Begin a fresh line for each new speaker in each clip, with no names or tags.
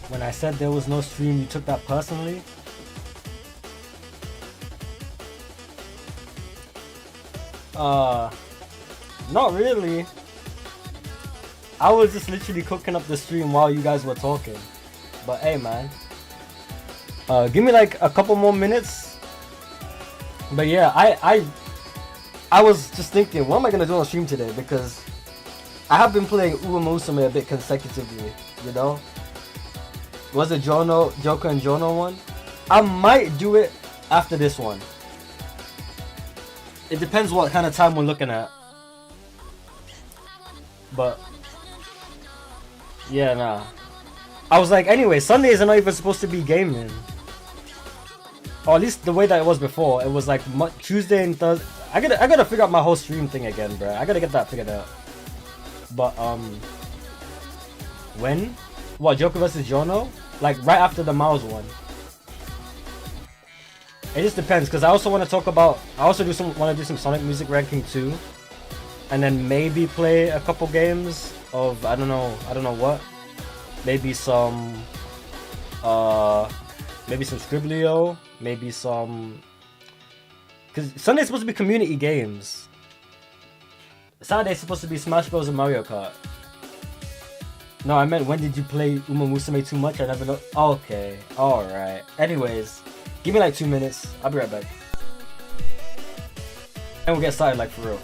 When I said there was no stream, you took that personally? Not really. I was just literally cooking up the stream while you guys were talking. But hey, man. Give me like a couple more minutes. But yeah, I was just thinking, what am I gonna do on stream today? Because I have been playing Uemusame a bit consecutively, you know? Was it Joker and Jono one? I might do it after this one. It depends what kind of time we're looking at. But yeah, nah. I was like, anyway, Sundays are not even supposed to be gaming. Or at least the way that it was before. It was like Tuesday and Thursday. I gotta figure out my whole stream thing again, bro. I gotta get that figured out. But when? What, Joker versus Jono? Like right after the Mouse one. It just depends, because I also want to talk about. I also want to do some Sonic music ranking too, and then maybe play a couple games of I don't know what. Maybe some Scriblio, maybe some. Because Sunday's supposed to be community games. Saturday's supposed to be Smash Bros and Mario Kart. No, I meant when did you play Uemusame too much? I never know. Okay, alright. Anyways, give me like 2 minutes. I'll be right back. And we'll get started like for real.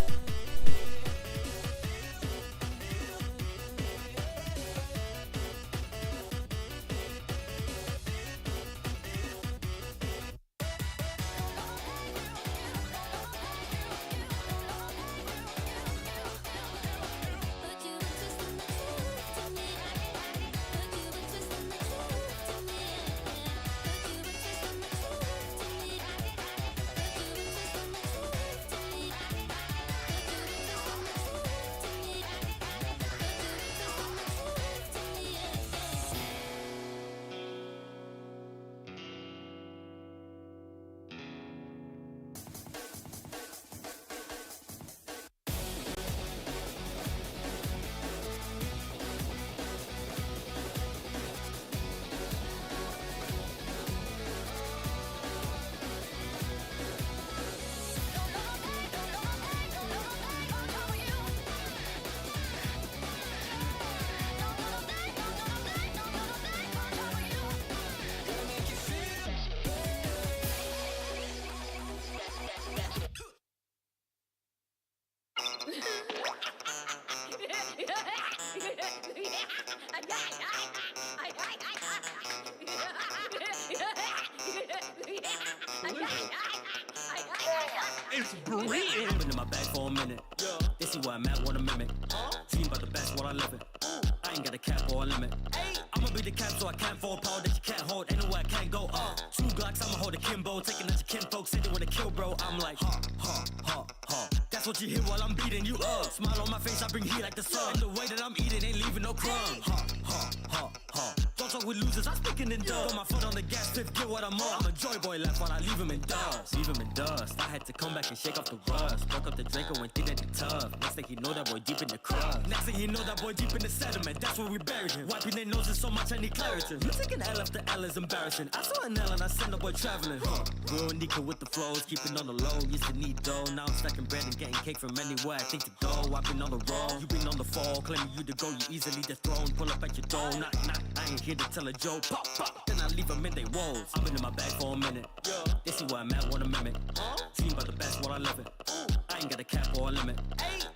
It's Breeton. I've been in my bag for a minute. They see where I'm at, wanna mimic. Team about the best, what I live it. I ain't got a cap or a limit. I'ma be the cap so I can't fall. Power that you can't hold. Anywhere I can't go. 2 Glocks, I'ma hold a Kimbo. Taking out your kin folks, say they wanna kill, bro. I'm like, ha, ha, ha, ha. That's what you hear while I'm beating you up. Smile on my face, I bring heat like the sun. And the way that I'm eating ain't leaving no crumbs. Ha, ha, ha, ha. Don't talk with losers, I'm speaking in dub. Put my foot on the gas, fifth, get what I'm on. I'm a joy boy left while I leave him in dust. Leave him in dust. I had to come back and shake off the rust. Broke up the Draco and think that he tough. Next thing he know, that boy deep in the crust. Next thing he know, that boy deep in the sediment. That's where we buried him. Wiping their noses so much I need clarity. You taking L after L is embarrassing. I saw an L and I sent the boy traveling. Real Nika with the flows, keeping on the low. Used to need dough, now I'm stacking bread and getting cake from anywhere I think to go. I've been on the roll, you been on the fall. Claiming you to go, you easily dethroned. Pull up at your door, knock, knock. I ain't here to tell a joke. Pop, pop, then I leave them in they walls. I've been in my bag for a minute. They see where I'm at, wanna mimic. Team about the best, what I live it. I ain't got a cap or a limit.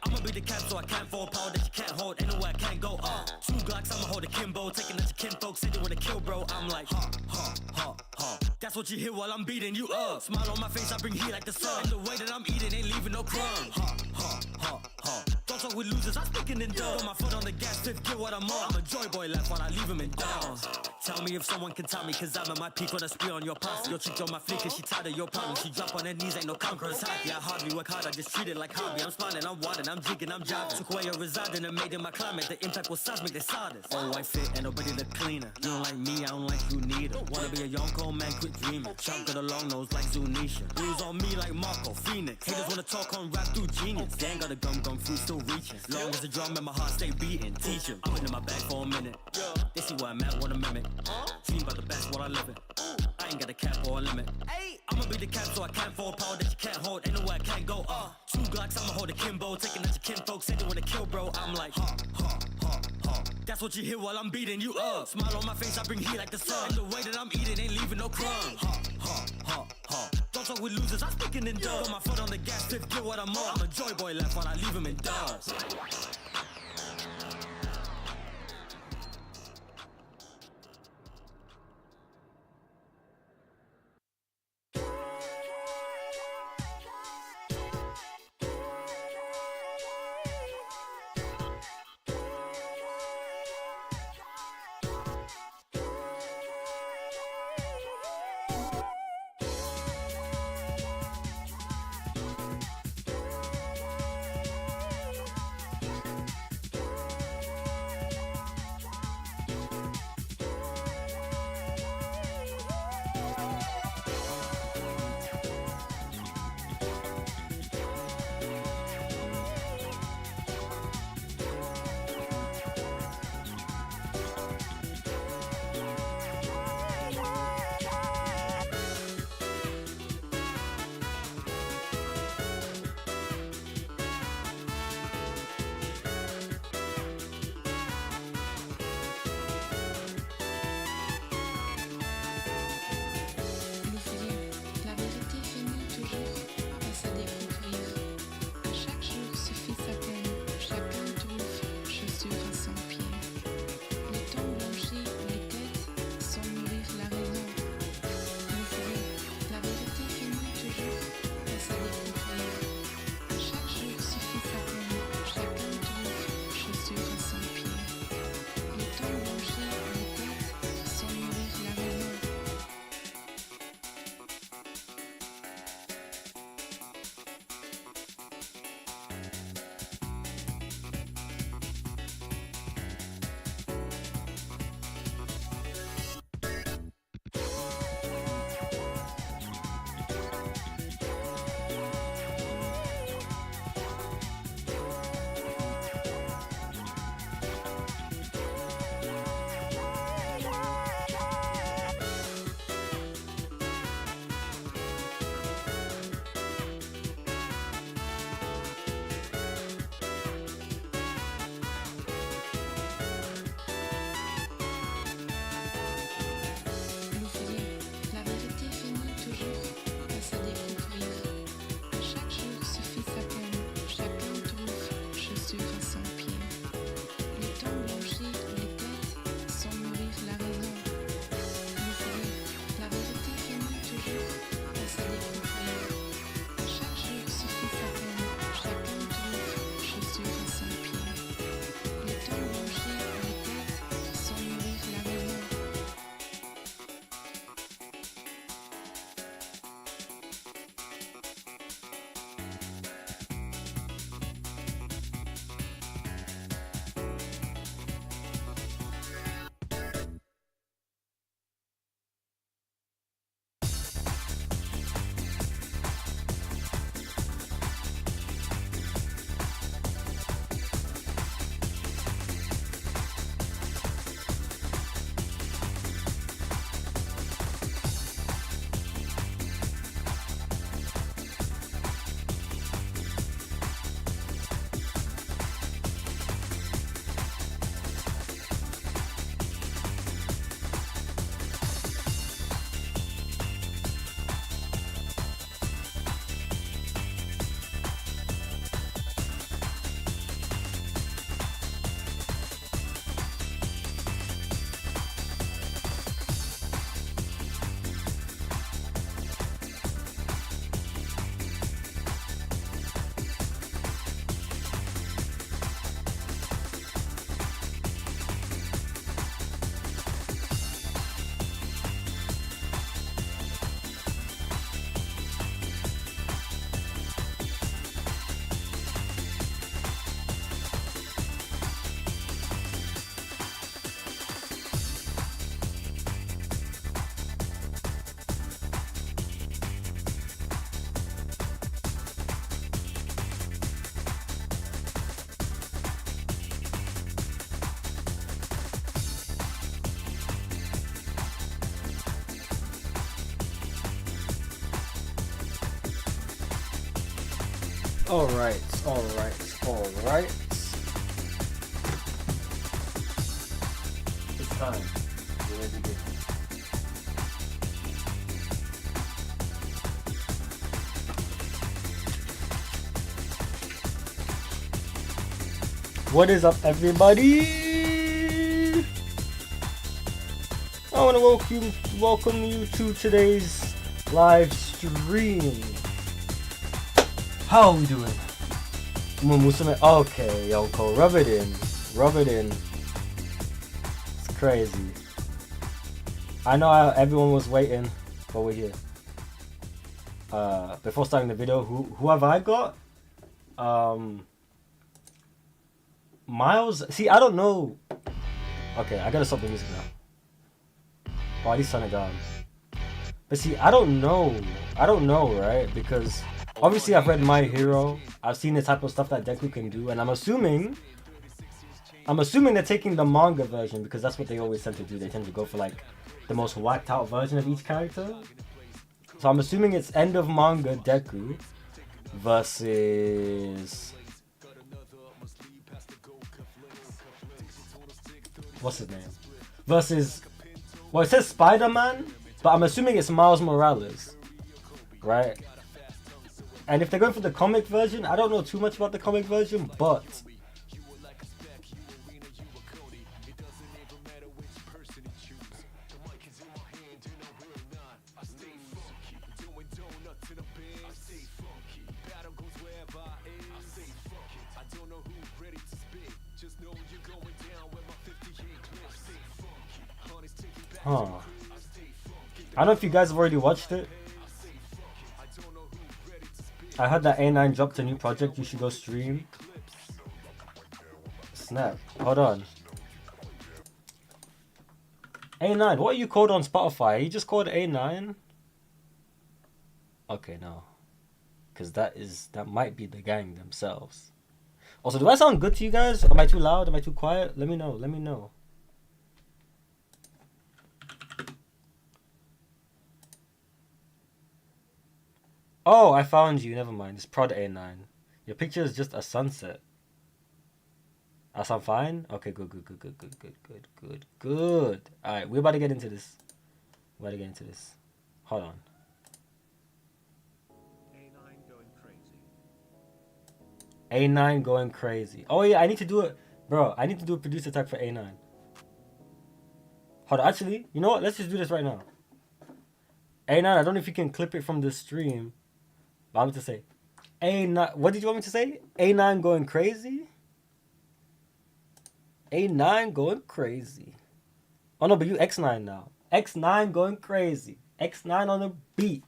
I'ma be the cap so I can't fall. Power that you can't hold. Anywhere I can't go. 2 Glocks, I'ma hold a Kimbo. Taking out your kin folks, say they wanna kill, bro. I'm like, ha, ha, ha, ha. That's what you hear while I'm beating you up. Smile on my face, I bring heat like the sun. And the way that I'm eating ain't leaving no crumbs. Ha, ha, ha, ha. Don't talk with losers, I'm speaking in dub. Put my foot on the gas, fifth, get what I'm on. I'm a joy boy left while I leave him in dust. Tell me if someone can tell me, cause I'm at my peak on a spree on your pass. Your chick on my fleek, cause she tired of your problem. She drop on her knees, ain't no conqueror's happy. I hardly work hard, I just treat it like hobby. I'm smiling, I'm wadding, I'm jigging, I'm jogging. Took away your residing and made it my climate. The impact was seismic, they saw this. All white fit and nobody look cleaner. You don't like me, I don't like you neither. Wanna be a young cold man, quit dreaming. Chop got a long nose like Zunisha. Rules on me like Marco Phoenix. Haters wanna talk on rap through genius. Dan got a gum fruit, still reaching. Long as the drum and my heart stay beating. Teach 'em, I'm in my bag for a minute. They see where I'm at, wanna mimic. Dream about the best, what I live in. I ain't got a cap or a limit. I'ma be the cap so I can't fall. Power that you can't hold, ain't nowhere I can't go. Two Glocks, I'ma hold a Kimbo. Taking out your kin folks, said they wanna kill, bro. I'm like, that's what you hear while I'm beating you up. Smile on my face, I bring heat like the sun. And the way that I'm eating ain't leaving no crumbs. Don't talk with losers, I'm speaking in dubs. Put my foot on the gas, fifth gear, what I'm on. I'm a joy boy left while I leave him in dubs.
Alright. It's time. We're ready to begin. What is up, everybody? I want to welcome you to today's live stream. How are we doing? Okay, Yoko, rub it in. It's crazy. I know everyone was waiting, but we're here. Before starting the video, who have I got? Miles. See, I don't know. Okay, I gotta stop the music now. Oh, at least turn it down. But see, I don't know, right? Because obviously I've read My Hero. I've seen the type of stuff that Deku can do, and I'm assuming they're taking the manga version because that's what they always tend to do. They tend to go for like the most whacked out version of each character. So I'm assuming it's end of manga Deku versus what's his name? Versus, well, it says Spider-Man, but I'm assuming it's Miles Morales, right? And if they're going for the comic version, I don't know too much about the comic version, but I don't know if you guys have already watched it. I heard that A9 dropped a new project. You should go stream. Snap. Hold on. A9, what are you called on Spotify? Are you just called A9? Okay, no. Because that might be the gang themselves. Also, do I sound good to you guys? Am I too loud? Am I too quiet? Let me know. Oh, I found you. Never mind. It's Prod A9. Your picture is just a sunset. I sound fine? Okay, good. Alright, we're about to get into this. Hold on. A9 going crazy. Oh yeah, I need to do it. Bro, I need to do a producer tag for A9. Hold on, actually, you know what? Let's just do this right now. A9, I don't know if you can clip it from the stream. But I'm going to say A9. What did you want me to say? A9 going crazy? A9 going crazy. Oh no, but you X9 now. X9 going crazy. X9 on the beat.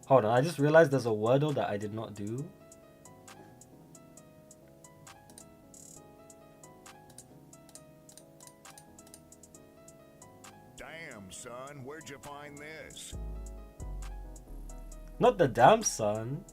Hold on, I just realized there's a Wordle that I did not do.
Damn, son, where'd you find this?
Not the damn son.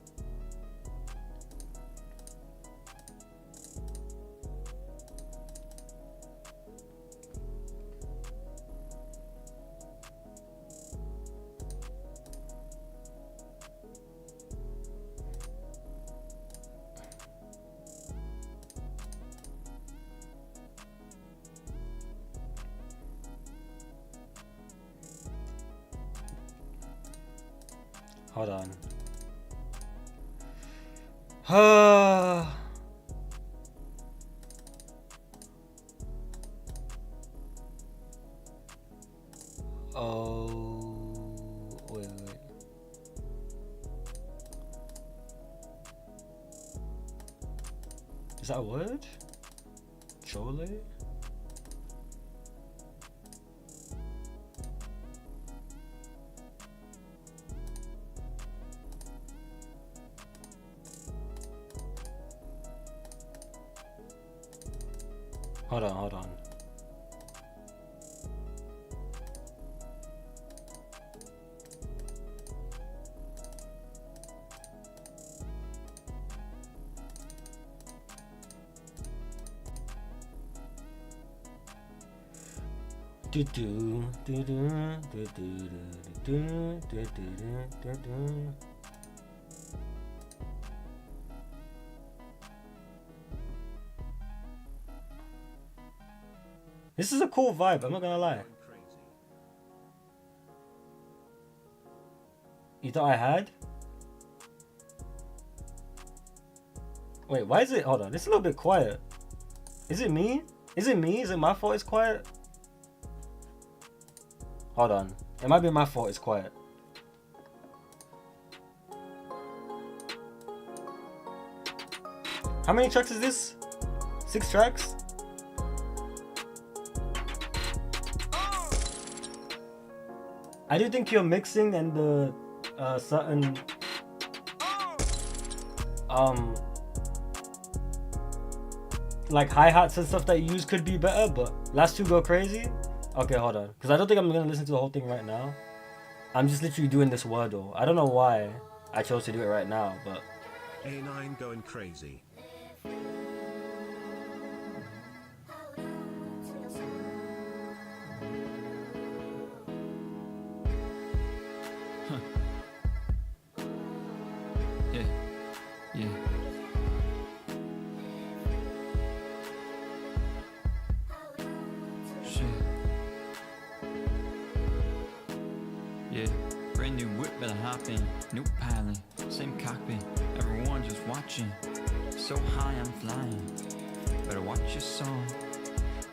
Hold on. Oh, wait. Is that a word? Chole? Hold on. This is a cool vibe, I'm not gonna lie. You thought I had? Wait, why is it? Hold on, it's a little bit quiet. Is it me? Is it me? Is it my fault it's quiet? Hold on. It might be my fault it's quiet. How many tracks is this? 6 tracks? I do think your mixing and the certain like hi-hats and stuff that you use could be better, but last two go crazy. Okay, hold on, because I don't think I'm gonna listen to the whole thing right now. I'm just literally doing this wordle. I don't know why I chose to do it right now, but
A9 going crazy.
Yeah, brand new whip, better hop in. New pilot, same cockpit. Everyone just watching. So high, I'm flying. Better watch your soul.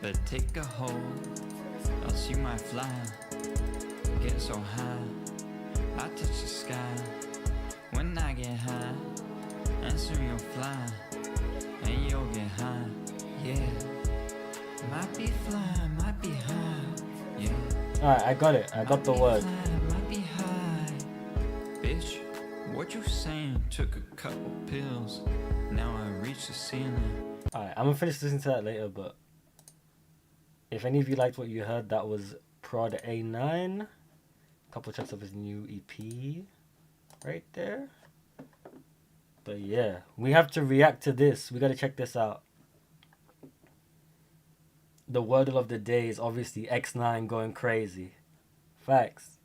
Better take a hold. Else you might fly. Get so high, I touch the sky. When I get high, and soon you'll fly, and you'll get high. Yeah, might be fly, might be high. Yeah.
Alright, I got it. I got the word.
Bitch, what you saying? Took a couple pills. Now I reach the ceiling.
Alright, I'm gonna finish listening to that later, but if any of you liked what you heard, that was Prod A9. A couple tracks of his new EP right there. But yeah, we have to react to this. We gotta check this out. The wordle of the day is obviously X9 going crazy. Facts.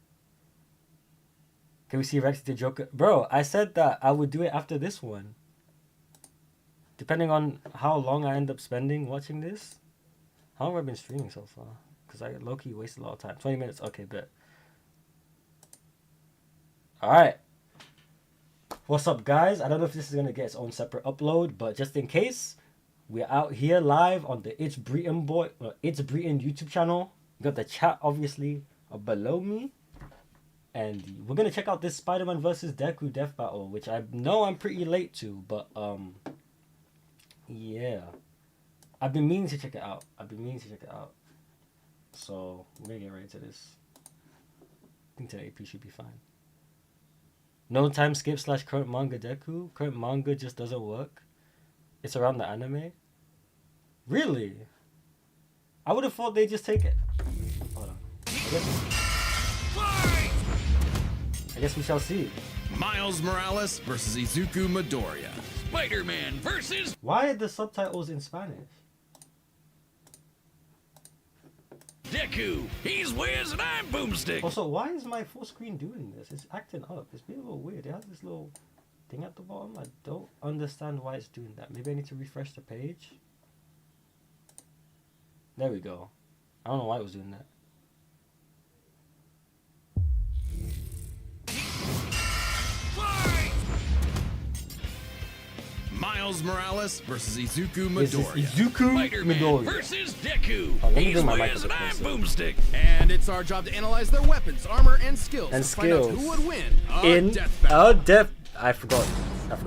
Can we see Rex the Joker? Bro, I said that I would do it after this one. Depending on how long I end up spending watching this. How long have I been streaming so far? Because I low-key wasted a lot of time. 20 minutes. Okay, bet. Alright. What's up, guys? I don't know if this is going to get its own separate upload, but just in case, we're out here live on the It's Breeton Boi, It's Breeton YouTube channel. You got the chat, obviously, below me. And we're going to check out this Spider-Man vs. Deku death battle, which I know I'm pretty late to, but, yeah. I've been meaning to check it out. So, we're going to get right into this. I think today AP should be fine. No time skip / current manga Deku. Current manga just doesn't work. It's around the anime. Really? I would have thought they'd just take it. Hold on. I guess we shall see.
Miles Morales versus Izuku Midoriya.
Spider-Man versus...
Why are the subtitles in Spanish?
Deku. He's Wiz and I'm Boomstick.
Also, why is my full screen doing this? It's acting up. It's being a little weird. It has this little thing at the bottom. I don't understand why it's doing that. Maybe I need to refresh the page. There we go. I don't know why it was doing that.
Miles Morales versus Izuku Midoriya.
Izuku
Spider-Man
Midoriya
versus Deku.
Oh, let me
He's
bring my
Wiz and I'm
microphone
Boomstick.
And it's our job to analyze their weapons, armor, and skills
And
to find out who would win a
in
death battle.
a death. I forgot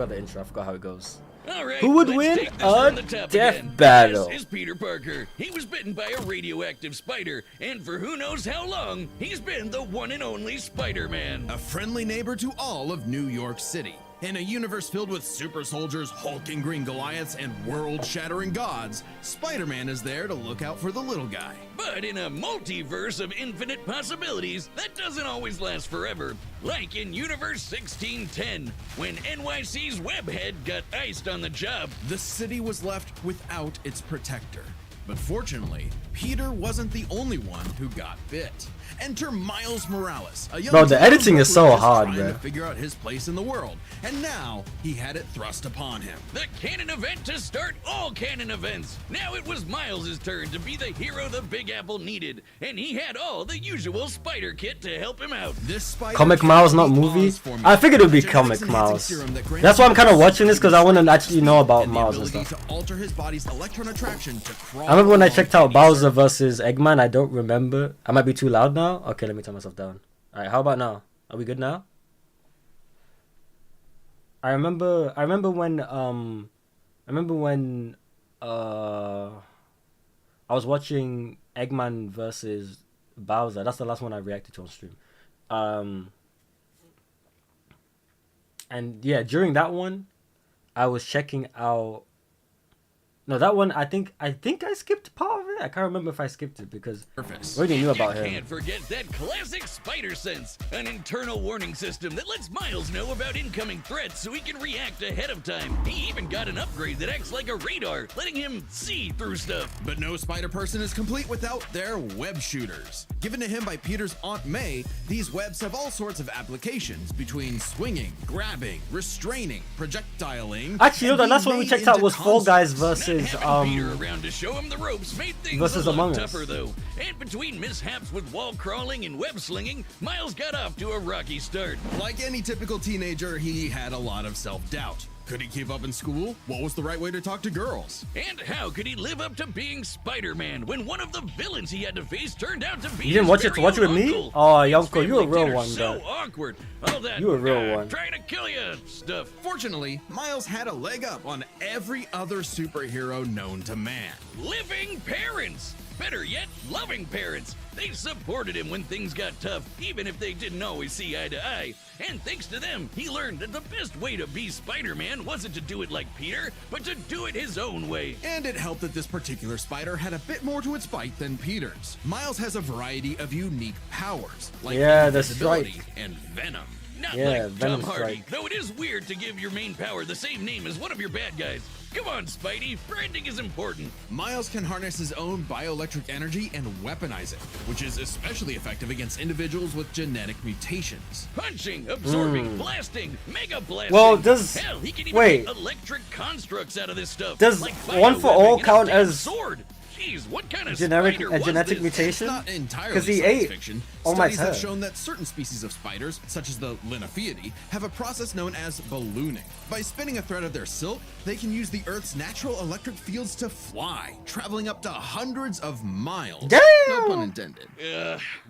the intro. I forgot how it goes.
All right,
Who would
let's
win
take this
a
from the top
death
again.
battle?
This is Peter Parker. He was bitten by a radioactive spider, and for who knows how long, he's been the one and only Spider-Man.
A friendly neighbor to all of New York City. In a universe filled with super soldiers, hulking green Goliaths, and world-shattering gods, Spider-Man is there to look out for the little guy.
But in a multiverse of infinite possibilities, that doesn't always last forever. Like in Universe 1610, when NYC's Webhead got iced on the job.
The city was left without its protector. But fortunately, Peter wasn't the only one who got bit. Enter Miles Morales, a young
Bro, the
teenager
editing is
who
so
was just
hard,
trying
bro.
to figure out his place in the world, and now he had it thrust upon him.
The canon event to start all canon events. Now it was Miles' turn to be the hero the Big Apple needed, and he had all the usual spider kit to help him out.
This spider
Comic
can
Miles, not
be
movie.
Oz formula,
I figured it would be
a genetics
Comic
enhancing
Miles.
serum that grants
That's why I'm kind of
him
watching this, because I want to actually know about
and the
Miles and
ability
stuff.
to alter his body's electron attraction to crawl
I remember when I
along
checked out
any
Bowser versus Eggman. I don't remember. I might be too loud now. Okay, let me turn myself down. All right, how about now? Are we good now? I remember when I was watching Eggman versus Bowser. That's the last one I reacted to on stream. And yeah, during that one, I was checking out. No, that one I think I skipped part of it. I can't remember if I skipped it because
surface.
we already knew about
You
him.
can't forget that classic spider sense, an internal warning system that lets Miles know about incoming threats so he can react ahead of time. He even got an upgrade that acts like a radar, letting him see through stuff.
But no spider person is complete without their web shooters. Given to him by Peter's Aunt May, these webs have all sorts of applications between swinging, grabbing, restraining, projectiling.
Actually,
and
the last
being
one we
made
checked out
into
was Fall Guys
consoles.
Not
versus
having Peter around to show him the ropes made things
versus
a lot
Among Us.
tougher though. And between mishaps with wall crawling and web slinging, Miles got off to a rocky start.
Like any typical teenager, he had a lot of self-doubt. Could he keep up in school? What was the right way to talk to girls?
And how could he live up to being Spider-Man when one of the villains he had to face turned out to be
You didn't
his
watch it to
very
watch it with
own
me?
uncle?
Oh,
His
Yonko, you a
family
real
dinner
one,
so
bro.
awkward. All that
You a real one.
trying to kill you stuff.
Fortunately, Miles had a leg up on every other superhero known to man.
Living parents. Better yet, loving parents. They supported him when things got tough, even if they didn't always see eye to eye. And thanks to them, he learned that the best way to be Spider-Man wasn't to do it like Peter, but to do it his own way.
And it helped that this particular spider had a bit more to its bite than Peter's. Miles has a variety of unique powers, like
Yeah, the
invisibility
strike.
and venom.
Not
Yeah,
like
Venom
Tom Hardy,
Strike.
though it is weird to give your main power the same name as one of your bad guys. Come on, Spidey, branding is important.
Miles can harness his own bioelectric energy and weaponize it, which is especially effective against individuals with genetic mutations.
Punching, absorbing, blasting, mega blasting.
Well, does-
Hell, he can even
wait.
make electric constructs out of this stuff.
Does
like
one for all
biowebbing and a
count
damn
as
sword? Jeez, what kind of
genetic
spider
a
was
genetic
this?
mutation?
It's not entirely
'Cause he
science
ate
fiction.
all my
Studies have
hair.
shown that certain species of spiders, such as the Linnaeufeidae, have a process known as ballooning. By spinning a thread of their silk, they can use the Earth's natural electric fields to fly, traveling up to hundreds of miles.
Damn!
No pun intended.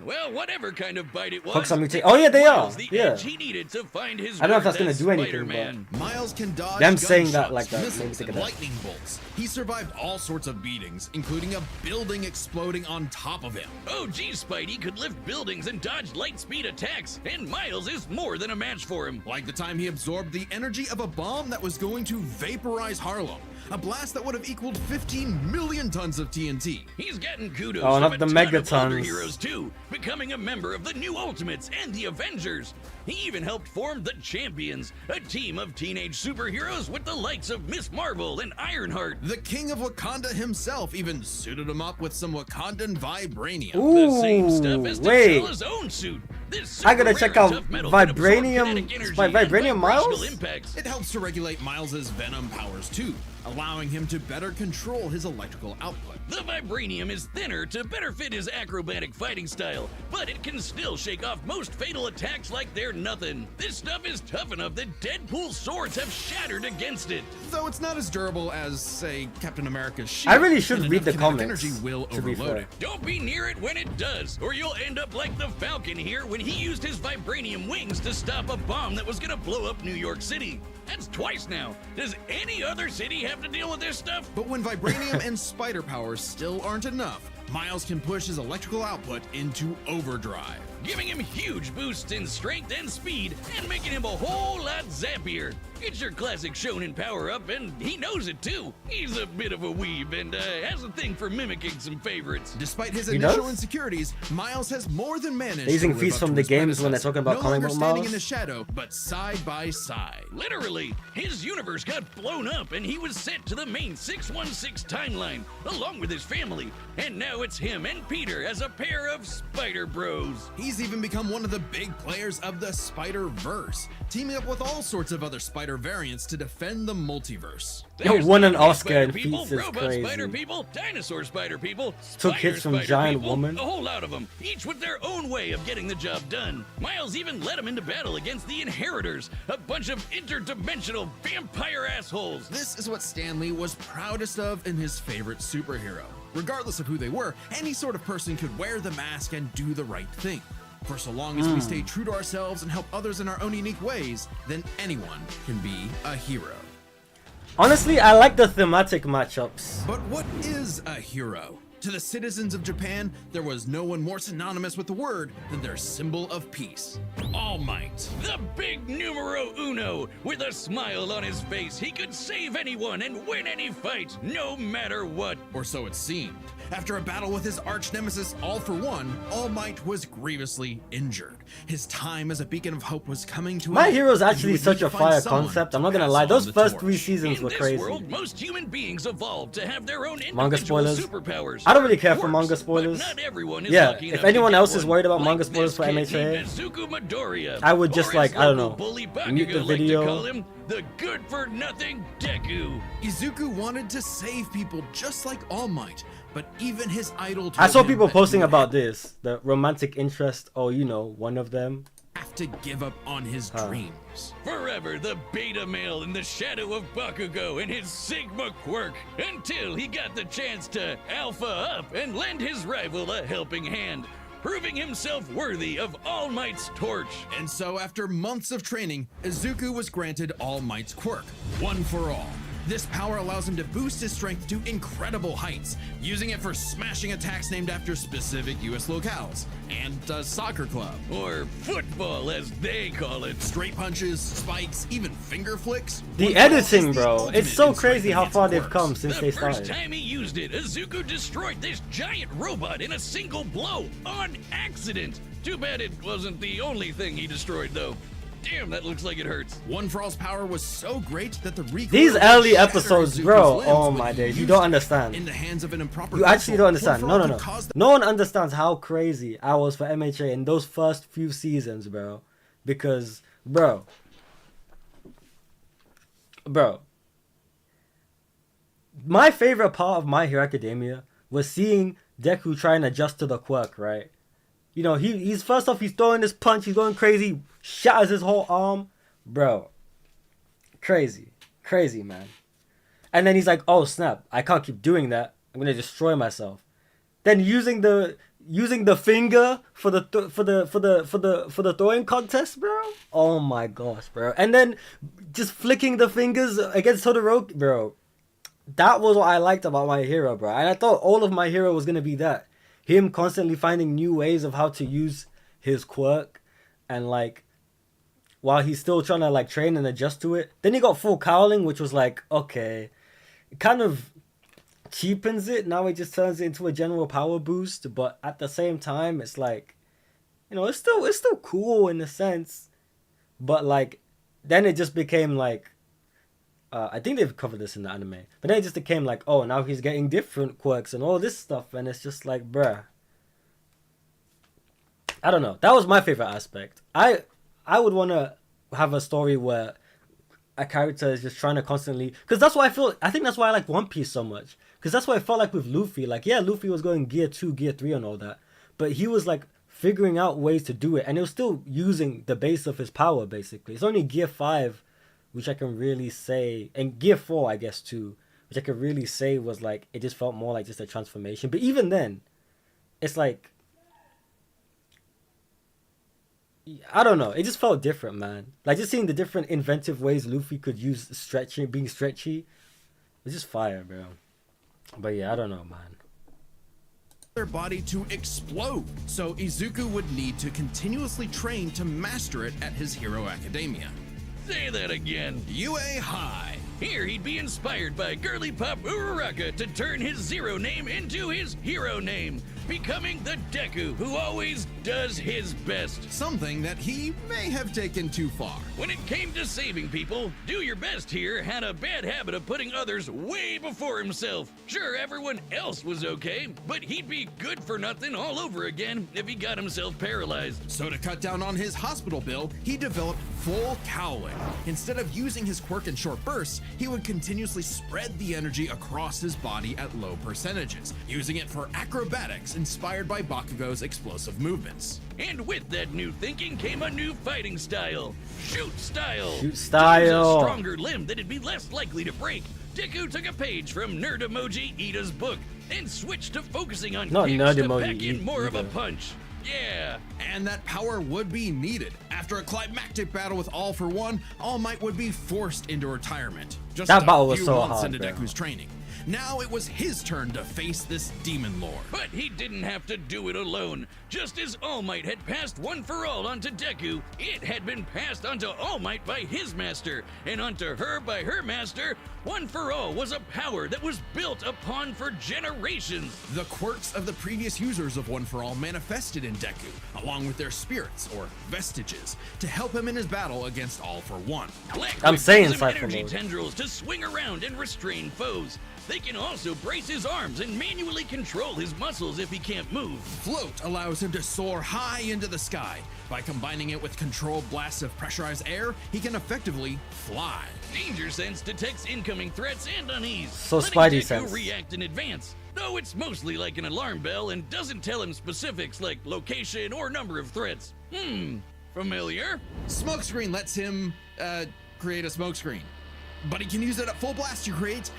Well, whatever kind of bite it was.
Hooks on mutation. Oh yeah, they are.
Miles the
Yeah.
edge he needed to find his
I don't know if
worth
that's gonna
as
do anything,
Spider-Man.
Miles can dodge
Them saying that
gunshots,
like that made me
missiles,
think
and
of that.
lightning bolts. He survived all sorts of beatings, including a building exploding on top of him.
Oh, geez, Spidey could lift buildings and dodge light speed attacks, and Miles is more than a match for him.
Like the time he absorbed the energy of a bomb that was going to vaporize Harlem. A blast that would have equaled 15 million tons of TNT.
He's getting kudos
Oh,
from
not
a
the
ton of
megatons.
older heroes too, becoming a member of the New Ultimates and the Avengers. He even helped form the Champions, a team of teenage superheroes with the likes of Miss Marvel and Ironheart.
The king of Wakanda himself even suited him up with some Wakandan vibranium.
The same
Ooh,
stuff as
wait.
T'Challa's own suit. This
I gotta
super
check
rare
out
tough metal can absorb
vibranium-
kinetic energy
by
and
vibranium
vibrational
Miles?
impacts.
It helps to regulate Miles's venom powers too, allowing him to better control his electrical output.
The vibranium is thinner to better fit his acrobatic fighting style, but it can still shake off most fatal attacks like they're nothing. This stuff is tough enough that Deadpool's swords have shattered against it.
Though it's not as durable as, say, Captain America's shield.
I really should
and
read the
enough kinetic
comics,
energy will
to be
overload
fair.
it.
Don't be near it when it does, or you'll end up like the Falcon here when he used his vibranium wings to stop a bomb that was gonna blow up New York City. That's twice now. Does any other city have to deal with this stuff?
But when vibranium and spider powers still aren't enough, Miles can push his electrical output into overdrive.
Giving him huge boosts in strength and speed, and making him a whole lot zappier. It's your classic shonen power-up, and he knows it too. He's a bit of a weeb and has a thing for mimicking some favorites.
Despite his
He
initial
does?
insecurities, Miles has more than managed
They're using
to live
feats
up
from
to
the
his
games when they're
predecessor.
talking about
no
comic
longer
book
standing
Miles?
in the shadow, but side by side.
Literally, his universe got blown up and he was sent to the main 616 timeline, along with his family. And now it's him and Peter as a pair of Spider Bros.
He's even become one of the big players of the Spider-Verse, teaming up with all sorts of other Spider variants to defend the multiverse.
Yo,
There's
won an
zombie
Oscar
spider
in
people,
feats is
robot
crazy.
spider people, dinosaur spider people,
Took
spider
hits from
spider
Giant
people,
Woman.
a whole lot of them, each with their own way of getting the job done. Miles even led them into battle against the Inheritors, a bunch of interdimensional vampire assholes.
This is what Stan Lee was proudest of in his favorite superhero. Regardless of who they were, any sort of person could wear the mask and do the right thing. For so long as we stay true to ourselves and help others in our own unique ways, then anyone can be a hero.
Honestly, I like the thematic matchups.
But what is a hero? To the citizens of Japan, there was no one more synonymous with the word than their symbol of peace.
All Might, the big numero uno. With a smile on his face, he could save anyone and win any fight, no matter what.
Or so it seemed. After a battle with his arch nemesis All For One, All Might was grievously injured. His time as a beacon of hope was coming to an
My
end,
Hero's
and he
actually
would
such
need
a
to find
fire
someone
concept.
to
I'm not gonna
pass
lie,
on
those
the
first
torch.
3 seasons
In
were
this
crazy.
world, most human beings evolved to have their own
Manga
individual
spoilers?
superpowers.
I don't really care for
Works,
manga
but
spoilers.
not everyone is
Yeah,
lucky
if
enough
anyone
to get
else is
one.
worried about
Like
manga spoilers
this
for
kid
MHA,
named Izuku Midoriya,
I would just
or
like,
as
I don't
local
know,
bully
mute the
Bakugo liked to
video.
call him, the good-for-nothing Deku.
Izuku wanted to save people just like All Might, but even his idol told
I saw
him
people
that
posting
he would
about this. The romantic interest, or you know, one of them.
have to give up on his dreams.
Forever the beta male in the shadow of Bakugo and his Sigma quirk, until he got the chance to alpha up and lend his rival a helping hand, proving himself worthy of All Might's torch.
And so after months of training, Izuku was granted All Might's quirk, One For All. This power allows him to boost his strength to incredible heights, using it for smashing attacks named after specific US locales, and a soccer club.
Or football, as they call it.
Straight punches, spikes, even finger flicks.
The
One For All
editing,
is the
bro.
ultimate
It's so
in
crazy
strengthening
how
its
far they've
quirks.
come since
The
they
first
started.
time he used it, Izuku destroyed this giant robot in a single blow on accident. Too bad it wasn't the only thing he destroyed, though. Damn, that looks like it hurts.
One For All's power was so great that the recoil
These
would
early
shatter
episodes,
Izuku's
bro.
limbs
Oh
when
my
he
days, you
used
don't
it.
understand.
In the hands of an improper
You actually don't
vessel,
understand.
One For
No,
All
no,
could
no.
cause the
No one understands how crazy I was for MHA in those first few seasons, bro. Because, bro, my favorite part of My Hero Academia was seeing Deku try and adjust to the quirk, right? You know, he's first off, he's throwing this punch, he's going crazy, shatters his whole arm, bro. Crazy, man. And then he's like, "Oh snap! I can't keep doing that. I'm gonna destroy myself." Then using the finger for the throwing contest, bro. Oh my gosh, bro. And then just flicking the fingers against Todoroki, bro. That was what I liked about My Hero, bro. And I thought all of My Hero was gonna be that. Him constantly finding new ways of how to use his quirk, and like, while he's still trying to like train and adjust to it. Then he got full cowling, which was like, okay, it kind of cheapens it. Now it just turns it into a general power boost, but at the same time, it's like, you know, it's still cool in a sense, but like, then it just became like, I think they've covered this in the anime, but then it just became like, oh, now he's getting different quirks and all this stuff, and it's just like, bruh. I don't know. That was my favorite aspect. I would want to have a story where a character is just trying to constantly, because that's why I think that's why I like One Piece so much, because that's what I felt like with Luffy. Like, yeah, Luffy was going gear 2, gear 3 and all that, but he was like figuring out ways to do it, and he was still using the base of his power, basically. It's only gear 5 which I can really say, and gear 4 I guess too, which I could really say was like, it just felt more like just a transformation. But even then, it's like, I don't know, it just felt different, man. Like, just seeing the different inventive ways Luffy could use being stretchy, it's just fire, bro. But yeah, I don't know, man.
their body to explode, so Izuku would need to continuously train to master it at his Hero Academia.
Say that again.
UA High.
Here he'd be inspired by girly pop Uraraka to turn his zero name into his hero name, becoming the Deku who always does his best.
Something that he may have taken too far.
When it came to saving people, Do Your Best here had a bad habit of putting others way before himself. Sure, everyone else was okay, but he'd be good for nothing all over again if he got himself paralyzed.
So to cut down on his hospital bill, he developed full cowling. Instead of using his quirk in short bursts, he would continuously spread the energy across his body at low percentages, using it for acrobatics inspired by Bakugo's explosive movements.
And with that new thinking came a new fighting style. Shoot style.
Shoot
To use
style.
a stronger limb that'd be less likely to break, Deku took a page from Nerd Emoji Ida's book and switched to focusing on
Not
kicks
Nerd
to
Emoji
pack in more of a
Ida.
punch. Yeah.
And that power would be needed. After a climactic battle with All For One, All Might would be forced into retirement. Just
That
a
battle was
few
so
months
hard,
into
bro.
Deku's training. Now it was his turn to face this demon lord.
But he didn't have to do it alone. Just as All Might had passed One For All onto Deku, it had been passed onto All Might by his master, and onto her by her master. One For All was a power that was built upon for generations.
The quirks of the previous users of One For All manifested in Deku, along with their spirits, or vestiges, to help him in his battle against All For One.
I'm saying
gives him
Cypher
energy
mode.
tendrils to swing around and restrain foes. They can also brace his arms and manually control his muscles if he can't move.
Float allows him to soar high into the sky. By combining it with controlled blasts of pressurized air, he can effectively fly.
Danger Sense detects incoming threats and unease,
So
letting
Spidey
Deku
sense.
react in advance. Though it's mostly like an alarm bell and doesn't tell him specifics like location or number of threats. Familiar?
Smokescreen lets him, create a smokescreen. But he can use it at full blast to create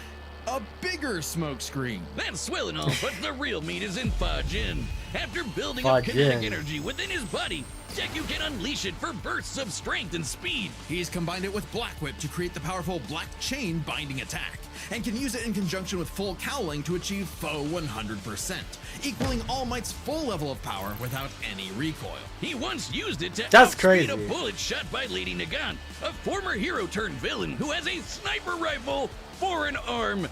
a bigger smokescreen.
That's swell and all, but the real meat is in Fajin. After building up
Fajin.
kinetic energy within his body, Deku can unleash it for bursts of strength and speed.
He's combined it with Black Whip to create the powerful Black Chain binding attack, and can use it in conjunction with full cowling to achieve foe 100%, equaling All Might's full level of power without any recoil.
He once used it to
That's
outspeed
crazy.
a bullet shot by Lady Nagant, a former hero turned villain who has a sniper rifle for an arm.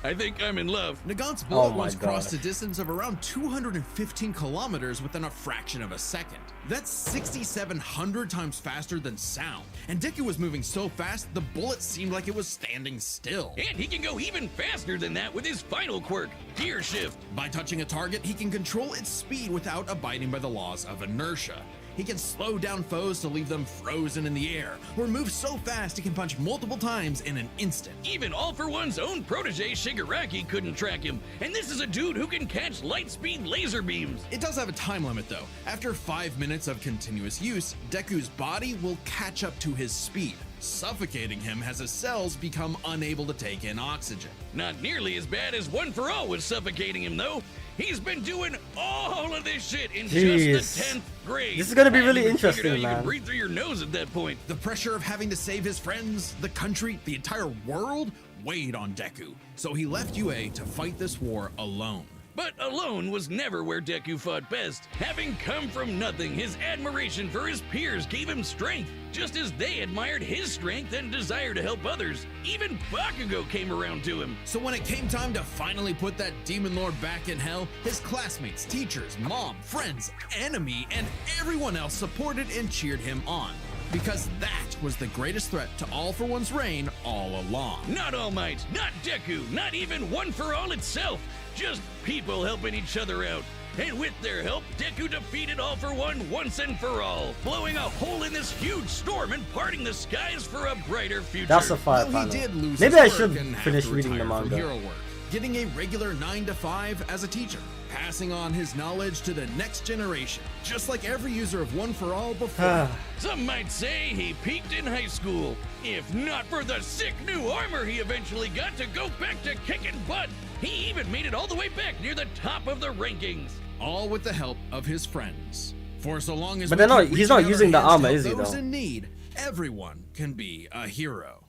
I think I'm in love.
Nagant's
Oh
bullet
my
once crossed
God.
a distance of around 215 kilometers within a fraction of a second. That's 6,700 times faster than sound. And Deku was moving so fast, the bullet seemed like it was standing still.
And he can go even faster than that with his final quirk, Gear Shift.
By touching a target, he can control its speed without abiding by the laws of inertia. He can slow down foes to leave them frozen in the air, or move so fast he can punch multiple times in an instant.
Even All For One's own protege Shigaraki couldn't track him, and this is a dude who can catch light-speed laser beams.
It does have a time limit though. After 5 minutes of continuous use, Deku's body will catch up to his speed, suffocating him as his cells become unable to take in oxygen.
Not nearly as bad as One For All was suffocating him, though. He's been doing all of this shit in
Jeez.
just the 10th grade.
This is gonna be
I hadn't
really
even figured
interesting,
out you
man.
could breathe through your nose at that point.
The pressure of having to save his friends, the country, the entire world weighed on Deku, so he left UA to fight this war alone.
But alone was never where Deku fought best. Having come from nothing, his admiration for his peers gave him strength, just as they admired his strength and desire to help others. Even Bakugo came around to him.
So when it came time to finally put that demon lord back in hell, his classmates, teachers, mom, friends, enemy, and everyone else supported and cheered him on. Because that was the greatest threat to All For One's reign all along.
Not All Might, not Deku, not even One For All itself. Just people helping each other out. And with their help, Deku defeated All For One once and for all, blowing a hole in this huge storm and parting the skies for a brighter future.
That's a fire
Though he
panel.
did lose
Maybe
his
I
work
should
and have
finish
to
reading the
retire from
manga.
hero work, getting a regular 9 to 5 as a teacher, passing on his knowledge to the next generation, just like every user of One For All before.
Some might say he peaked in high school. If not for the sick new armor he eventually got to go back to kicking butt, he even made it all the way back near the top of the rankings.
All with the help of his friends. For so long as
But
we
they're not-
keep
he's
reaching
not
out our
using the
hands to
armor,
help
is he,
those
though?
in need, everyone can be a hero.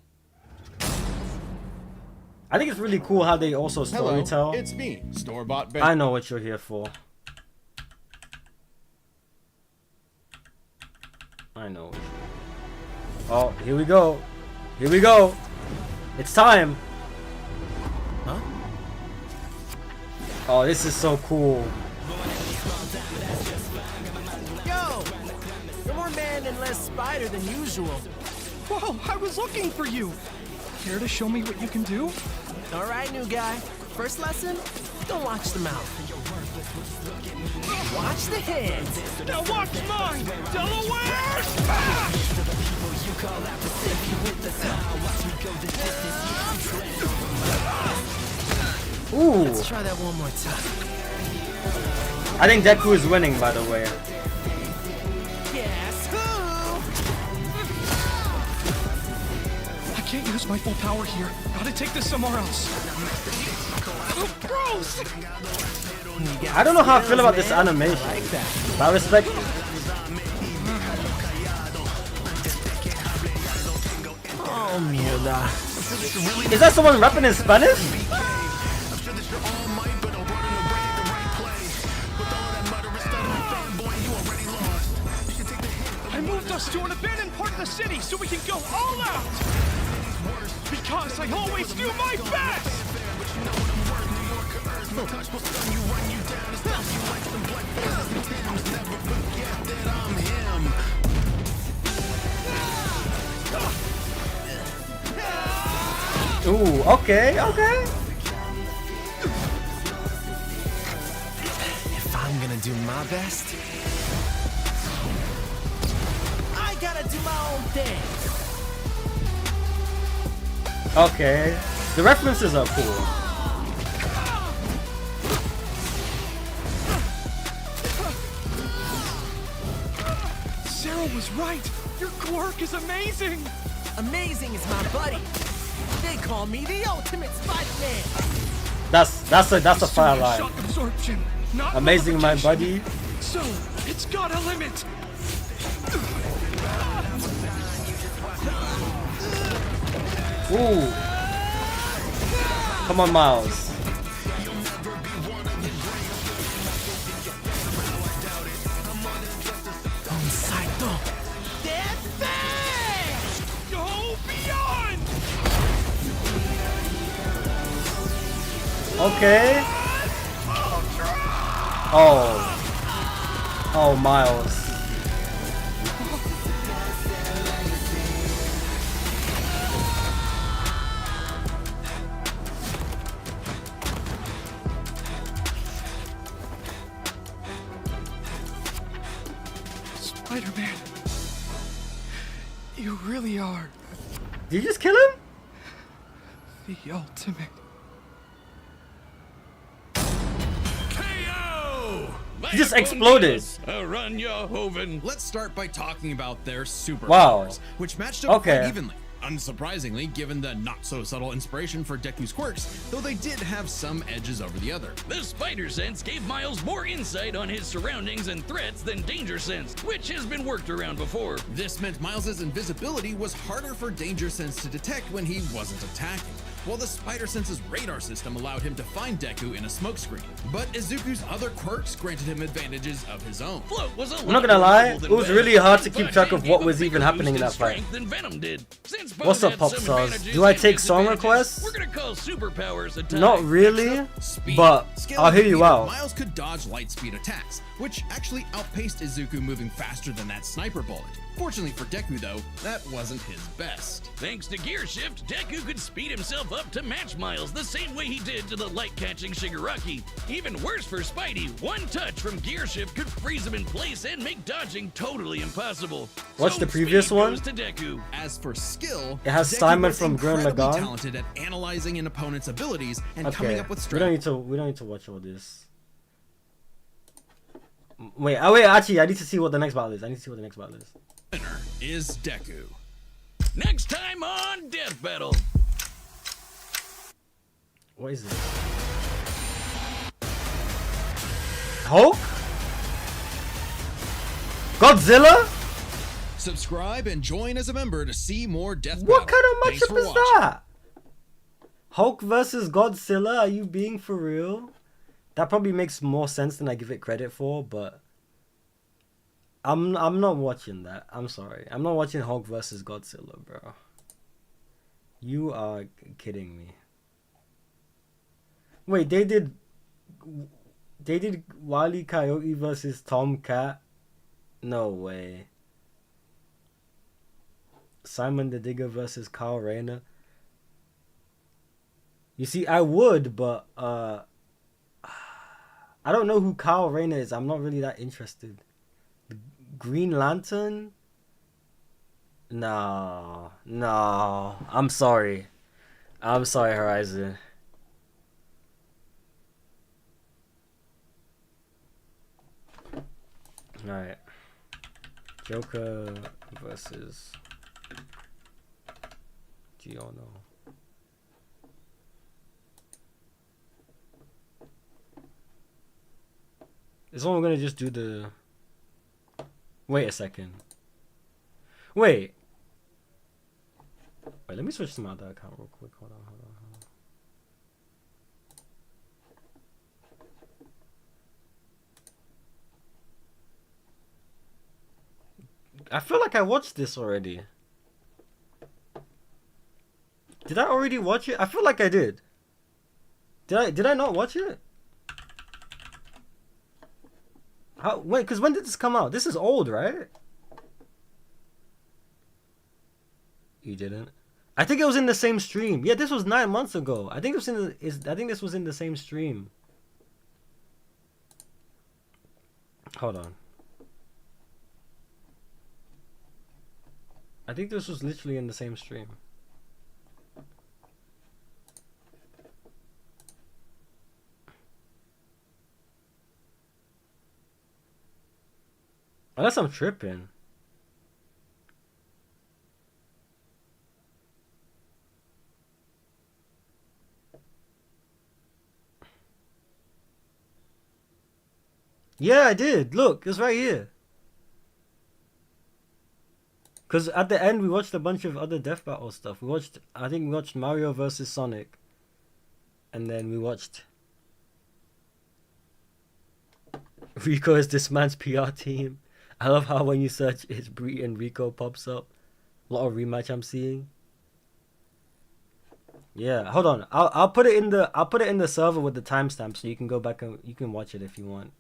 I think it's really cool how they also storytell.
it's me, Store-Bought Ben.
I know what you're here for. I know. Oh, here we go. Here we go. It's time.
Huh?
Oh, this is so cool.
Yo! You're more man and less spider than usual.
Whoa, I was looking for you. Care to show me what you can do?
All right, new guy. First lesson, don't watch the mouth. Watch the hands.
Now watch mine, Delaware! Smash!
Ooh.
Let's try that one more time.
I think Deku is winning, by the way.
Guess who?
I can't use my full power here. Gotta take this somewhere else. Oh, gross!
I don't know how I feel about this animation,
I like that.
but I respect it.
Oh, mierda.
Is that someone rapping in Spanish?
I moved us to an abandoned part of the city so we can go all out! Because I always do my best!
Ooh, okay, okay.
If I'm gonna do my best, I gotta do my own thing.
Okay. The references are cool.
Sarah was right! Your quirk is amazing!
Amazing is my buddy. They call me the ultimate Spider-Man.
That's a fire line.
Shock absorption, not
Amazing, my
modification.
buddy.
So, it's got a limit!
Ooh. Come on, Miles.
Saito.
Go beyond!
Okay. Oh. Oh, Miles.
Spider-Man. You really are
Did you just kill him?
the ultimate.
KO!
He just exploded.
Run your hoven.
Let's start by talking about their superpowers,
Wow.
which matched up
Okay.
quite evenly. Unsurprisingly, given the not-so-subtle inspiration for Deku's quirks, though they did have some edges over the other.
The spider sense gave Miles more insight on his surroundings and threats than danger sense, which has been worked around before.
This meant Miles's invisibility was harder for danger sense to detect when he wasn't attacking, while the spider sense's radar system allowed him to find Deku in a smokescreen. But Izuku's other quirks granted him advantages of his own.
Float was a
I'm not gonna lie, it was really hard to keep track of what was even happening in that fight.
Than Venom did. Since both
What's up,
had
Pop
some
Stars?
advantages
Do I
and
take song
disadvantages,
requests?
We're gonna call superpowers attack.
Not really,
Speed.
but
Scaling
I'll hear you
speed,
out.
Miles could dodge light speed attacks, which actually outpaced Izuku moving faster than that sniper bullet. Fortunately for Deku though, that wasn't his best.
Thanks to Gear Shift, Deku could speed himself up to match Miles the same way he did to the light-catching Shigaraki. Even worse for Spidey, one touch from Gear Shift could freeze him in place and make dodging totally impossible.
What's the previous
speed
one?
goes to Deku.
As for skill,
It has
Deku
Simon
was
from Gurren
incredibly
Lagann.
talented at analyzing an opponent's abilities and coming
Okay,
up with
we don't
strategies.
need to watch all this. Wait, actually, I need to see what the next battle is.
Winner is Deku.
Next time on Death Battle.
What is this? Hulk? Godzilla?
Subscribe and join as a member to see more Death
What
Battle.
kind of
Thanks
matchup
for
is
watching.
that? Hulk versus Godzilla? Are you being for real? That probably makes more sense than I give it credit for, but I'm not watching that. I'm sorry. I'm not watching Hulk versus Godzilla, bro. You are kidding me. Wait, they did Wile E. Coyote versus Tomcat? No way. Simon the Digger versus Kyle Rayner? You see, I would, but I don't know who Kyle Rayner is. I'm not really that interested. The Green Lantern? No. I'm sorry. Horizon. Alright. Joker versus Giorno. This one we're gonna just do the... Wait a second. Wait, let me switch to my other account real quick. Hold on. I feel like I watched this already. Did I already watch it? I feel like I did. Did I not watch it? Wait, because when did this come out? This is old, right? You didn't? I think it was in the same stream. Yeah, this was 9 months ago. I think this was in the same stream. Hold on. I think this was literally in the same stream. Unless I'm tripping. Yeah, I did. Look, it's right here. Because at the end, we watched a bunch of other Death Battle stuff. I think we watched Mario versus Sonic. And then we watched... Rico is this man's PR team. I love how when you search it's Breeton Rico pops up. A lot of rematch I'm seeing. Yeah, hold on. I'll put it in the server with the timestamp so you can go back and you can watch it if you want.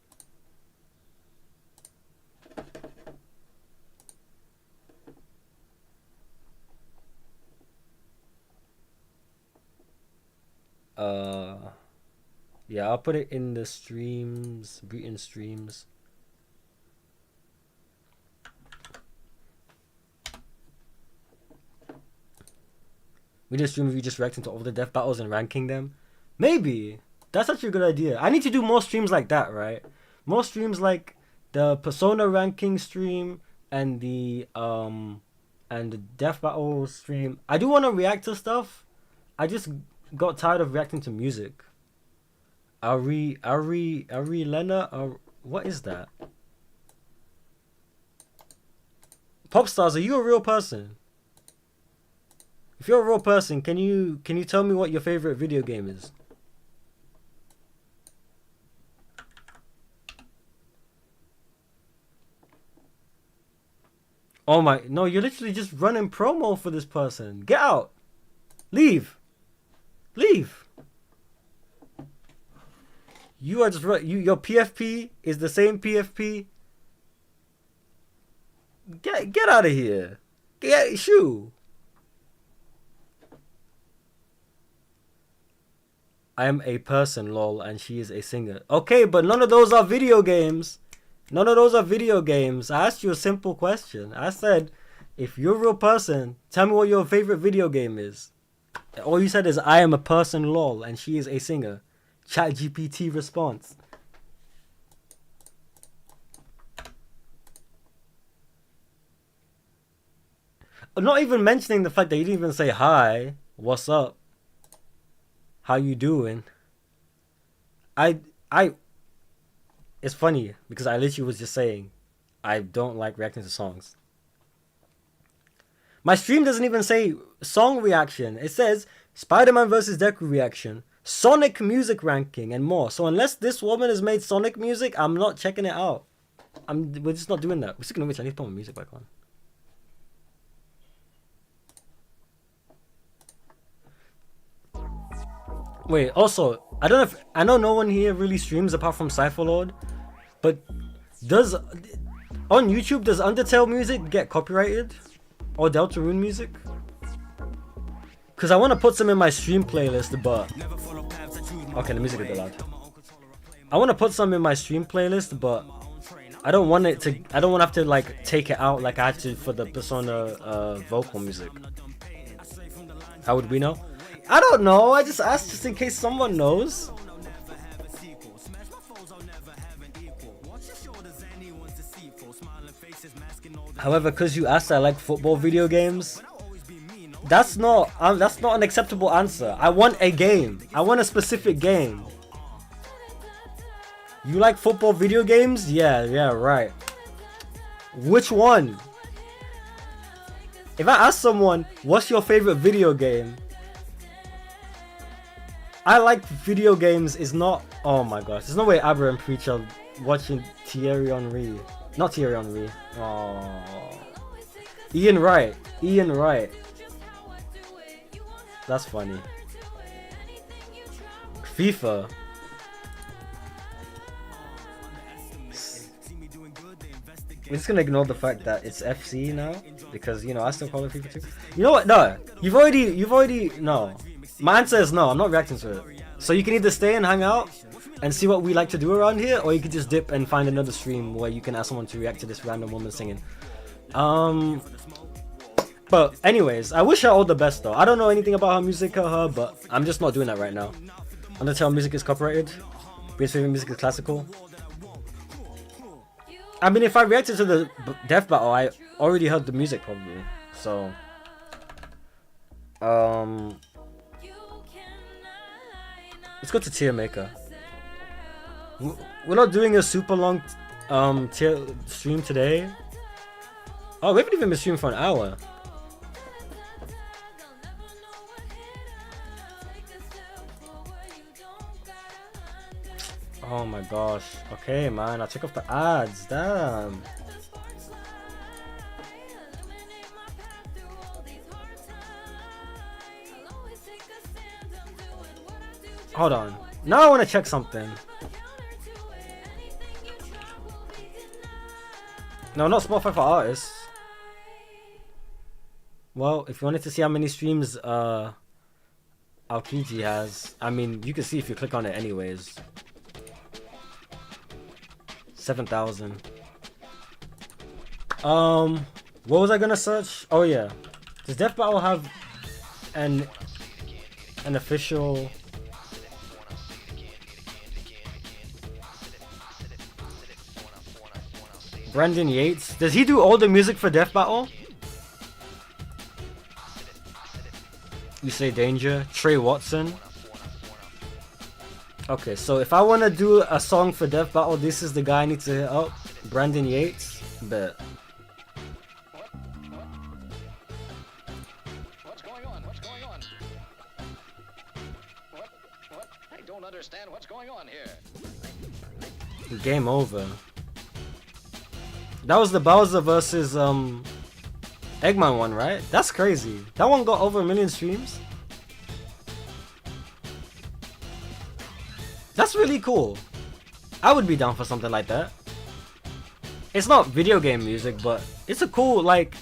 Yeah, I'll put it in the streams, Breeton streams. We just stream of you just reacting to all the death battles and ranking them. Maybe. That's actually a good idea. I need to do more streams like that, right? More streams like the Persona ranking stream and the death battle stream. I do want to react to stuff. I just got tired of reacting to music. Ari Lena, what is that? Popstars, are you a real person? If you're a real person, can you tell me what your favorite video game is? Oh my, no, you're literally just running promo for this person. Get out. Leave. You are just your PFP is the same PFP. Get out of here. Shoo. I am a person, lol, and she is a singer. Okay, but none of those are video games. I asked you a simple question. I said, if you're a real person, tell me what your favorite video game is. All you said is, I am a person, lol, and she is a singer. ChatGPT response. Not even mentioning the fact that you didn't even say hi, what's up, how you doing. It's funny because I literally was just saying I don't like reacting to songs. My stream doesn't even say song reaction. It says Spider-Man vs. Deku reaction, Sonic music ranking, and more. So unless this woman has made Sonic music, I'm not checking it out. we're just not doing that. We're just gonna wait. I need to put my music back on. Wait, also, I don't know if I know no one here really streams apart from Cypher Lord, but on YouTube does Undertale music get copyrighted or THRU music? Cause I want to put some in my stream playlist, but okay, the music is a bit loud. I want to put some in my stream playlist, but I don't want it to. I don't want to have to like take it out like I had to for the Persona vocal music. How would we know? I don't know. I just asked just in case someone knows. However, because you asked, I like football video games. That's not an acceptable answer. I want a game. I want a specific game. You like football video games? Yeah, right. Which one? If I ask someone, what's your favorite video game? I like video games is not... Oh my gosh. There's no way Abra and Preach are watching Thierry Henry. Not Thierry Henry. Oh. Ian Wright. That's funny. FIFA. We're just gonna ignore the fact that it's FC now because, you know, I still call it FIFA 2. You know what? No, you've already no. My answer is no. I'm not reacting to it. So you can either stay and hang out and see what we like to do around here, or you could just dip and find another stream where you can ask someone to react to this random woman singing. But anyways, I wish her all the best though. I don't know anything about her music or her, but I'm just not doing that right now. Undertale music is copyrighted. Breeton's favorite music is classical. I mean, if I reacted to the death battle, I already heard the music probably. So, let's go to tier maker. We're not doing a super long tier stream today. Oh, we haven't even been streaming for an hour. Oh my gosh. Okay, man. I'll check off the ads. Damn. Hold on. Now I want to check something. No, not Spotify for artists. Well, if you wanted to see how many streams Aokiji has, I mean, you can see if you click on it anyways. 7,000. What was I gonna search? Oh yeah. Does Death Battle have an official... Brandon Yates? Does he do all the music for Death Battle? You say Danger. Trey Watson. Okay, so if I want to do a song for Death Battle, this is the guy I need to hit up. Brandon Yates. Bet.
What's going on? What's going on? What? I don't understand what's going on here.
Game over. That was the Bowser versus Eggman one, right? That's crazy. That one got over 1 million streams. That's really cool. I would be down for something like that. It's not video game music, but it's a cool, like,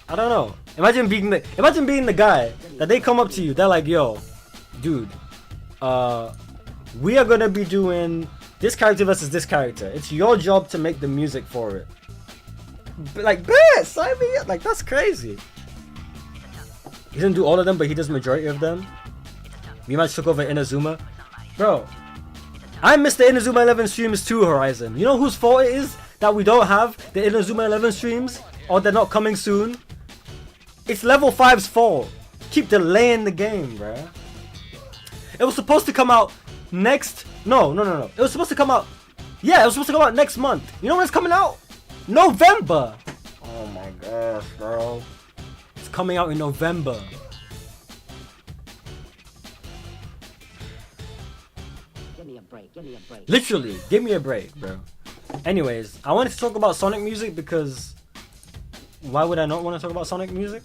I don't know. Imagine being the guy that they come up to you. They're like, "Yo, dude, we are gonna be doing this character versus this character. It's your job to make the music for it." Like, bet, sign me up. Like, that's crazy. He doesn't do all of them, but he does majority of them. We might took over Inazuma. Bro, I missed the Inazuma 11 streams too, Horizon. You know whose fault it is that we don't have the Inazuma 11 streams? Or they're not coming soon? It's Level 5's fault. Keep delaying the game, bruh. It was supposed to come out next... No. It was supposed to come out... Yeah, it was supposed to come out next month. You know when it's coming out? November! Oh my gosh, bro. It's coming out in November.
Give me a break.
Literally, give me a break, bro. Anyways, I wanted to talk about Sonic music because why would I not want to talk about Sonic music?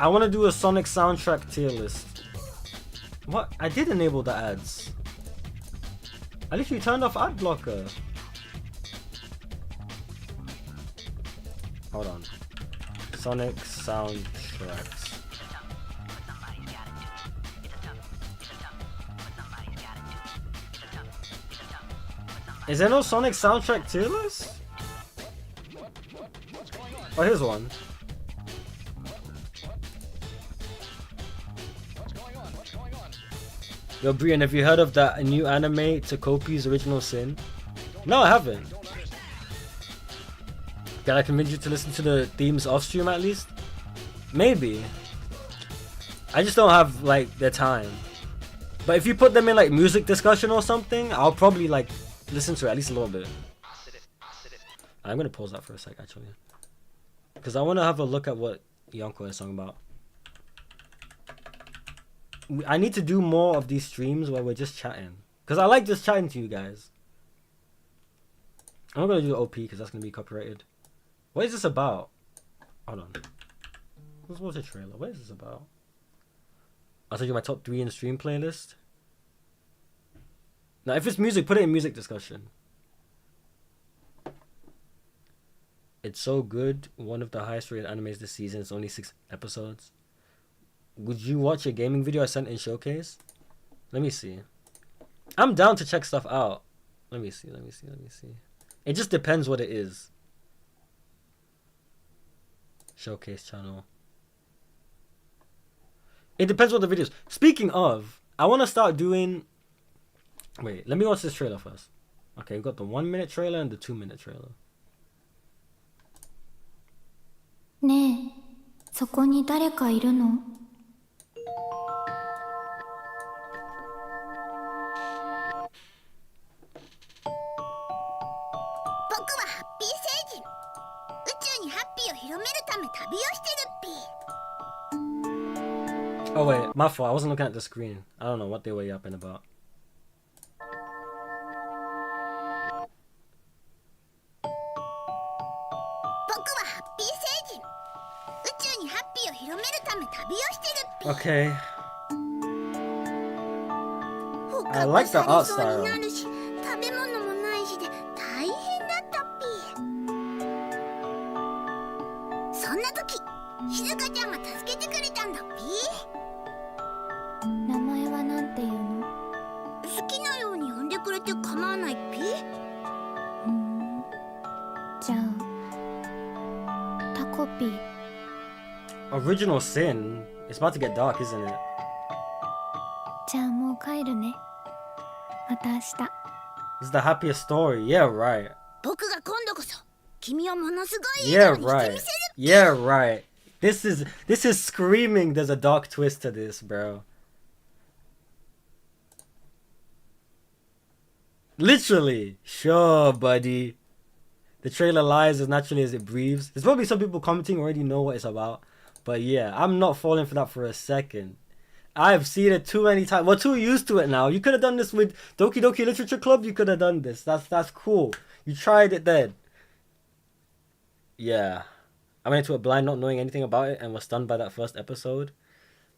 I want to do a Sonic soundtrack tier list. What? I did enable the ads. I literally turned off ad blocker. Hold on. Sonic soundtracks. Is there no Sonic soundtrack tier list? Oh, here's one. Yo, Brian, have you heard of that new anime, Takopi's Original Sin? No, I haven't. Can I convince you to listen to the themes off stream at least? Maybe. I just don't have like the time. But if you put them in like music discussion or something, I'll probably like listen to it at least a little bit. I'm gonna pause that for a sec actually, because I want to have a look at what Yonko is talking about. I need to do more of these streams where we're just chatting, because I like just chatting to you guys. I'm not gonna do the OP because that's gonna be copyrighted. What is this about? Hold on. Let's watch a trailer. What is this about? I'll tell you my top 3 in the stream playlist. Now, if it's music, put it in music discussion. It's so good. One of the highest rated animes this season. It's only 6 episodes. Would you watch a gaming video I sent in Showcase? Let me see. I'm down to check stuff out. Let me see. It just depends what it is. Showcase channel. It depends what the videos. Speaking of, I want to start doing... Wait, let me watch this trailer first. Okay, we've got the 1-minute trailer and the 2-minute trailer.
ねえ、そこに誰かいるの？
僕はハッピー星人。宇宙にハッピーを広めるため旅をしてるっぴ。
Oh wait, my fault. I wasn't looking at the screen. I don't know what they were yapping about.
僕はハッピー星人。宇宙にハッピーを広めるため旅をしてるっぴ。
Okay.
他
I
は
like the
さ
art
れそうに
style.
なるし、食べ物もないしで大変だったっぴ。そんな時、静香ちゃんが助けてくれたんだっぴ。
名前はなんていうの？
好きなように呼んでくれて構わないっぴ。
じゃあ、タコピー。
Original Sin. It's about to get dark, isn't it?
じゃあもう帰るね。また明日。
This is the happiest story. Yeah, right.
僕が今度こそ君をものすごい
Yeah,
笑顔にして
right.
みせる。
Yeah, right. This is screaming. There's a dark twist to this, bro. Literally. Sure, buddy. The trailer lies as naturally as it breathes. There's probably some people commenting already know what it's about. But yeah, I'm not falling for that for a second. I've seen it too many times. We're too used to it now. You could have done this with Doki Doki Literature Club. You could have done this. That's cool. You tried it then. Yeah. I went into it blind, not knowing anything about it, and was stunned by that first episode.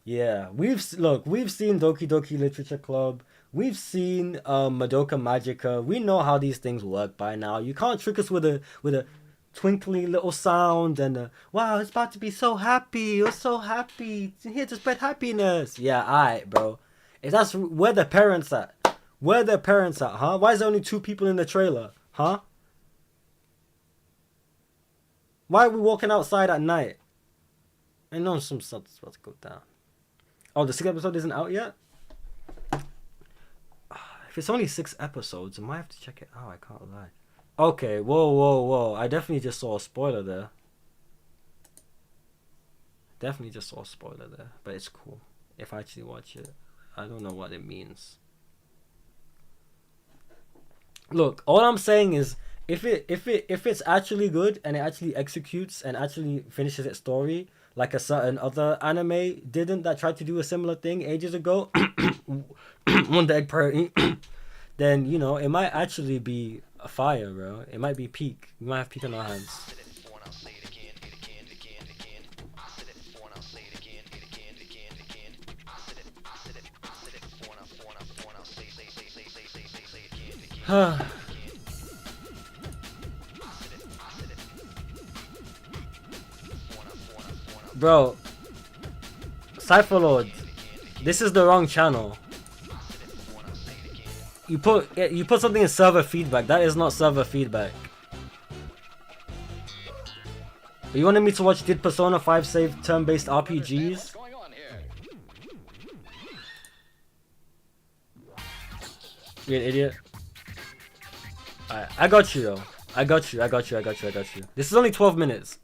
Yeah, we've seen Doki Doki Literature Club. We've seen Madoka Magica. We know how these things work by now. You can't trick us with a twinkly little sound and wow, it's about to be so happy. You're so happy. It's here to spread happiness. Yeah, alright, bro. If that's where the parents at? Where the parents at, huh? Why is there only 2 people in the trailer, huh? Why are we walking outside at night? I know some stuff's about to go down. Oh, the 6th episode isn't out yet? If it's only 6 episodes, I might have to check it out. I can't lie. Okay, whoa. I definitely just saw a spoiler there. But it's cool. If I actually watch it, I don't know what it means. Look, all I'm saying is, if it's actually good and it actually executes and actually finishes its story, like a certain other anime didn't that tried to do a similar thing ages ago, one the egg priority, then you know it might actually be a fire, bro. It might be peak. We might have peak on our hands. Bro, Cypher Lord, this is the wrong channel. You put something in server feedback. That is not server feedback. You wanted me to watch Did Persona 5 save turn-based RPGs?
What's going on here?
You an idiot. Alright, I got you though. I got you. This is only 12 minutes.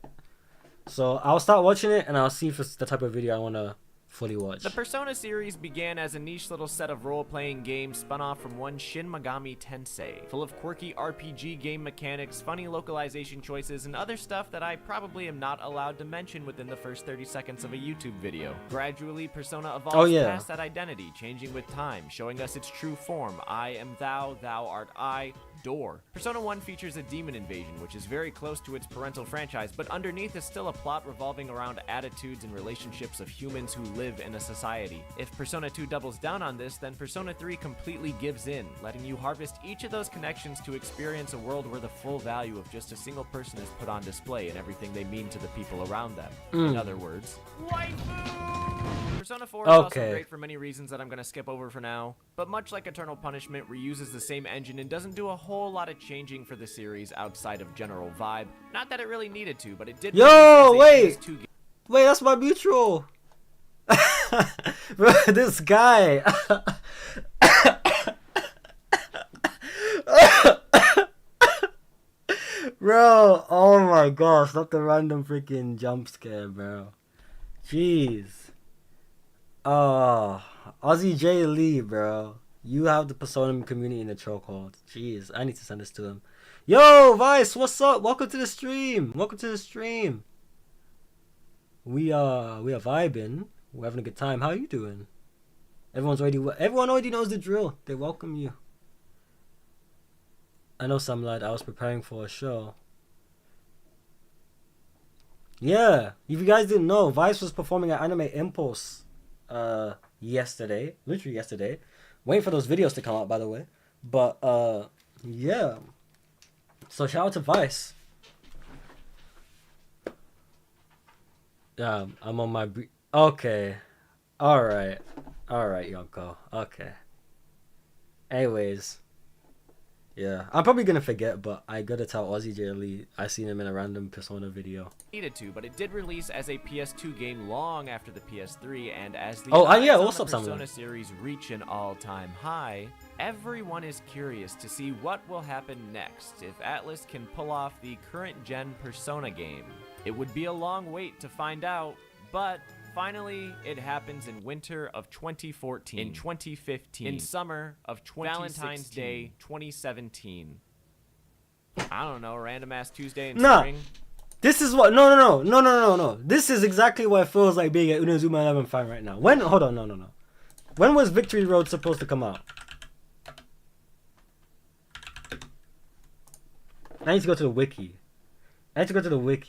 So I'll start watching it and I'll see if it's the type of video I want to fully watch.
The Persona series began as a niche little set of role-playing games spun off from one Shin Megami Tensei, full of quirky RPG game mechanics, funny localization choices, and other stuff that I probably am not allowed to mention within the first 30 seconds of a YouTube video. Gradually, Persona evolves past that identity, changing with time, showing us its true form. I am thou, thou art I. Door. Persona 1 features a demon invasion, which is very close to its parental franchise, but underneath is still a plot revolving around attitudes and relationships of humans who live in a society. If Persona 2 doubles down on this, then Persona 3 completely gives in, letting you harvest each of those connections to experience a world where the full value of just a single person is put on display and everything they mean to the people around them. In other words, waifu! Persona 4 is also great for many reasons that I'm going to skip over for now, but much like Eternal Punishment, reuses the same engine and doesn't do a whole lot of changing for the series outside of general vibe. Not that it really needed to, but it did.
Yo, wait, that's my mutual. Bro, this guy. Bro, oh my gosh, not the random freaking jump scare, bro. Jeez. Ozzy J. Lee, bro. You have the Persona community in the chokehold. Jeez, I need to send this to him. Yo, Vice, what's up? Welcome to the stream. We are vibing. We're having a good time. How are you doing? Everyone already knows the drill. They welcome you. I know some lad. I was preparing for a show. Yeah, if you guys didn't know, Vice was performing at Anime Impulse yesterday, literally yesterday. Waiting for those videos to come out, by the way. But yeah. So shout out to Vice. Yeah, I'm on my okay. Alright, Yonko. Okay. Anyways. Yeah, I'm probably gonna forget, but I gotta tell Ozzy J. Lee I seen him in a random Persona video.
Needed to, but it did release as a PS2 game long after the PS3, and as the
Persona
series reach an all-time high, everyone is curious to see what will happen next if Atlus can pull off the current-gen Persona game. It would be a long wait to find out, but finally, it happens in winter of 2014, in 2015, in summer of 2016, Valentine's Day 2017. I don't know, random ass Tuesday in spring.
This is what no. This is exactly what it feels like being an Inazuma 11 fan right now. Hold on, no. When was Victory Road supposed to come out? I need to go to the wiki.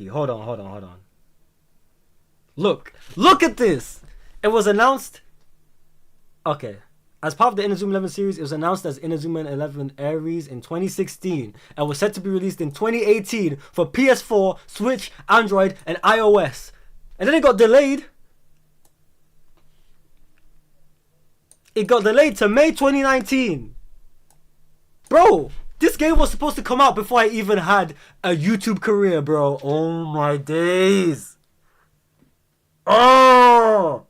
Hold on. Look at this! It was announced... Okay. As part of the Inazuma 11 series, it was announced as Inazuma 11 Aries in 2016 and was set to be released in 2018 for PS4, Switch, Android, and iOS. And then it got delayed. It got delayed to May 2019. Bro, this game was supposed to come out before I even had a YouTube career, bro. Oh my days. Oh!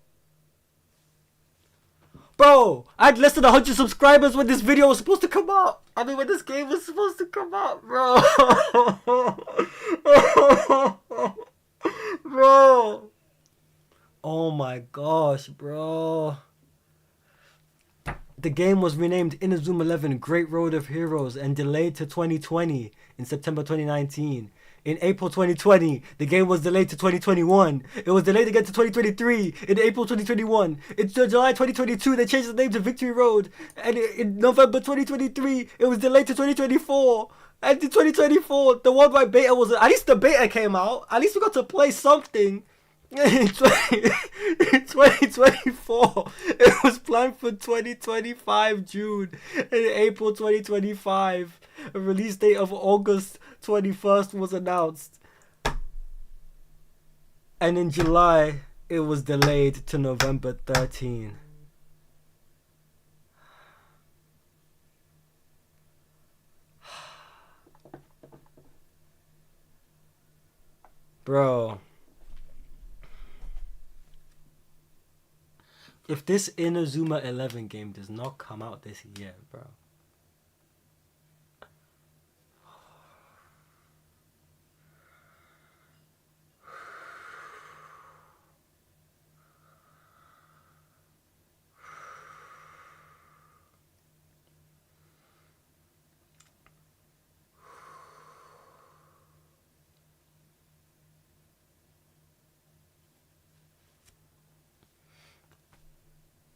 Bro, I had less than 100 subscribers when this video was supposed to come out. I mean, when this game was supposed to come out, bro. Bro. Oh my gosh, bro. The game was renamed Inazuma 11 Great Road of Heroes and delayed to 2020 in September 2019. in April 2020. The game was delayed to 2021. It was delayed again to 2023 in April 2021. In July 2022, they changed the name to Victory Road. And in November 2023, it was delayed to 2024. And in 2024, the worldwide beta was... At least the beta came out. At least we got to play something. In 2024, it was planned for 2025 June. And in April 2025, a release date of August 21st was announced. And in July, it was delayed to November 13. Bro. If this Inazuma 11 game does not come out this year, bro.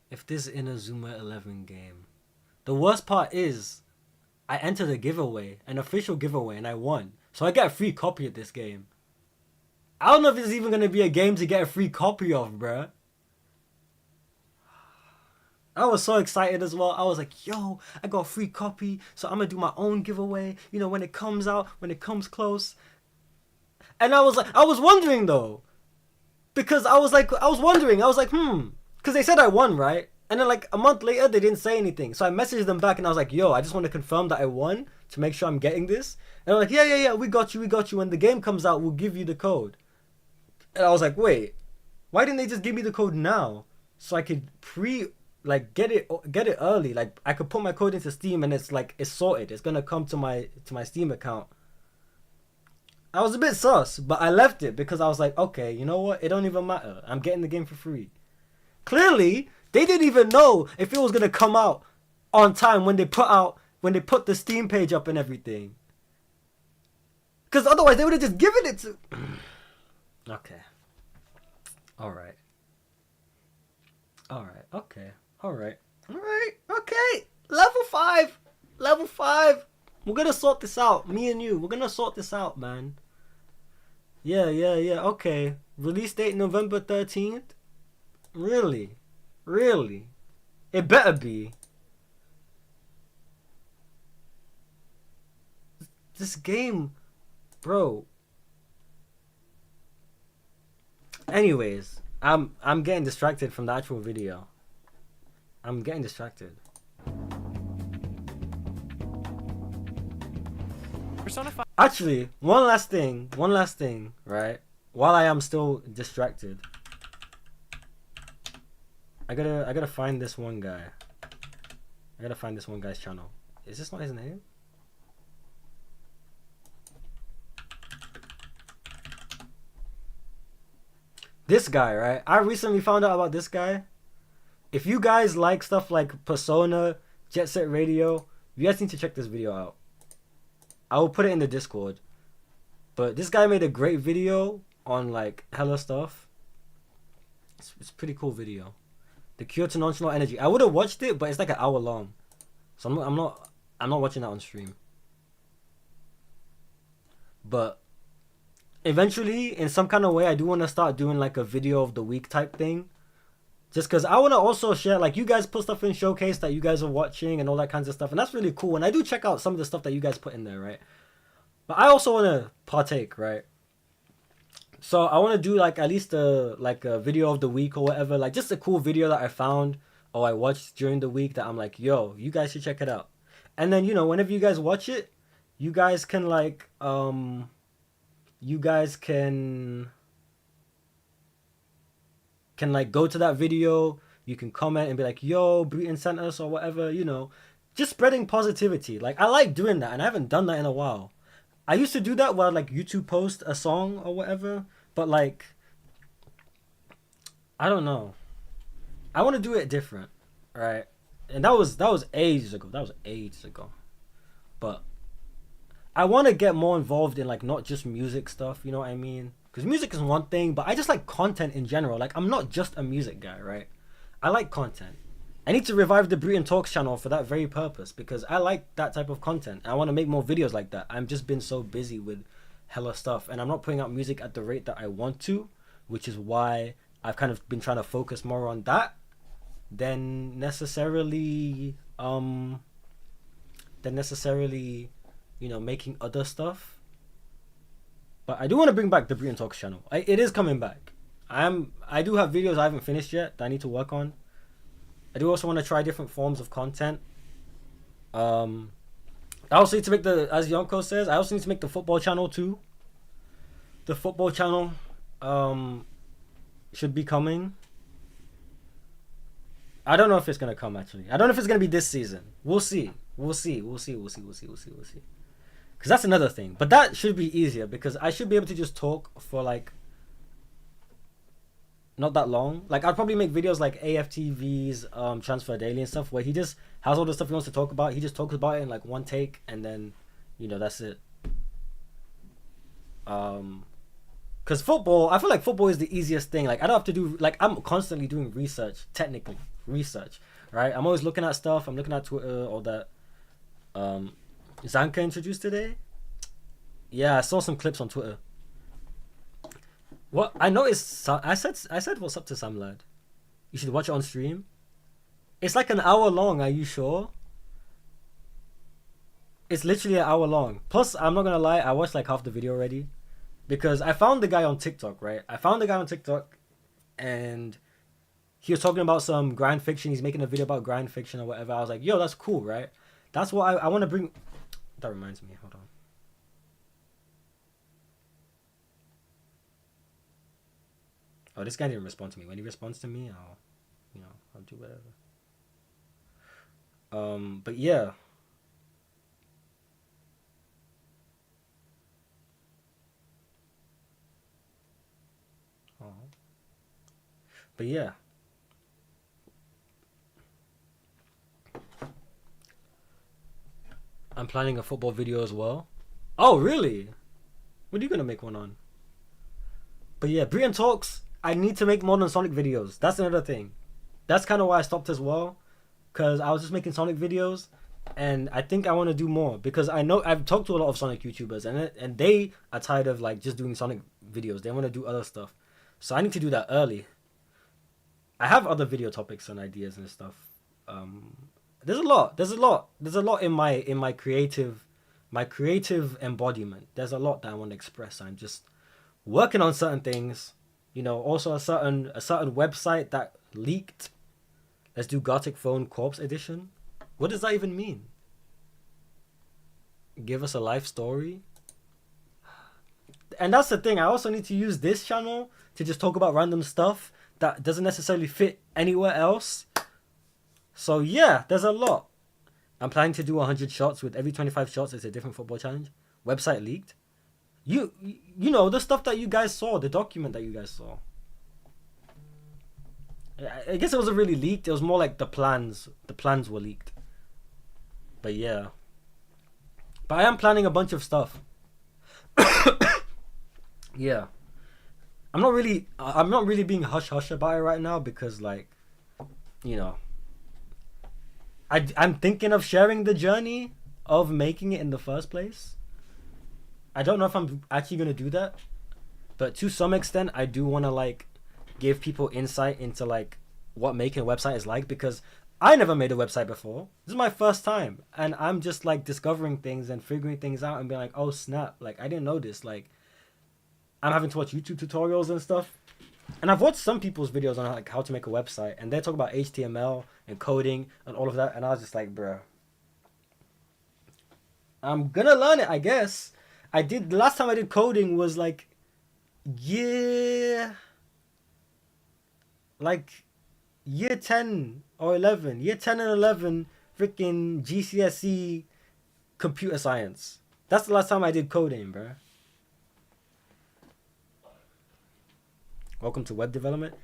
If this Inazuma 11 game... The worst part is, I entered a giveaway, an official giveaway, and I won. So I get a free copy of this game. I don't know if this is even going to be a game to get a free copy of, bruh. I was so excited as well. I was like, yo, I got a free copy, so I'm going to do my own giveaway. You know, when it comes out, when it comes close. And I was wondering though. Because I was like, because they said I won, right? And then like a month later, they didn't say anything. So I messaged them back and I was like, yo, I just want to confirm that I won to make sure I'm getting this. And they're like, yeah, we got you. When the game comes out, we'll give you the code. And I was like, wait, why didn't they just give me the code now? So I could get it early. Like I could put my code into Steam and it's sorted. It's gonna come to my Steam account. I was a bit sus, but I left it because I was like, okay, you know what? It don't even matter. I'm getting the game for free. Clearly, they didn't even know if it was gonna come out on time when they put the Steam page up and everything. Because otherwise, they would have just given it to. Okay. All right. Okay. Level 5. We're gonna sort this out. Me and you. We're gonna sort this out, man. Yeah. Okay. Release date November 13th. Really? It better be. This game, bro. Anyways, I'm getting distracted from the actual video. I'm getting distracted.
Persona 5.
Actually, one last thing, right? While I am still distracted. I gotta find this one guy. I gotta find this one guy's channel. Is this not his name? This guy, right? I recently found out about this guy. If you guys like stuff like Persona, Jet Set Radio, you guys need to check this video out. I will put it in the Discord. But this guy made a great video on like hella stuff. It's a pretty cool video. The Cure to Nonchalant Energy. I would have watched it, but it's like an hour long. So I'm not watching that on stream. But eventually, in some kind of way, I do want to start doing like a video of the week type thing. Just because I want to also share, like you guys put stuff in Showcase that you guys are watching and all that kinds of stuff. And that's really cool. And I do check out some of the stuff that you guys put in there, right? But I also want to partake, right? So I want to do like at least a video of the week or whatever. Like just a cool video that I found or I watched during the week that I'm like, yo, you guys should check it out. And then, you know, whenever you guys watch it, you guys can like, can like go to that video, you can comment and be like, yo, Breeton sent us or whatever, you know, just spreading positivity. Like I like doing that and I haven't done that in a while. I used to do that while like YouTube post a song or whatever, but like, I don't know. I want to do it different, right? And that was ages ago. But I want to get more involved in like not just music stuff, you know what I mean? Because music is one thing, but I just like content in general. Like I'm not just a music guy, right? I like content. I need to revive the Breeton Talks channel for that very purpose because I like that type of content. I want to make more videos like that. I've just been so busy with hella stuff and I'm not putting out music at the rate that I want to, which is why I've kind of been trying to focus more on that than necessarily you know, making other stuff. But I do want to bring back the Breeton Talks channel. It is coming back. I do have videos I haven't finished yet that I need to work on. I do also want to try different forms of content. I also need to make as Yonko says, I also need to make the football channel too. The football channel should be coming. I don't know if it's gonna come actually. I don't know if it's gonna be this season. We'll see. Because that's another thing. But that should be easier because I should be able to just talk for like not that long. Like I'd probably make videos like AFTV's Transfer Daily and stuff where he just has all the stuff he wants to talk about. He just talks about it in like one take and then, you know, that's it. Because football, I feel like football is the easiest thing. Like I don't have to do, like I'm constantly doing research, technically research, right? I'm always looking at stuff. I'm looking at Twitter, all that. Zanka introduced today. Yeah, I saw some clips on Twitter. What I noticed, I said what's up to Sam Lad. You should watch it on stream. It's like an hour long. Are you sure? It's literally an hour long. Plus, I'm not gonna lie, I watched like half the video already, because I found the guy on TikTok, right? I found the guy on TikTok, and he was talking about some grind fiction. He's making a video about grind fiction or whatever. I was like, yo, that's cool, right? That's what I want to bring. That reminds me. Hold on. Oh, this guy didn't respond to me. When he responds to me, I'll do whatever. But yeah. But yeah. I'm planning a football video as well. Oh, really? What are you gonna make one on? But yeah, Breeton Talks. I need to make more than Sonic videos. That's another thing. That's kind of why I stopped as well, because I was just making Sonic videos, and I think I want to do more because I know I've talked to a lot of Sonic YouTubers, and they are tired of like just doing Sonic videos. They want to do other stuff, so I need to do that early. I have other video topics and ideas and stuff. There's a lot in my creative embodiment. There's a lot that I want to express. I'm just working on certain things. You know, also a certain website that leaked. Let's do Gothic Phone Corpse Edition. What does that even mean? Give us a life story. And that's the thing. I also need to use this channel to just talk about random stuff that doesn't necessarily fit anywhere else. So yeah, there's a lot. I'm planning to do 100 shots. With every 25 shots, it's a different football challenge. Website leaked. You know, the stuff that you guys saw, the document that you guys saw. I guess it wasn't really leaked. It was more like the plans. The plans were leaked. But yeah. But I am planning a bunch of stuff. Yeah. I'm not really being hush-hush about it right now because, like, you know, I'm thinking of sharing the journey of making it in the first place. I don't know if I'm actually going to do that, but to some extent, I do want to like give people insight into like what making a website is like, because I never made a website before. This is my first time, and I'm just like discovering things and figuring things out and being like, oh snap, like I didn't know this. Like I'm having to watch YouTube tutorials and stuff, and I've watched some people's videos on like how to make a website, and they talk about HTML and coding and all of that, and I was just like, bruh, I'm gonna learn it, I guess. The last time I did coding was like year 10 or 11. Year 10 and 11 freaking GCSE computer science. That's the last time I did coding, bro. Welcome to web development.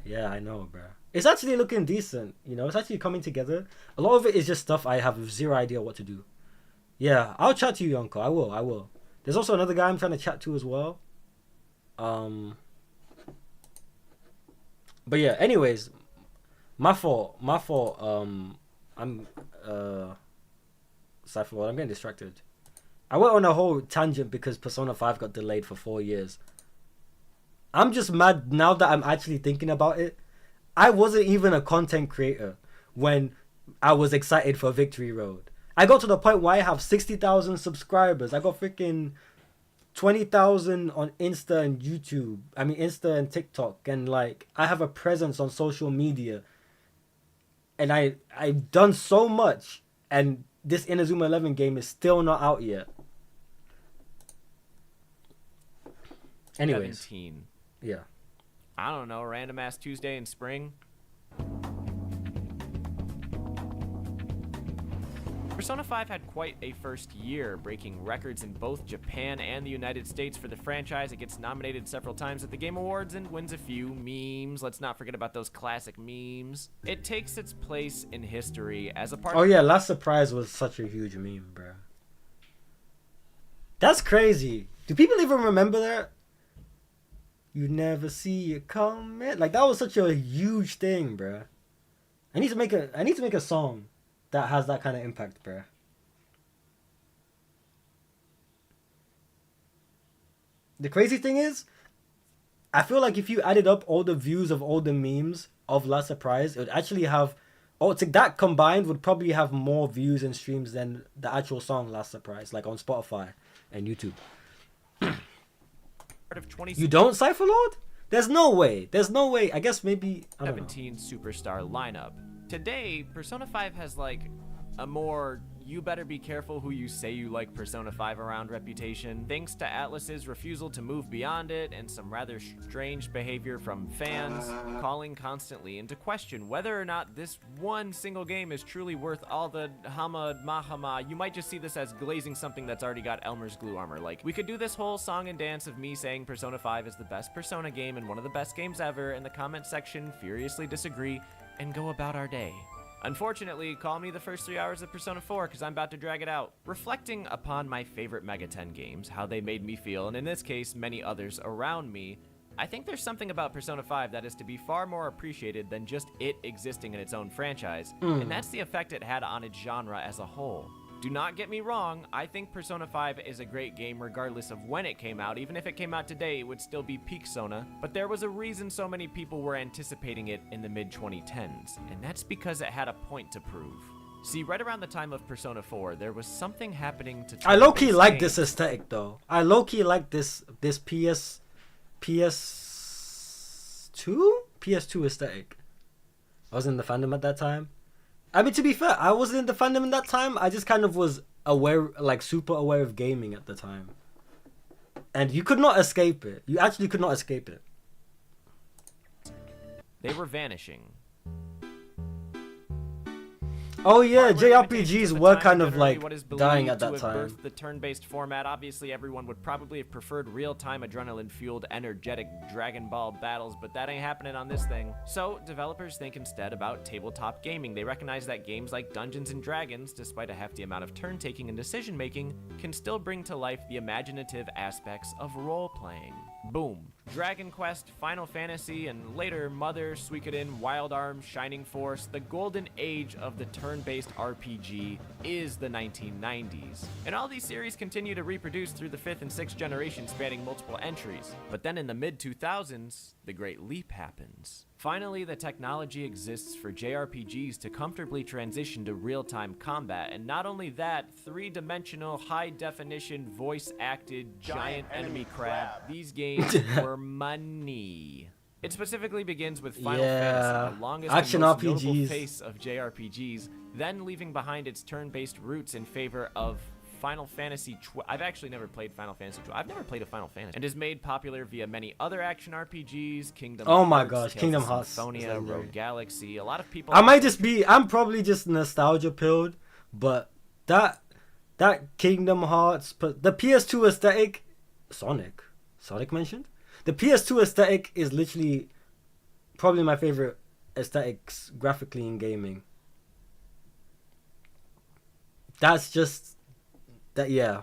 Yeah, I know, bro. It's actually looking decent, you know. It's actually coming together. A lot of it is just stuff I have zero idea what to do. Yeah, I'll chat to you, Uncle. I will. There's also another guy I'm trying to chat to as well. But yeah, anyways, my fault. I'm Cypher World, I'm getting distracted. I went on a whole tangent because Persona 5 got delayed for 4 years. I'm just mad now that I'm actually thinking about it. I wasn't even a content creator when I was excited for Victory Road. I got to the point where I have 60,000 subscribers. I got freaking 20,000 on Insta and YouTube. I mean, Insta and TikTok. And like, I have a presence on social media. And I've done so much. And this Inazuma 11 game is still not out yet. Anyways.
17.
Yeah.
I don't know, random ass Tuesday in spring. Persona 5 had quite a first year, breaking records in both Japan and the United States for the franchise. It gets nominated several times at the Game Awards and wins a few memes. Let's not forget about those classic memes. It takes its place in history as a part
Oh yeah, Last Surprise was such a huge meme, bro. That's crazy. Do people even remember that? You never see it coming. Like, that was such a huge thing, bro. I need to make a song that has that kind of impact, bro. The crazy thing is, I feel like if you added up all the views of all the memes of Last Surprise, it would actually have... Oh, that combined would probably have more views and streams than the actual song Last Surprise, like on Spotify and YouTube.
of 20
You don't, Cypher Lord? There's no way. I guess maybe... I don't know.
17 superstar lineup. Today, Persona 5 has like a more you better be careful who you say you like Persona 5 around reputation, thanks to Atlus's refusal to move beyond it and some rather strange behavior from fans, calling constantly into question whether or not this one single game is truly worth all the Hamad Mahama. You might just see this as glazing something that's already got Elmer's glue armor. Like, we could do this whole song and dance of me saying Persona 5 is the best Persona game and one of the best games ever, in the comment section furiously disagree, and go about our day. Unfortunately, call me the first 3 hours of Persona 4 because I'm about to drag it out. Reflecting upon my favorite Mega 10 games, how they made me feel, and in this case, many others around me, I think there's something about Persona 5 that is to be far more appreciated than just it existing in its own franchise, and that's the effect it had on its genre as a whole. Do not get me wrong, I think Persona 5 is a great game regardless of when it came out. Even if it came out today, it would still be peak Sona. But there was a reason so many people were anticipating it in the mid-2010s, and that's because it had a point to prove. See, right around the time of Persona 4, there was something happening to...
I low-key like this aesthetic, though. I low-key like this PS2 aesthetic. I was in the fandom at that time. I mean, to be fair, I wasn't in the fandom in that time. I just kind of was aware, like super aware of gaming at the time. And you could not escape it. You actually could not escape it.
They were vanishing.
Oh yeah, JRPGs were kind of like dying at that time.
The turn-based format, obviously everyone would probably have preferred real-time adrenaline-fueled energetic Dragon Ball battles, but that ain't happening on this thing. So developers think instead about tabletop gaming. They recognize that games like Dungeons and Dragons, despite a hefty amount of turn-taking and decision-making, can still bring to life the imaginative aspects of role-playing. Boom. Dragon Quest, Final Fantasy, and later Mother, Suikoden, Wild Arms, Shining Force, the golden age of the turn-based RPG is the 1990s. And all these series continue to reproduce through the 5th and 6th generation, spanning multiple entries. But then in the mid-2000s, the great leap happens. Finally, the technology exists for JRPGs to comfortably transition to real-time combat, and not only that, three-dimensional, high-definition, voice-acted, giant enemy crab. These games were money. It specifically begins with Final Fantasy, the longest
action
and most
RPGs.
notable face of JRPGs, then leaving behind its turn-based roots in favor of Final Fantasy 12. I've actually never played Final Fantasy 12. I've never played a Final Fantasy. And is made popular via many other action RPGs, Kingdom Hearts.
Oh my gosh, Kingdom Hearts.
Symphonia, Rogue Galaxy. A lot of people...
I'm probably just nostalgia pilled, but that Kingdom Hearts, the PS2 aesthetic, Sonic mentioned? The PS2 aesthetic is literally probably my favorite aesthetics graphically in gaming. That's just That yeah.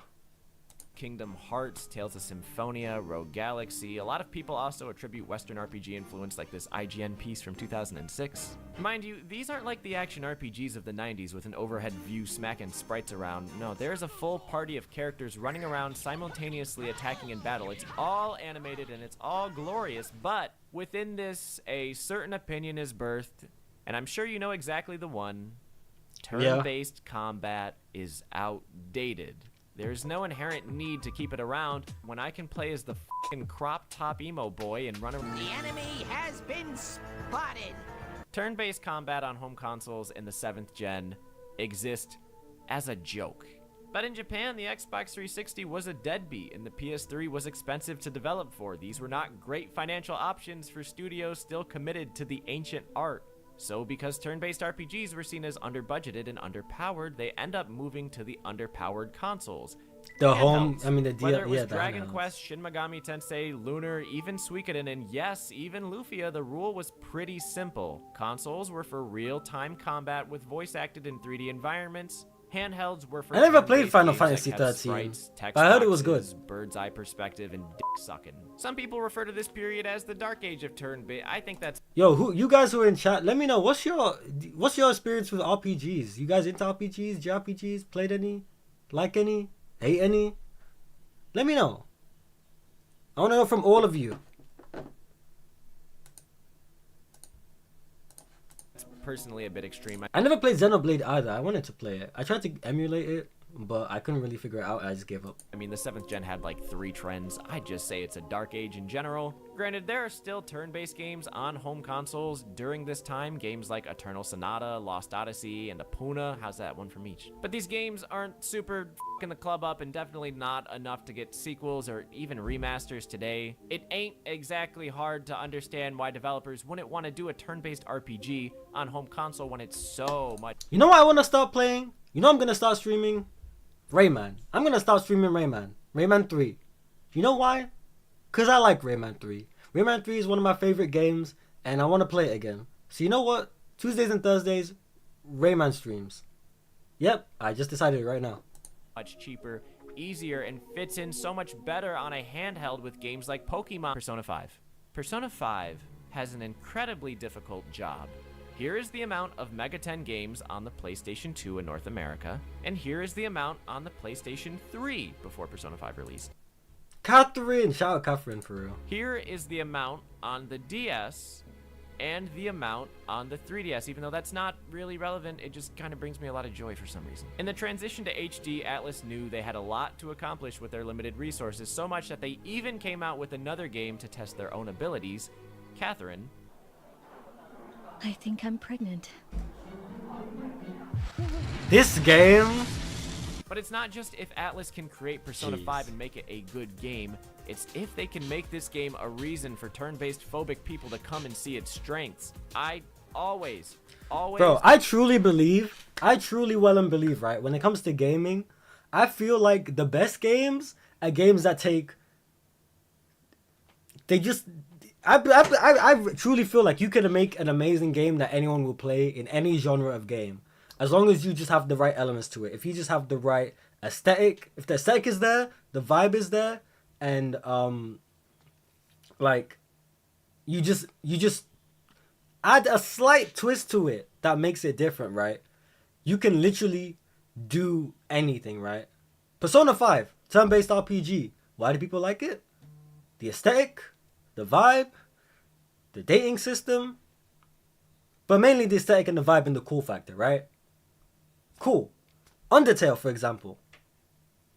Kingdom Hearts, Tales of Symphonia, Rogue Galaxy. A lot of people also attribute Western RPG influence like this IGN piece from 2006. Mind you, these aren't like the action RPGs of the 90s with an overhead view smacking sprites around. No, there's a full party of characters running around simultaneously attacking in battle. It's all animated and it's all glorious, but within this, a certain opinion is birthed, and I'm sure you know exactly the one. Turn-based combat is outdated. There's no inherent need to keep it around when I can play as the f***ing crop top emo boy and run around.
The enemy has been spotted.
Turn-based combat on home consoles in the 7th gen exist as a joke. But in Japan, the Xbox 360 was a deadbeat and the PS3 was expensive to develop for. These were not great financial options for studios still committed to the ancient art. So because turn-based RPGs were seen as under-budgeted and underpowered, they end up moving to the underpowered consoles.
The home, I mean the
Whether it was
yeah,
Dragon Quest, Shin Megami Tensei, Lunar, even Suikoden, and yes, even Lufia, the rule was pretty simple. Consoles were for real-time combat with voice-acted in 3D environments. Handhelds were for
I never played Final
games that
Fantasy
kept
13,
sprites, text
but I heard it was
boxes,
good.
Bird's eye perspective, and dick sucking. Some people refer to this period as the dark age of turn-based. I think that's
Yo, who you guys who are in chat? Let me know what's your experience with RPGs? You guys into RPGs, JRPGs? Played any? Like any? Hate any? Let me know. I want to know from all of you.
personally a bit extreme.
I never played Xenoblade either. I wanted to play it. I tried to emulate it, but I couldn't really figure it out. I just gave up.
I mean, the 7th gen had like 3 trends. I'd just say it's a dark age in general. Granted, there are still turn-based games on home consoles during this time. Games like Eternal Sonata, Lost Odyssey, and Epuna. How's that? One from each. But these games aren't super f***ing the club up and definitely not enough to get sequels or even remasters today. It ain't exactly hard to understand why developers wouldn't want to do a turn-based RPG on home console when it's so much.
You know what I want to start playing? You know I'm going to start streaming? Rayman. I'm going to start streaming Rayman. Rayman 3. You know why? Because I like Rayman 3. Rayman 3 is one of my favorite games, and I want to play it again. So you know what? Tuesdays and Thursdays, Rayman streams. Yep, I just decided right now.
Much cheaper, easier, and fits in so much better on a handheld with games like Pokemon. Persona 5. Persona 5 has an incredibly difficult job. Here is the amount of Mega 10 games on the PlayStation 2 in North America, and here is the amount on the PlayStation 3 before Persona 5 released.
Catherine! Shout out Catherine for real.
Here is the amount on the DS and the amount on the 3DS, even though that's not really relevant, it just kind of brings me a lot of joy for some reason. In the transition to HD, Atlas knew they had a lot to accomplish with their limited resources, so much that they even came out with another game to test their own abilities. Catherine.
I think I'm pregnant.
This game?
But it's not just if Atlas can create Persona 5 and make it a good game, it's if they can make this game a reason for turn-based phobic people to come and see its strengths. I always...
Bro, I truly well and believe, right? When it comes to gaming, I feel like the best games are games that take... They just... I truly feel like you can make an amazing game that anyone will play in any genre of game. As long as you just have the right elements to it. If you just have the right aesthetic, if the aesthetic is there, the vibe is there, and like you just add a slight twist to it that makes it different, right? You can literally do anything, right? Persona 5, turn-based RPG. Why do people like it? The aesthetic, the vibe, the dating system, but mainly the aesthetic and the vibe and the cool factor, right? Cool. Undertale, for example.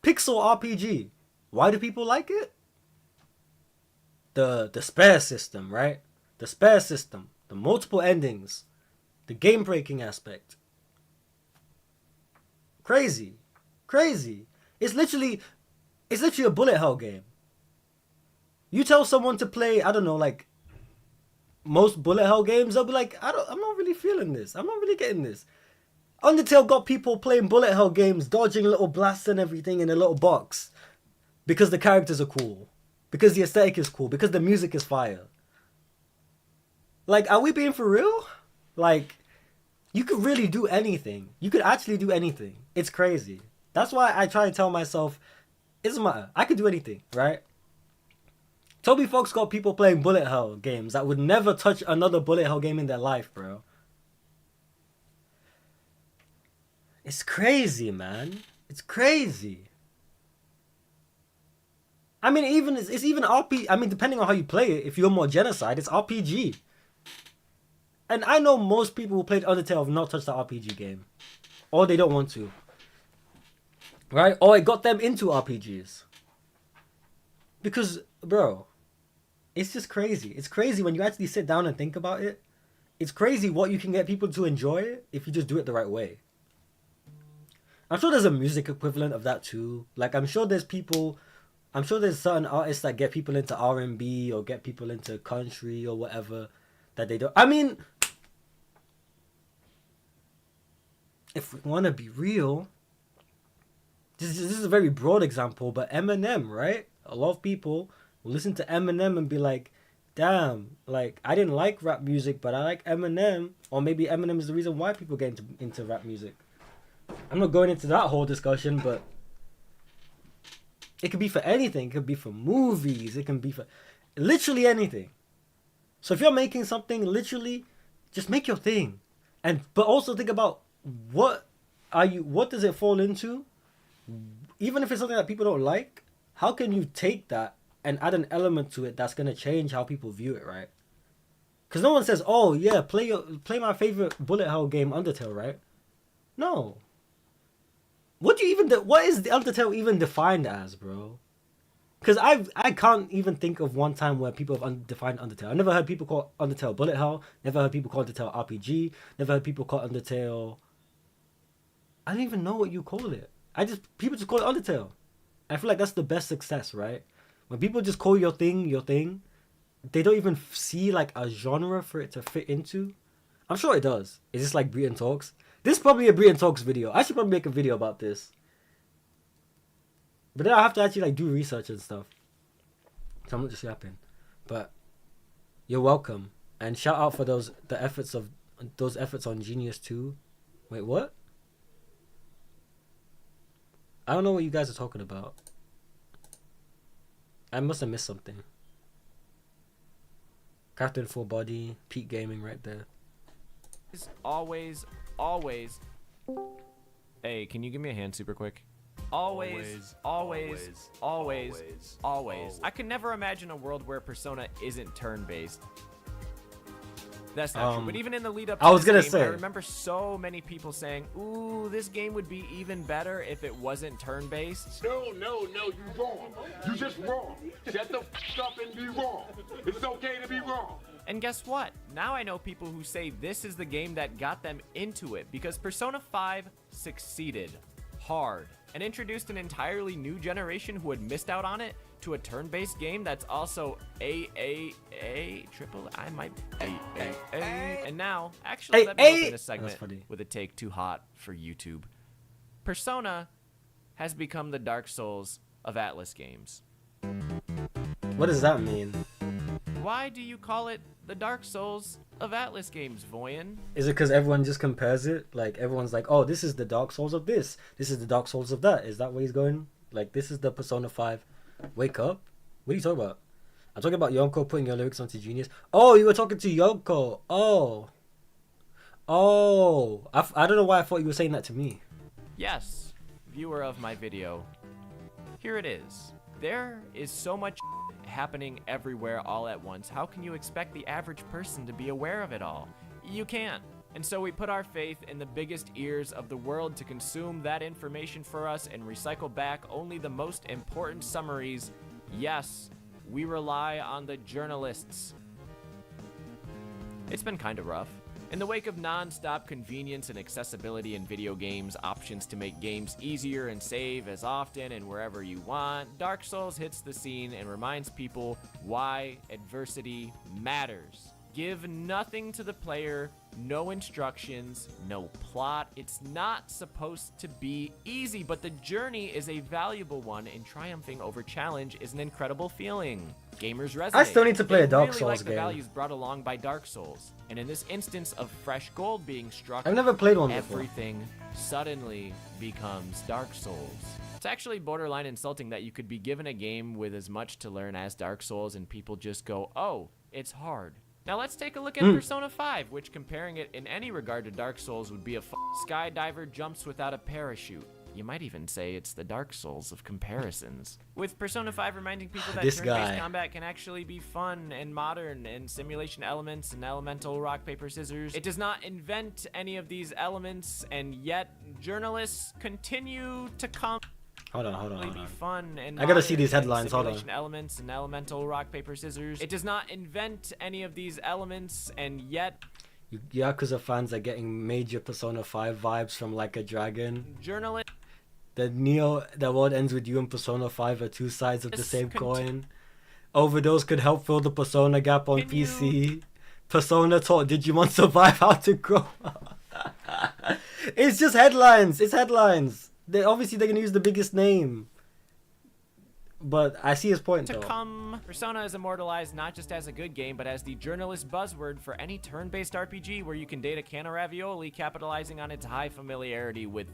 Pixel RPG. Why do people like it? The spare system, right? The spare system. The multiple endings. The game-breaking aspect. Crazy. Crazy. It's literally a bullet hell game. You tell someone to play, I don't know, like most bullet hell games, they'll be like, I'm not really feeling this. I'm not really getting this. Undertale got people playing bullet hell games, dodging little blasts and everything in a little box. Because the characters are cool. Because the aesthetic is cool. Because the music is fire. Like, are we being for real? Like, you could really do anything. You could actually do anything. It's crazy. That's why I try to tell myself, it doesn't matter. I could do anything, right? Toby Fox got people playing bullet hell games that would never touch another bullet hell game in their life, bro. It's crazy, man. It's crazy. I mean, it's even RPG. I mean, depending on how you play it, if you're more genocide, it's RPG. And I know most people who played Undertale have not touched the RPG game. Or they don't want to. Right? Or it got them into RPGs. Because, bro, it's just crazy. It's crazy when you actually sit down and think about it. It's crazy what you can get people to enjoy it if you just do it the right way. I'm sure there's a music equivalent of that too. Like, I'm sure there's certain artists that get people into R&B or get people into country or whatever that they don't. I mean, if we want to be real, this is a very broad example, but Eminem, right? A lot of people will listen to Eminem and be like, damn, like, I didn't like rap music, but I like Eminem. Or maybe Eminem is the reason why people get into rap music. I'm not going into that whole discussion, but it could be for anything. It could be for movies. It can be for literally anything. So if you're making something, literally, just make your thing. But also think about what does it fall into? Even if it's something that people don't like, how can you take that and add an element to it that's gonna change how people view it, right? Because no one says, "Oh yeah, play my favorite bullet hell game, Undertale," right? No. What is the Undertale even defined as, bro? Because I can't even think of one time where people have defined Undertale. I never heard people call Undertale bullet hell. Never heard people call Undertale RPG. Never heard people call Undertale. I don't even know what you call it. People just call it Undertale. I feel like that's the best success, right? When people just call your thing, they don't even see like a genre for it to fit into. I'm sure it does. Is this like Breeton Talks? This is probably a Breeton Talks video. I should probably make a video about this. But then I have to actually like do research and stuff. So I'm not just yapping. But you're welcome. And shout out for those efforts on Genius 2. Wait, what? I don't know what you guys are talking about. I must have missed something. Captain Full Body, Peak Gaming right there.
Always. Hey, can you give me a hand super quick? Always. I can never imagine a world where Persona isn't turn-based. That's not true. But even in the lead up to this game, I remember so many people saying, ooh, this game would be even better if it wasn't turn-based.
No, you wrong. You just wrong. Shut the f up and be wrong. It's okay to be wrong.
And guess what? Now I know people who say this is the game that got them into it because Persona 5 succeeded hard and introduced an entirely new generation who had missed out on it to a turn-based game that's also and now, actually, let me open this segment with a take too hot for YouTube. Persona has become the Dark Souls of Atlas games.
What does that mean?
Why do you call it the Dark Souls of Atlas games, Voyan?
Is it because everyone just compares it? Like, everyone's like, oh, this is the Dark Souls of this. This is the Dark Souls of that. Is that where he's going? Like, this is the Persona 5. Wake up? What are you talking about? I'm talking about Yonko putting your lyrics onto Genius. Oh, you were talking to Yonko. Oh. I don't know why I thought you were saying that to me.
Yes, viewer of my video. Here it is. There is so much happening everywhere all at once. How can you expect the average person to be aware of it all? You can't. And so we put our faith in the biggest ears of the world to consume that information for us and recycle back only the most important summaries. Yes, we rely on the journalists. It's been kind of rough. In the wake of non-stop convenience and accessibility in video games, options to make games easier and save as often and wherever you want, Dark Souls hits the scene and reminds people why adversity matters. Give nothing to the player, no instructions, no plot. It's not supposed to be easy, but the journey is a valuable one, and triumphing over challenge is an incredible feeling. Gamers resonate.
I still need to play a Dark
really
Souls
like the
game.
values brought along by Dark Souls, and in this instance of fresh gold being struck,
I've never played one before.
everything suddenly becomes Dark Souls. It's actually borderline insulting that you could be given a game with as much to learn as Dark Souls and people just go, oh, it's hard. Now let's take a look at Persona 5, which comparing it in any regard to Dark Souls would be a skydiver jumps without a parachute. You might even say it's the Dark Souls of comparisons. With Persona 5 reminding people that turn-based combat can actually be fun and modern, and simulation elements and elemental rock, paper, scissors. It does not invent any of these elements, and yet journalists continue to come.
Hold on.
Be fun and
I gotta see these headlines. Hold on.
simulation elements and elemental rock, paper, scissors. It does not invent any of these elements, and yet
Yakuza fans are getting major Persona 5 vibes from Like a Dragon.
journalists.
The world ends with you and Persona 5 are two sides of the same coin. Overdose could help fill the Persona gap on PC. Persona taught Digimon Survive how to grow up. It's just headlines. It's headlines. Obviously they're gonna use the biggest name. But I see his point though.
Persona is immortalized not just as a good game, but as the journalist buzzword for any turn-based RPG where you can date a can of ravioli, capitalizing on its high familiarity with...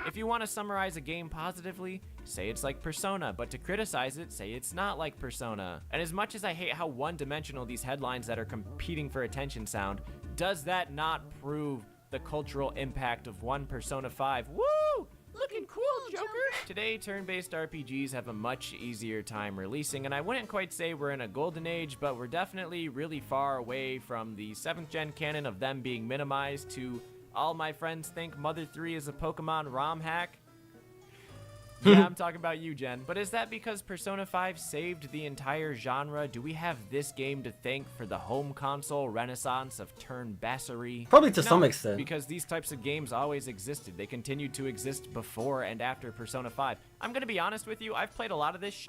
If you want to summarize a game positively, say it's like Persona, but to criticize it, say it's not like Persona. And as much as I hate how one-dimensional these headlines that are competing for attention sound, does that not prove the cultural impact of one Persona 5? Woo! Looking cool, Joker! Today, turn-based RPGs have a much easier time releasing, and I wouldn't quite say we're in a golden age, but we're definitely really far away from the 7th gen canon of them being minimized to all my friends think Mother 3 is a Pokemon ROM hack. Yeah, I'm talking about you, Jen. But is that because Persona 5 saved the entire genre? Do we have this game to thank for the home console renaissance of turn-bassery?
Probably to some extent.
Because these types of games always existed. They continued to exist before and after Persona 5. I'm gonna be honest with you, I've played a lot of this shit,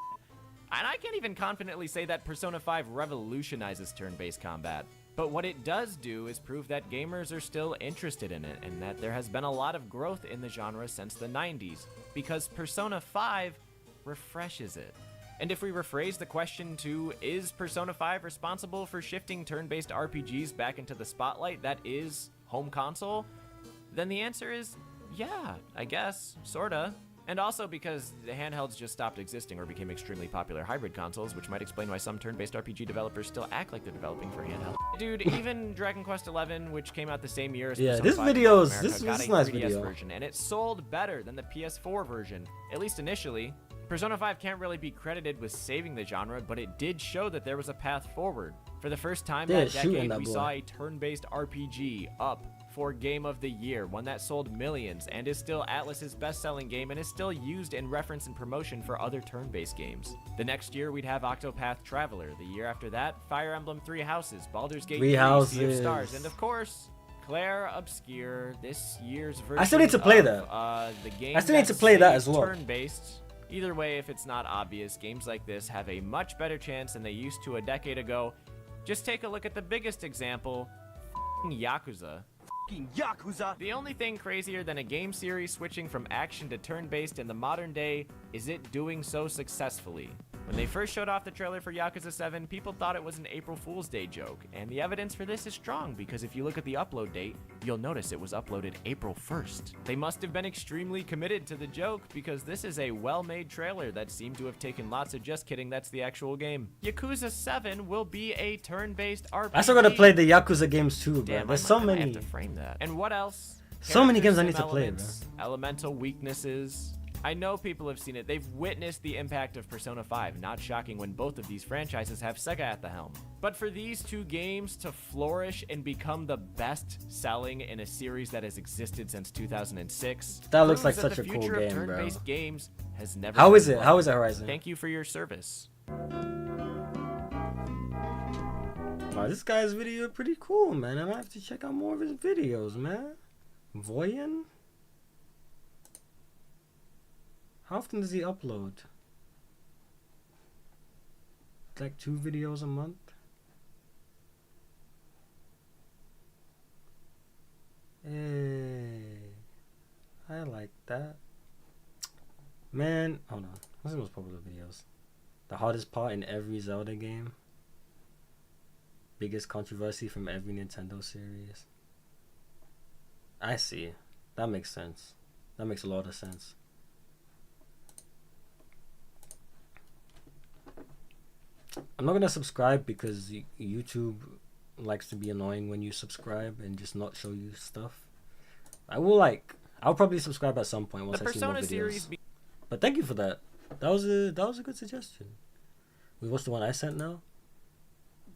and I can't even confidently say that Persona 5 revolutionizes turn-based combat. But what it does do is prove that gamers are still interested in it, and that there has been a lot of growth in the genre since the 90s, because Persona 5 refreshes it. And if we rephrase the question to, is Persona 5 responsible for shifting turn-based RPGs back into the spotlight that is home console? Then the answer is, yeah, I guess, sorta. And also because the handhelds just stopped existing or became extremely popular hybrid consoles, which might explain why some turn-based RPG developers still act like they're developing for handheld. Dude, even Dragon Quest XI, which came out the same year as Persona 5
this
in
video
North
is
America, got a
nice
3DS
video.
version, and it sold better than the PS4 version, at least initially. Persona 5 can't really be credited with saving the genre, but it did show that there was a path forward. For the first time that decade, we saw a turn-based RPG up for Game of the Year, one that sold millions and is still Atlus's best-selling game and is still used in reference and promotion for other turn-based games. The next year, we'd have Octopath Traveler. The year after that, Fire Emblem Three Houses, Baldur's Gate 3, Sea of Stars, and of course, Claire Obscure, this year's version
I still need to play that.
The game
I still need to play that as well.
Turn-based. Either way, if it's not obvious, games like this have a much better chance than they used to a decade ago. Just take a look at the biggest example, Yakuza.
Yakuza.
The only thing crazier than a game series switching from action to turn-based in the modern day is it doing so successfully. When they first showed off the trailer for Yakuza 7, people thought it was an April Fool's Day joke, and the evidence for this is strong because if you look at the upload date, you'll notice it was uploaded April 1st. They must have been extremely committed to the joke because this is a well-made trailer that seemed to have taken lots of just kidding, that's the actual game. Yakuza 7 will be a turn-based RPG.
I still gotta play the Yakuza games too, bro.
Damn,
There's so many.
I have to frame that. And what else?
So many games I
Character
need to play,
elements, elemental weaknesses. I know people have seen it. They've witnessed the impact of Persona 5. Not shocking when both of these franchises have Sega at the helm. But for these two games to flourish and become the best-selling in a series that has existed since 2006,
that looks like
proves
such
that
a cool
the future
game,
of
bro.
turn-based games has never
How
been
is it?
brighter.
How is it, Horizon?
Thank you for your service.
Wow, this guy's video pretty cool, man. I might have to check out more of his videos, man. Voyan? How often does he upload? Like 2 videos a month? Hey, I like that. Man, hold on. What's the most popular videos? The hardest part in every Zelda game. Biggest controversy from every Nintendo series. I see. That makes sense. That makes a lot of sense. I'm not gonna subscribe because YouTube likes to be annoying when you subscribe and just not show you stuff. I'll probably subscribe at some point once I see more videos. But thank you for that. That was a good suggestion. Wait, what's the one I sent now?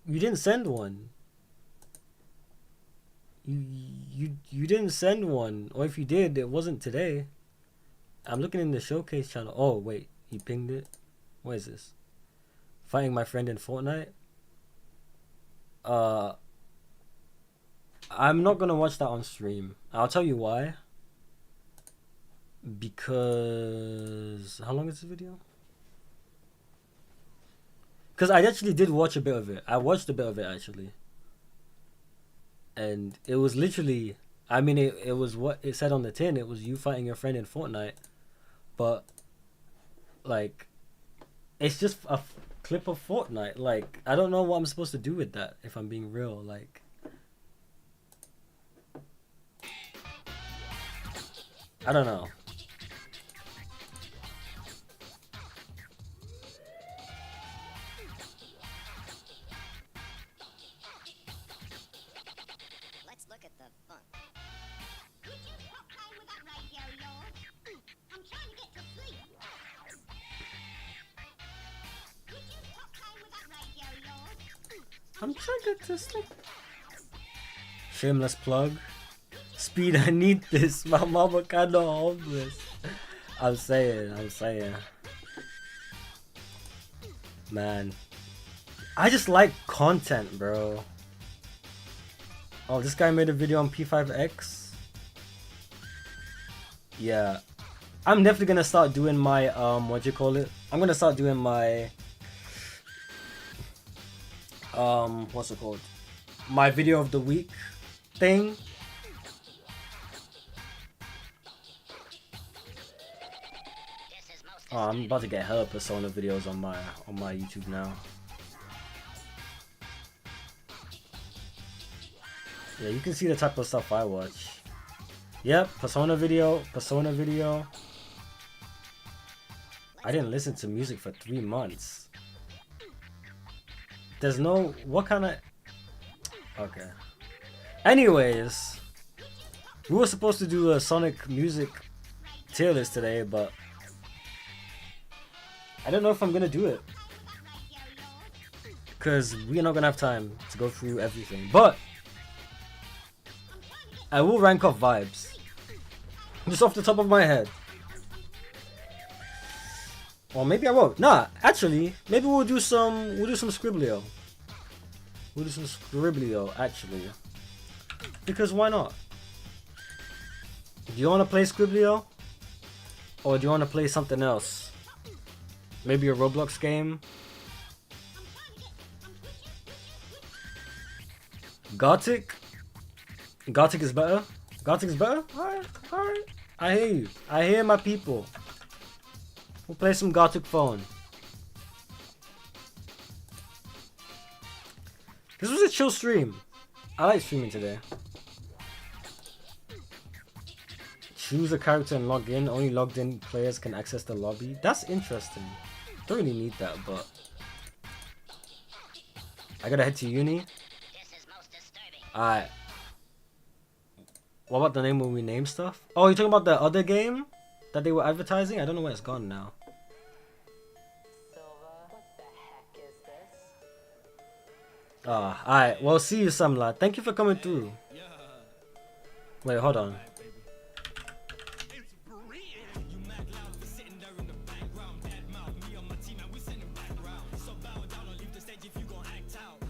You didn't send one. You didn't send one, or if you did, it wasn't today. I'm looking in the showcase channel. Oh wait, he pinged it. What is this? Fighting my friend in Fortnite. I'm not gonna watch that on stream. I'll tell you why. Because how long is this video? Because I actually did watch a bit of it. I watched a bit of it actually. And it was literally, I mean, it was what it said on the tin. It was you fighting your friend in Fortnite. But, like, it's just a clip of Fortnite. Like, I don't know what I'm supposed to do with that, if I'm being real. Like, I don't know.
Let's look at the fun. Could you stop playing with that radio, yours? I'm trying to get to sleep. Could you stop playing with that radio, yours?
I'm trying to get to sleep. Shameless plug. Speed, I need this. My mama kinda homeless. I'm saying. Man. I just like content, bro. Oh, this guy made a video on P5X. Yeah. I'm definitely gonna start doing my, what you call it? I'm gonna start doing my, what's it called? My video of the week thing. Oh, I'm about to get hella Persona videos on my YouTube now. Yeah, you can see the type of stuff I watch. Yep, Persona video. I didn't listen to music for 3 months. There's no, what kind of, okay. Anyways, we were supposed to do a Sonic music tier list today, but I don't know if I'm gonna do it. Because we're not gonna have time to go through everything. But I will rank off vibes. Just off the top of my head. Or maybe I won't. Nah, actually, maybe we'll do some Scriblio. We'll do some Scriblio, actually. Because why not? Do you wanna play Scriblio? Or do you wanna play something else? Maybe a Roblox game? Gothic? Gothic is better? Gothic is better? Alright. I hear you. I hear my people. We'll play some Gothic phone. This was a chill stream. I like streaming today. Choose a character and log in. Only logged in players can access the lobby. That's interesting. Don't really need that, but I gotta head to uni. Alright. What about the name when we name stuff? Oh, you're talking about the other game that they were advertising? I don't know where it's gone now. Alright. Well, see you, Samla. Thank you for coming through. Wait, hold on.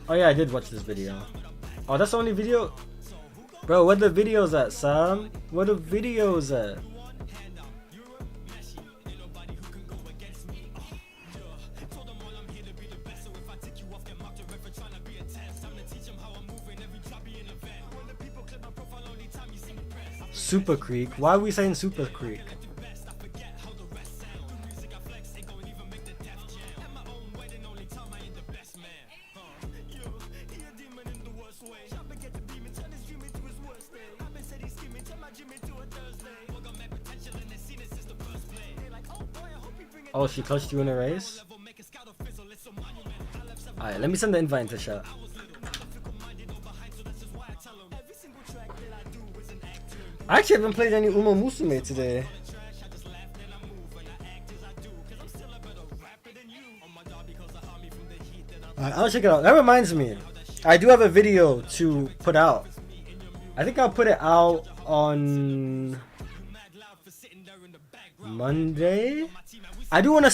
Oh yeah, I did watch this video. Oh, that's the only video? Bro, where the videos at, Sam? Where the videos at? Super Creek. Why are we saying Super Creek? Oh, she clutched you in a race? Alright, let me send the invite into chat. I actually haven't played any Uma Musume today. Alright, I'll check it out. That reminds me, I do have a video to put out. I think I'll put it out on Monday. I want to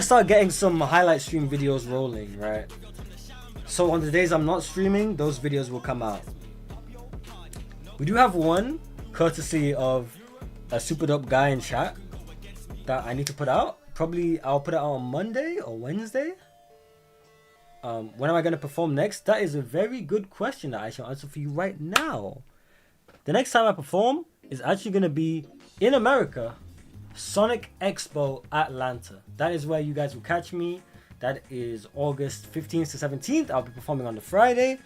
start getting some highlight stream videos rolling, right? So on the days I'm not streaming, those videos will come out. We do have one courtesy of a super dope guy in chat that I need to put out. Probably I'll put it out on Monday or Wednesday. When am I going to perform next? That is a very good question that I shall answer for you right now. The next time I perform is actually going to be in America. Sonic Expo Atlanta. That is where you guys will catch me. That is August 15th to 17th. I'll be performing on the Friday.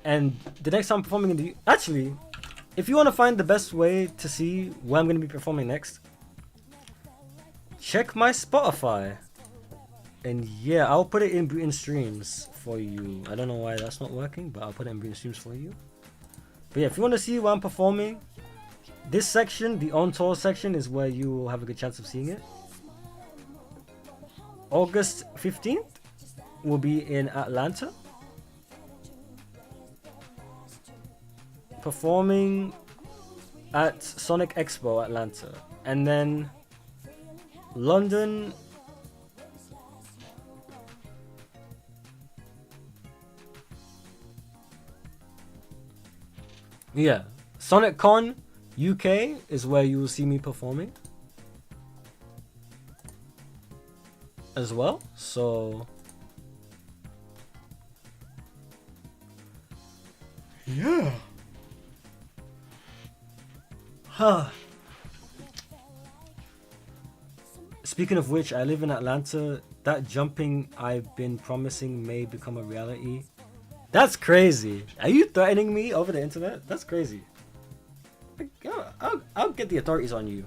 And the next time I'm performing in the... Actually, if you want to find the best way to see where I'm going to be performing next, check my Spotify. And yeah, I'll put it in Breeton Streams for you. I don't know why that's not working, but I'll put it in Breeton Streams for you. But yeah, if you want to see where I'm performing, this section, the on tour section, is where you will have a good chance of seeing it. August 15th will be in Atlanta, performing at Sonic Expo Atlanta, and then London. Yeah, Sonic Con UK is where you will see me performing as well. So yeah. Speaking of which, I live in Atlanta. That jumping I've been promising may become a reality. That's crazy. Are you threatening me over the internet? That's crazy. I'll get the authorities on you.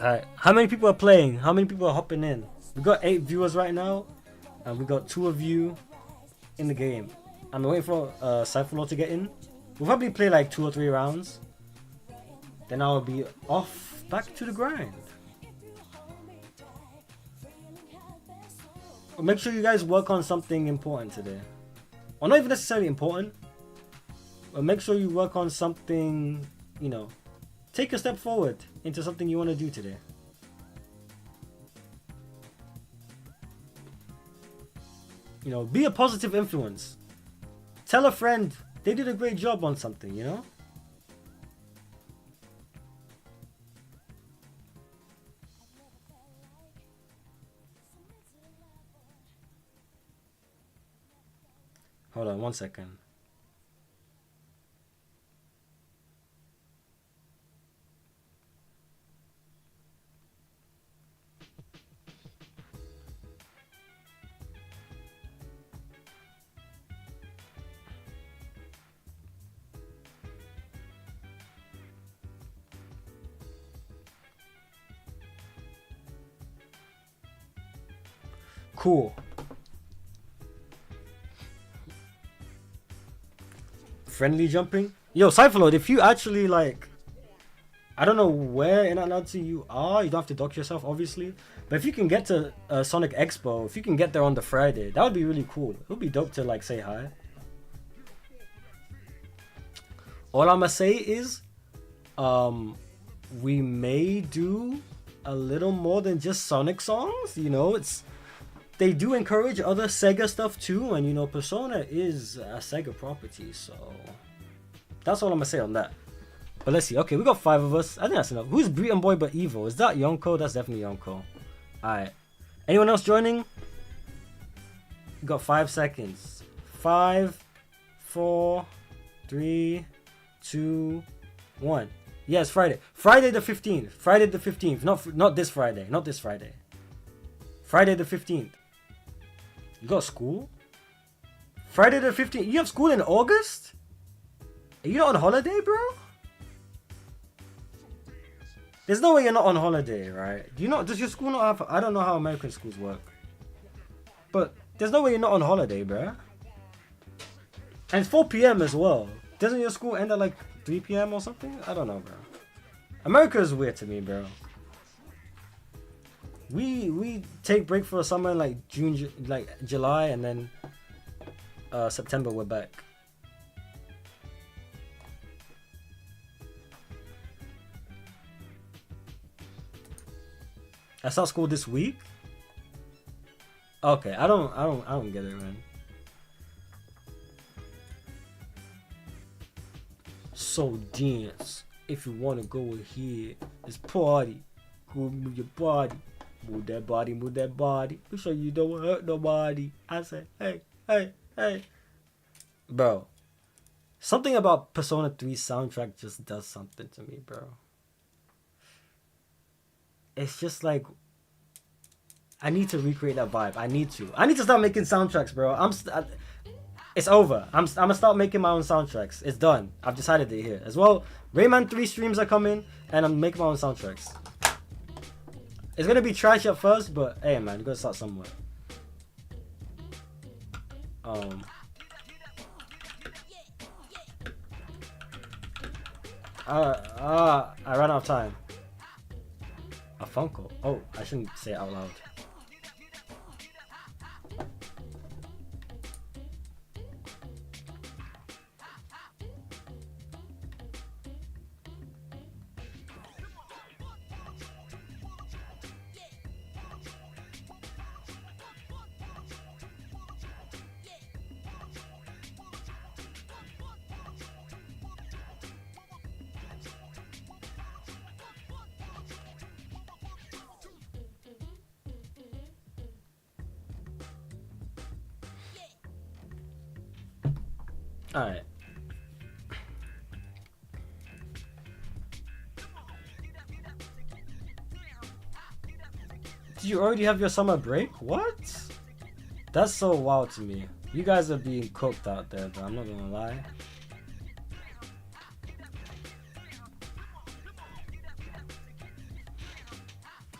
Alright, how many people are playing? How many people are hopping in? We got 8 viewers right now, and we got 2 of you in the game. I'm waiting for Cypher to get in. We'll probably play like 2 or 3 rounds. Then I'll be off back to the grind. But make sure you guys work on something important today. Or not even necessarily important. But make sure you work on something, you know, take a step forward into something you want to do today. You know, be a positive influence. Tell a friend they did a great job on something, you know? Hold on 1 second. Cool. Friendly jumping? Yo, Cypherlord, if you actually like, I don't know where in Atlanta you are, you don't have to dock yourself obviously, but if you can get to Sonic Expo, if you can get there on the Friday, that would be really cool. It would be dope to like say hi. All I'ma say is, we may do a little more than just Sonic songs, you know, they do encourage other Sega stuff too, and you know, Persona is a Sega property, so that's all I'm gonna say on that. But let's see. Okay, we got 5 of us. I think that's enough. Who's Breeton Boi but evil? Is that Yonko? That's definitely Yonko. Alright. Anyone else joining? We got 5 seconds. 5, 4, 3, 2, 1. Yes, Friday. Friday the 15th. Friday the 15th. Not this Friday. Not this Friday. Friday the 15th. You got school? Friday the 15th. You have school in August? Are you not on holiday, bro? There's no way you're not on holiday, right? Does your school not have... I don't know how American schools work. But there's no way you're not on holiday, bro. And it's 4 p.m. as well. Doesn't your school end at like 3 p.m. or something? I don't know, bro. America is weird to me, bro. We take break for summer in like June, like July, and then September we're back. I start school this week. Okay, I don't get it, man. So dance. If you wanna go here, it's party. Go move your body. Move that body, move that body. Make sure you don't hurt nobody. I say, hey, hey, hey. Bro. Something about Persona 3 soundtrack just does something to me, bro. It's just like, I need to recreate that vibe. I need to start making soundtracks, bro. It's over. I'm gonna start making my own soundtracks. It's done. I've decided it here. As well, Rayman 3 streams are coming, and I'm making my own soundtracks. It's gonna be trash at first, but hey, man, you gotta start somewhere. I ran out of time. A Funko. Oh, I shouldn't say it out loud. Alright. Did you already have your summer break? What? That's so wild to me. You guys are being cooked out there, but I'm not gonna lie.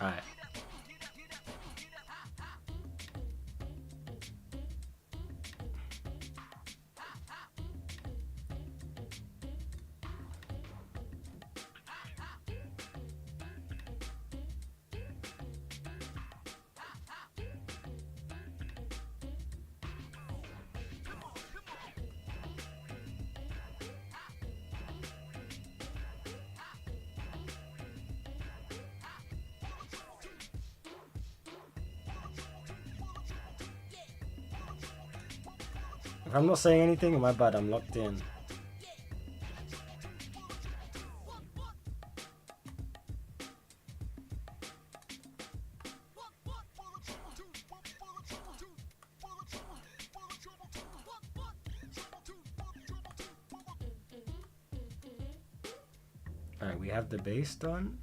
Alright. If I'm not saying anything, my bad, I'm locked in. Alright, we have the base done.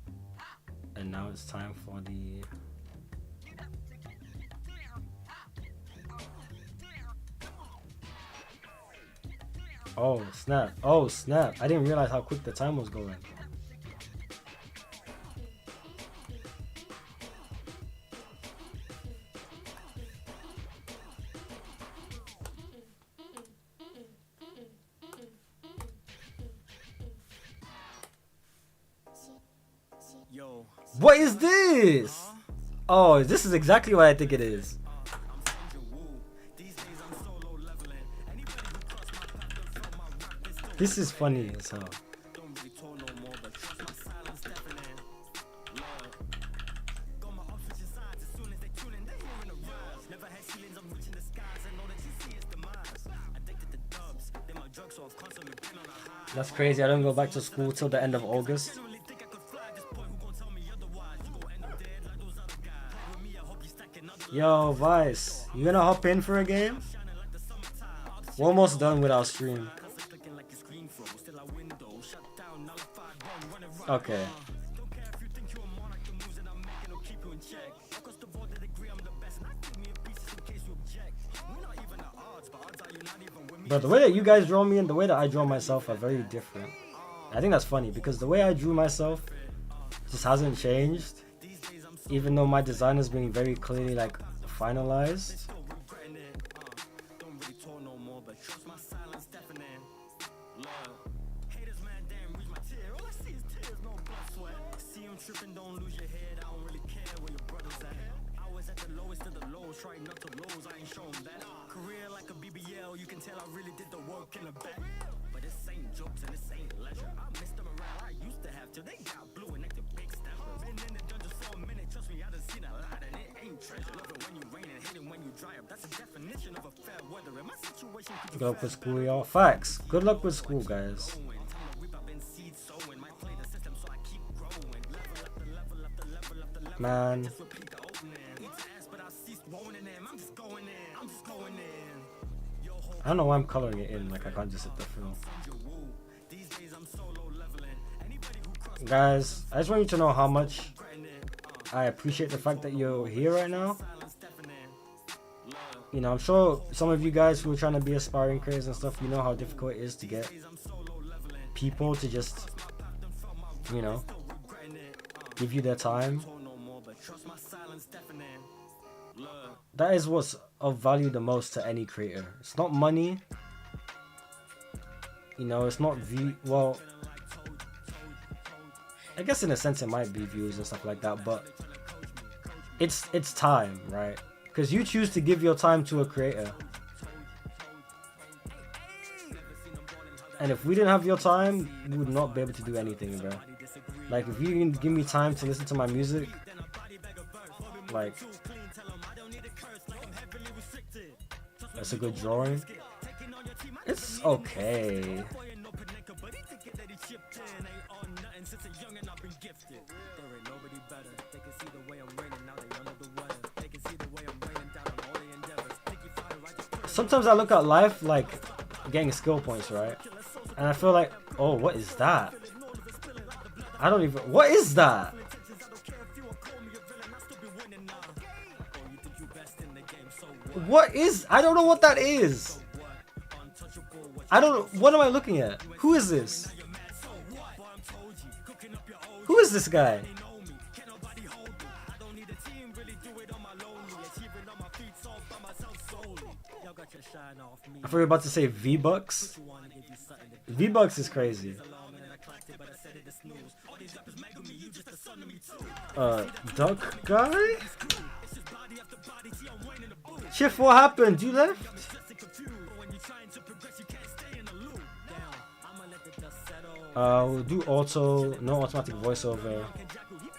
And now it's time for the... Oh snap, oh snap. I didn't realize how quick the time was going. What is this? Oh, this is exactly what I think it is. This is funny as hell. That's crazy. I don't go back to school till the end of August. Yo, Vice, you gonna hop in for a game? We're almost done with our stream. Okay. But the way that you guys draw me and the way that I draw myself are very different. I think that's funny because the way I drew myself just hasn't changed, even though my design has been very clearly like finalized. Good luck with school, y'all. Facts. Good luck with school, guys. Man. I don't know why I'm coloring it in. Like, I can't just hit the film. Guys, I just want you to know how much I appreciate the fact that you're here right now. You know, I'm sure some of you guys who are trying to be aspiring creators and stuff, you know how difficult it is to get people to just, you know, give you their time. That is what's of value the most to any creator. It's not money. You know, it's not well, I guess in a sense it might be views and stuff like that, but it's time, right? Because you choose to give your time to a creator. And if we didn't have your time, we would not be able to do anything, bro. Like, if you can give me time to listen to my music, like, that's a good drawing. It's okay. Sometimes I look at life like getting skill points, right? And I feel like, oh, what is that? I don't even, what is that? What is, I don't know what that is. I don't, what am I looking at? Who is this? Who is this guy? I thought you were about to say V-Bucks. V-Bucks is crazy. Duck guy? Chief, what happened? You left? We'll do auto, no automatic voiceover,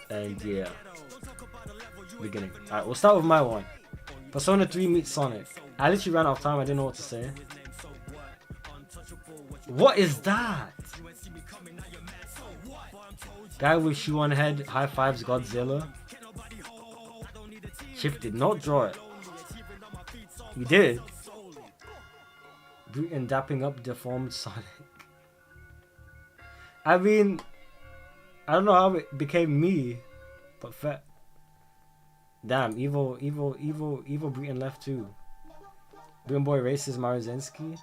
and yeah. Beginning. Alright, we'll start with my one. Persona 3 meets Sonic. I literally ran out of time, I didn't know what to say. What is that? Guy with shoe on head, high fives Godzilla. Chief did not draw it. He did. Breeton dapping up deformed Sonic. I mean, I don't know how it became me, but fair. Damn, evil Breeton left too. Breeton Boi races Maruzensky.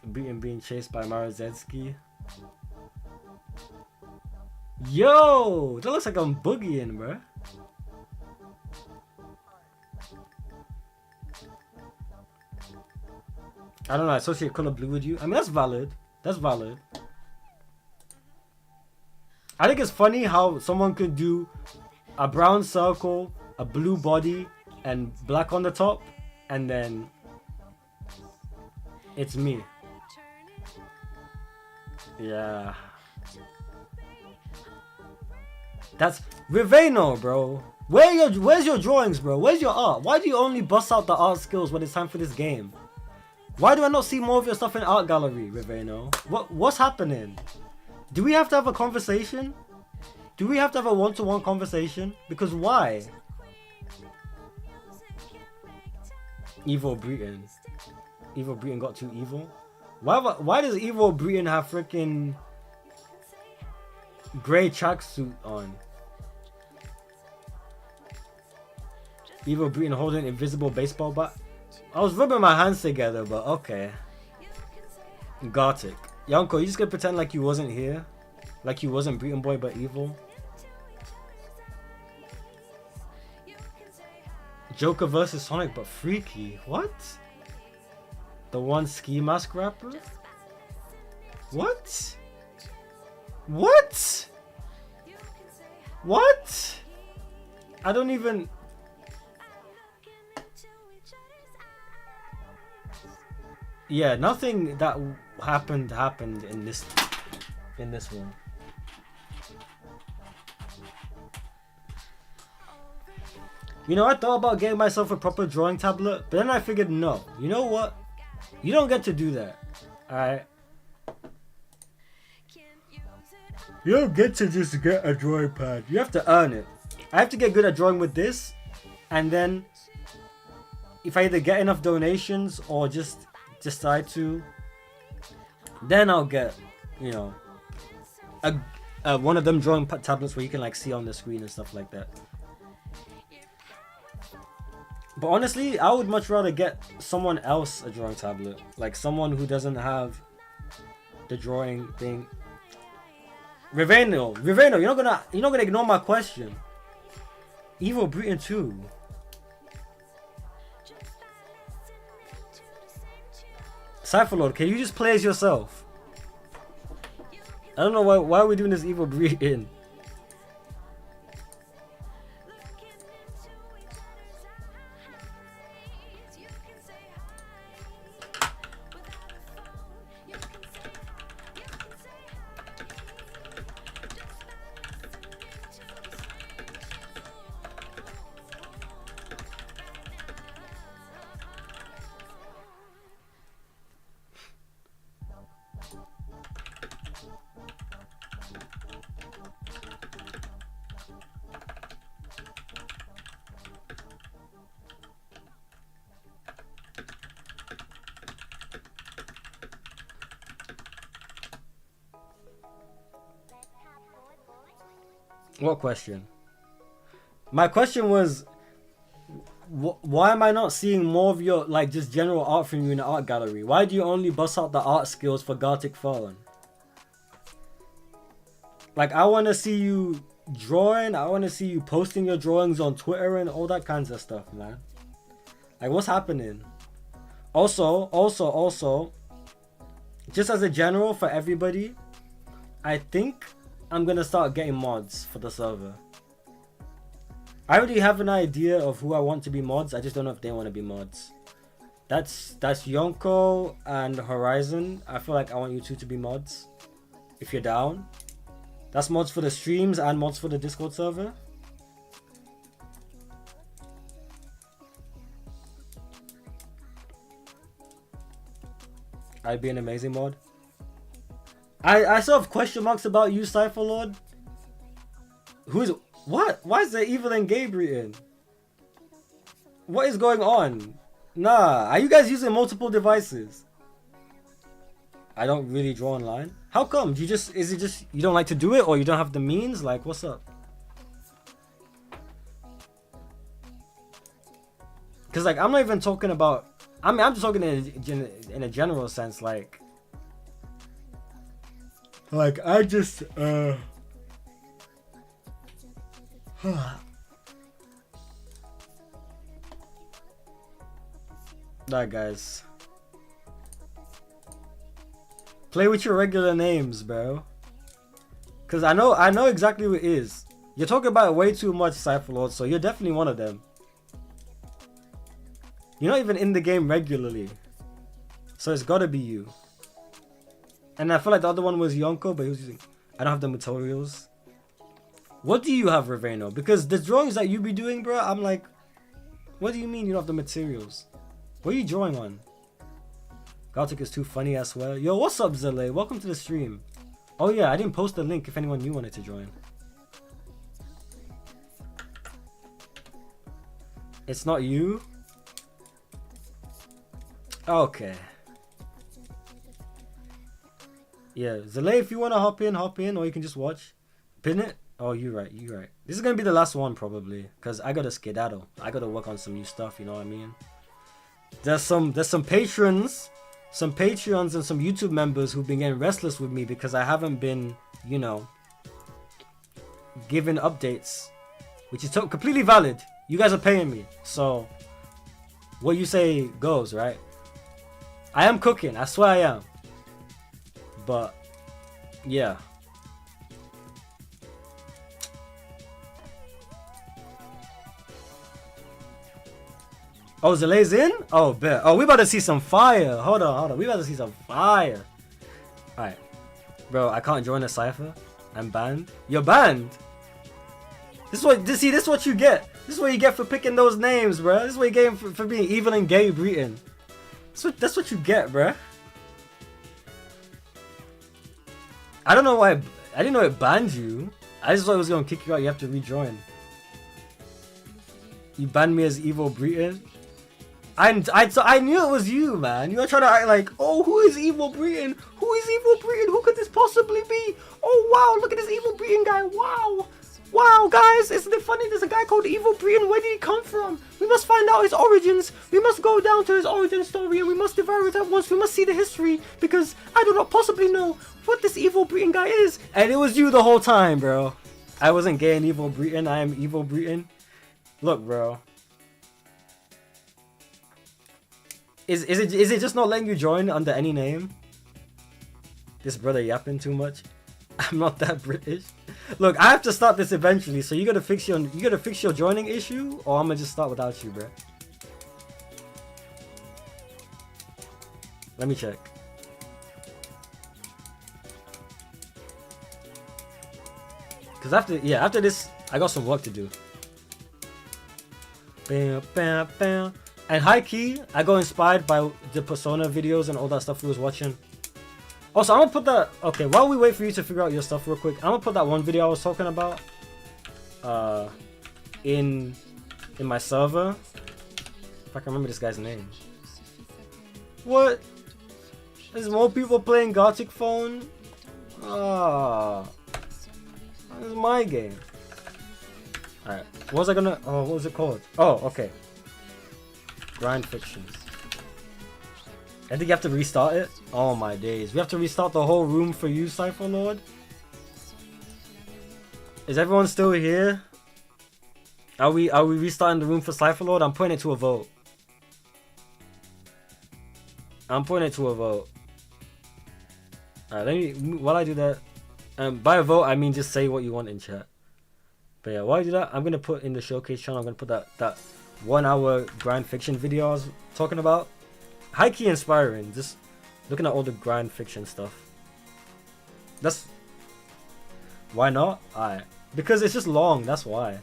Breeton being chased by Maruzensky. Yo, that looks like I'm boogieing, bruh. I don't know, I associate color blue with you. I mean, that's valid. That's valid. I think it's funny how someone could do a brown circle, a blue body, and black on the top, and then it's me. Yeah. That's Riveno, bro. Where's your drawings, bro? Where's your art? Why do you only bust out the art skills when it's time for this game? Why do I not see more of your stuff in art gallery, Riveno? What's happening? Do we have to have a conversation? Do we have to have a one-to-one conversation? Because why? Evil Breeton. Evil Breeton got too evil. Why does Evil Breeton have freaking gray tracksuit on? Evil Breeton holding an invisible baseball bat. I was rubbing my hands together, but okay. Gothic. Yonko, you just gonna pretend like you wasn't here? Like you wasn't Breeton Boi but evil? Joker versus Sonic but freaky. What? The one ski mask rapper? What? What? What? I don't even... Yeah, nothing that happened in this one. You know, I thought about getting myself a proper drawing tablet, but then I figured no. You know what? You don't get to do that. Alright? You don't get to just get a drawing pad. You have to earn it. I have to get good at drawing with this, and then if I either get enough donations or just decide to, then I'll get, you know, one of them drawing tablets where you can like see on the screen and stuff like that. But honestly, I would much rather get someone else a drawing tablet, like someone who doesn't have the drawing thing. Riveno, you're not gonna ignore my question. Evil Breeton 2. Cypher Lord, can you just play as yourself? I don't know why are we doing this Evil Breeton. What question? My question was, why am I not seeing more of your, like, just general art from you in the art gallery? Why do you only bust out the art skills for Gothic Phone? Like, I want to see you drawing. I want to see you posting your drawings on Twitter and all that kinds of stuff, man. Like, what's happening? Also, just as a general for everybody, I think I'm gonna start getting mods for the server. I already have an idea of who I want to be mods. I just don't know if they want to be mods. That's Yonko and Horizon. I feel like I want you two to be mods, if you're down. That's mods for the streams and mods for the Discord server. I'd be an amazing mod. I still have question marks about you, Cypher Lord. Who's what? Why is there evil and Gabriel? What is going on? Nah, are you guys using multiple devices? I don't really draw online. How come? Is it just you don't like to do it, or you don't have the means? Like, what's up? Cause like I'm not even talking about. I mean, I'm just talking in a general sense, like I just That guys, play with your regular names, bro. Cause I know exactly who it is. You're talking about it way too much, Cypher Lord, so you're definitely one of them. You're not even in the game regularly, so it's gotta be you. And I feel like the other one was Yonko, but he was using... I don't have the materials. What do you have, Raveno? Because the drawings that you be doing, bro, I'm like, what do you mean you don't have the materials? What are you drawing on? Gothic is too funny, I swear. Yo, what's up, Zele? Welcome to the stream. Oh yeah, I didn't post the link if anyone new wanted to join. It's not you? Okay. Yeah, Zalay, if you wanna hop in, or you can just watch. Pin it. Oh, you're right. This is gonna be the last one probably, cause I gotta skedaddle. I gotta work on some new stuff. You know what I mean? There's some patrons, and some YouTube members who've been getting restless with me because I haven't been, you know, giving updates, which is completely valid. You guys are paying me, so what you say goes, right? I am cooking. I swear I am. But yeah. Oh, Zalay's in? Oh, bet. Oh, we about to see some fire. Hold on. We about to see some fire. Alright. Bro, I can't join the cipher. I'm banned. You're banned? This is what you get. This is what you get for picking those names, bro. This is what you get for being evil and gay, Breeton. That's what you get, bro. I don't know why. I didn't know it banned you. I just thought it was gonna kick you out. You have to rejoin. You banned me as evil Breeton. I knew it was you, man. You were trying to act like, oh, who is evil Breeton? Who is evil Breeton? Who could this possibly be? Oh wow, look at this evil Breeton guy. Wow, guys, isn't it funny? There's a guy called Evil Breeton. Where did he come from? We must find out his origins. We must go down to his origin story and we must devour it at once. We must see the history because I do not possibly know what this Evil Breeton guy is. And it was you the whole time, bro. I wasn't gay and Evil Breeton. I am Evil Breeton. Look, bro. Is it just not letting you join under any name? This brother yapping too much. I'm not that British. Look, I have to start this eventually, so you gotta fix your joining issue, or I'm gonna just start without you, bro. Let me check. Cause after this, I got some work to do. Bam, bam, bam. And high key, I got inspired by the Persona videos and all that stuff we was watching. Also, I'm gonna put that. Okay, while we wait for you to figure out your stuff real quick, I'm gonna put that one video I was talking about in my server. If I can remember this guy's name. What? There's more people playing Gothic Phone? Ah, this is my game. Alright, what was I gonna. Oh, what was it called? Oh, okay. Grind Fiction. I think you have to restart it. Oh my days. We have to restart the whole room for you, Cypher Lord? Is everyone still here? Are we restarting the room for Cypher Lord? I'm putting it to a vote. Alright, let me, while I do that, by a vote I mean just say what you want in chat. But yeah, while I do that, I'm gonna put in the showcase channel, I'm gonna put that 1 hour grind fiction video I was talking about. High key inspiring, just looking at all the grind fiction stuff. That's why not? Alright, because it's just long, that's why.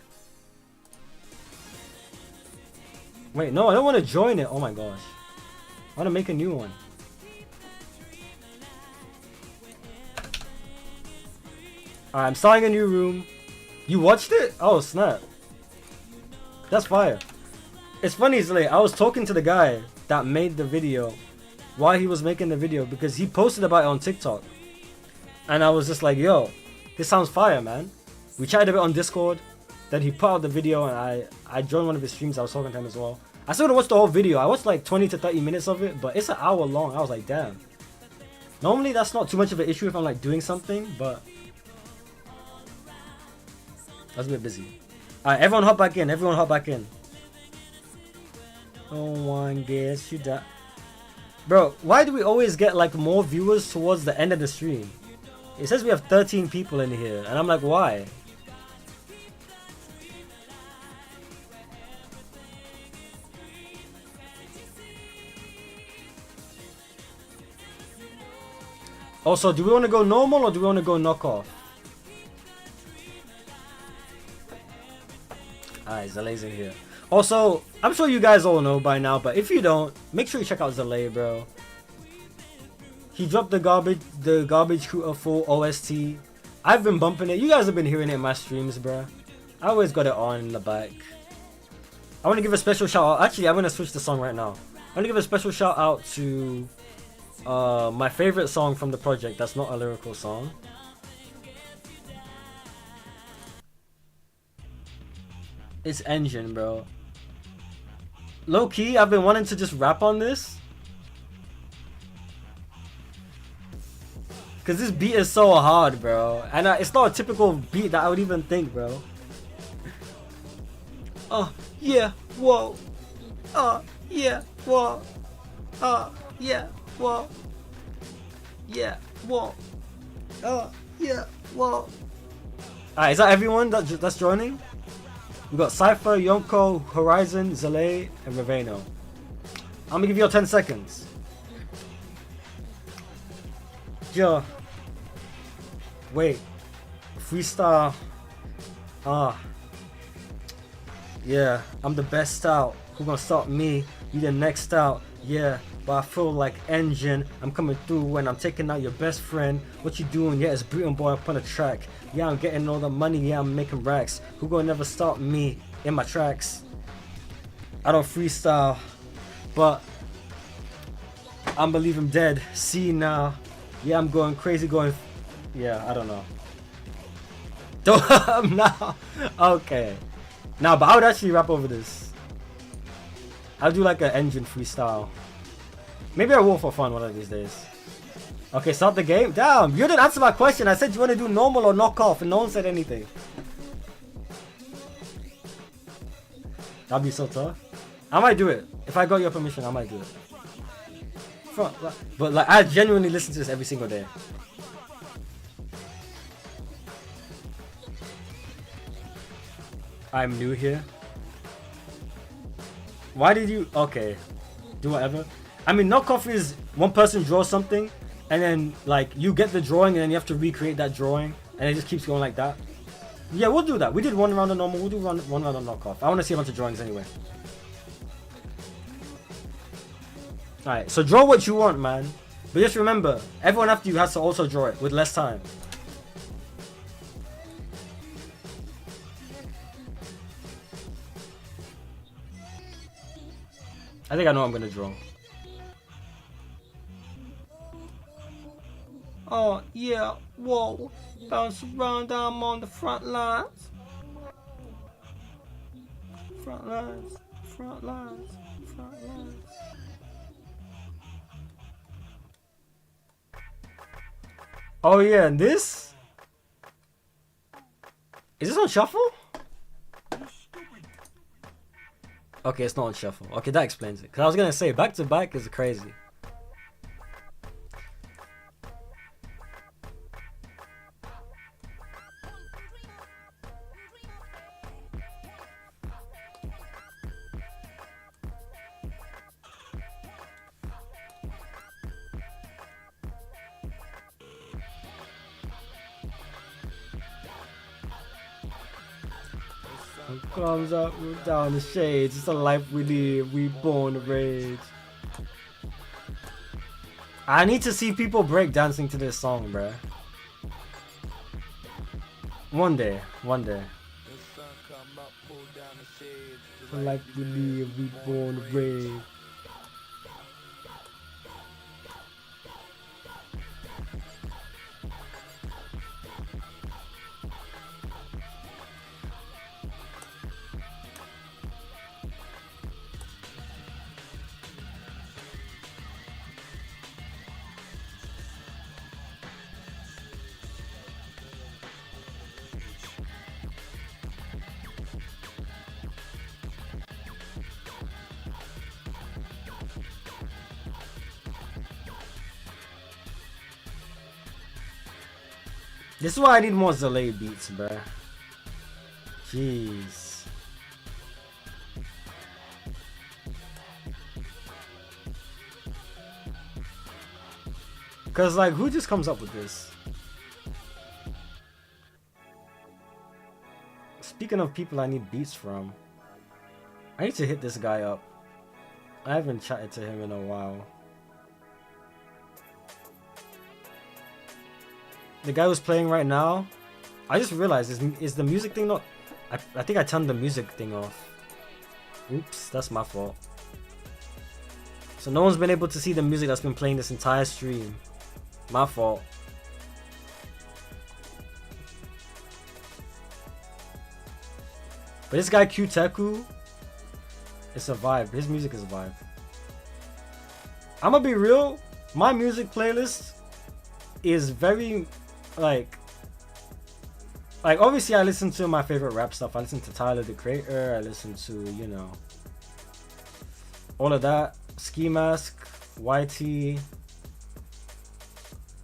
Wait, no, I don't want to join it. Oh my gosh, I want to make a new one. Alright, I'm starting a new room. You watched it? Oh snap, that's fire. It's funny, it's like I was talking to the guy that made the video while he was making the video because he posted about it on TikTok, and I was just like, yo, this sounds fire, man. We chatted a bit on Discord, then he put out the video and I joined one of his streams. I was talking to him as well. I still didn't watch the whole video. I watched like 20 to 30 minutes of it, but it's an hour long. I was like, damn. Normally that's not too much of an issue if I'm like doing something, but I was a bit busy. Alright, everyone hop back in. Oh one guess you die. Bro, why do we always get like more viewers towards the end of the stream? It says we have 13 people in here and I'm like, why? Also, do we want to go normal or do we want to go knockoff? Alright, Zalay's in here. Also, I'm sure you guys all know by now, but if you don't, make sure you check out Zalay, bro. He dropped the garbage Shooter full OST. I've been bumping it. You guys have been hearing it in my streams, bro. I always got it on in the back. I want to give a special shout out. Actually, I'm going to switch the song right now. I'm gonna give a special shout out to my favorite song from the project that's not a lyrical song. It's Engine, bro. Low key, I've been wanting to just rap on this. Cause this beat is so hard, bro. And it's not a typical beat that I would even think, bro. Yeah, whoa. Yeah, whoa. Yeah, whoa. Yeah, whoa. Yeah, whoa. Alright, is that everyone that's joining? We got Cypher, Yonko, Horizon, Zale, and Raveno. I'm gonna give you all 10 seconds. Yo. Wait. Freestyle. Yeah, I'm the best out. Who gonna stop me? You the next out. Yeah, but I feel like Engine. I'm coming through when I'm taking out your best friend. What you doing? Yeah, it's Breeton Boi up on the track. Yeah, I'm getting all the money. Yeah, I'm making racks. Who gonna never stop me in my tracks? I don't freestyle, but I'm believe I'm dead. See now. Yeah, I'm going crazy, going. Yeah, I don't know. Don't now. Okay. Nah, but I would actually rap over this. I'll do like an Engine freestyle. Maybe I will for fun one of these days. Okay, start the game. Damn, you didn't answer my question. I said you want to do normal or knock off, and no one said anything. That'd be so tough. I might do it. If I got your permission, I might do it. But like, I genuinely listen to this every single day. I'm new here. Why did you... Okay. Do whatever. I mean, knockoff is one person draws something, and then, like, you get the drawing, and then you have to recreate that drawing, and it just keeps going like that. Yeah, we'll do that. We did one round of normal. We'll do one round of knockoff. I want to see a bunch of drawings anyway. Alright, so draw what you want, man. But just remember, everyone after you has to also draw it with less time. I think I know what I'm gonna draw. Oh, yeah, whoa. Bounce around, I'm on the front lines. Front lines, front lines, front lines. Oh yeah, and this? Is this on shuffle? Okay, it's not on shuffle. Okay, that explains it. Cause I was gonna say back to back is crazy. Comes up down the shades. It's a life we live. We born to rage. I need to see people break dancing to this song, bruh. One day, one day. It's a life we live. We born to rage. This is why I need more Zale beats, bruh. Jeez. Cause like, who just comes up with this? Speaking of people I need beats from, I need to hit this guy up. I haven't chatted to him in a while. The guy who's playing right now, I just realized, is the music thing not... I think I turned the music thing off. Oops, that's my fault. So no one's been able to see the music that's been playing this entire stream. My fault. But this guy THRU, it's a vibe. His music is a vibe. I'm gonna be real. My music playlist is very like obviously I listen to my favorite rap stuff. I listen to Tyler the Creator. I listen to, you know, all of that. Ski Mask, YT.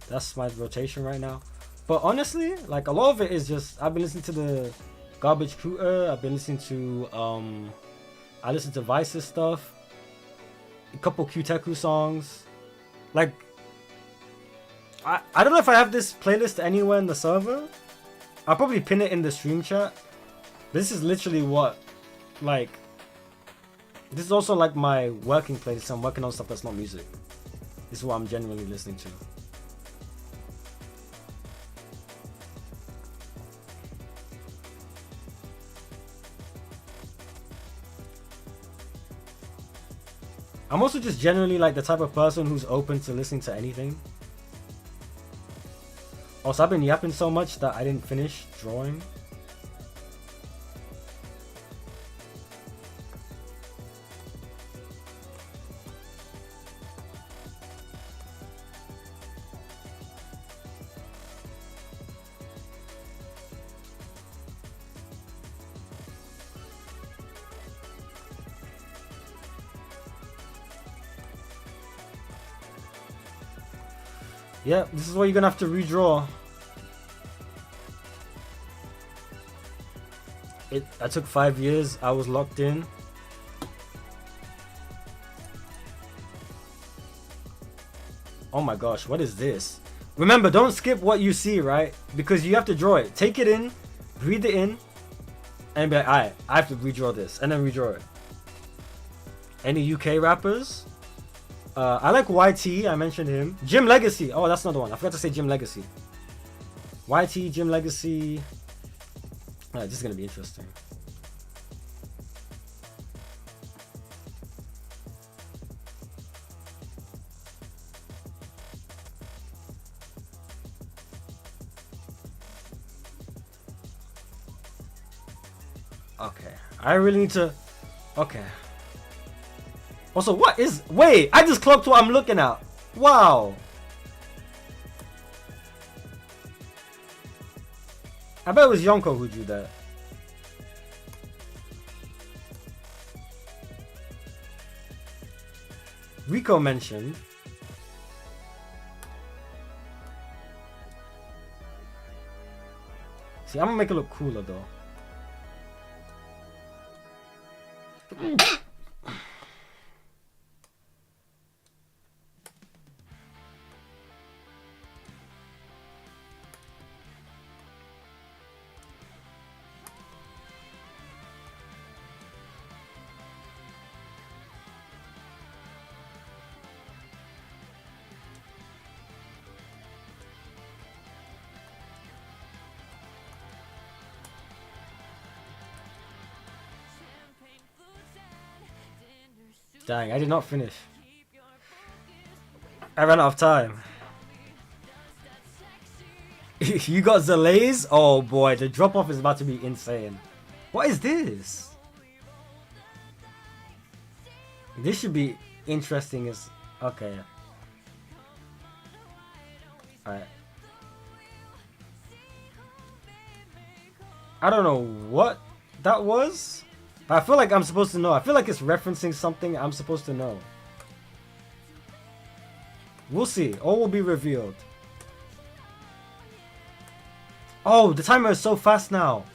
That's my rotation right now. But honestly, like a lot of it is just I've been listening to the Garbage Cruiter. I've been listening to I listen to Vice's stuff. A couple THRU songs. Like I don't know if I have this playlist anywhere in the server. I'll probably pin it in the stream chat. This is literally what, like, this is also like my working playlist. I'm working on stuff that's not music. This is what I'm genuinely listening to. I'm also just generally like the type of person who's open to listening to anything. Also, I've been yapping so much that I didn't finish drawing. Yeah, this is what you're gonna have to redraw. I took 5 years. I was locked in. Oh my gosh, what is this? Remember, don't skip what you see, right? Because you have to draw it. Take it in, breathe it in, and be like, alright, I have to redraw this, and then redraw it. Any UK rappers? I like YT, I mentioned him. Jim Legacy. Oh, that's another one. I forgot to say Jim Legacy. YT, Jim Legacy. This is gonna be interesting. Okay, I really need to. Okay. Also, what is? Wait, I just clocked what I'm looking at. Wow. I bet it was Yonko who drew that. Rico mentioned. See, I'm gonna make it look cooler though. Dang, I did not finish. I ran out of time. You got Zalays? Oh boy, the drop off is about to be insane. What is this? This should be interesting as... Okay. Alright. I don't know what that was. I feel like I'm supposed to know. I feel like it's referencing something I'm supposed to know. We'll see. All will be revealed. Oh, the timer is so fast now.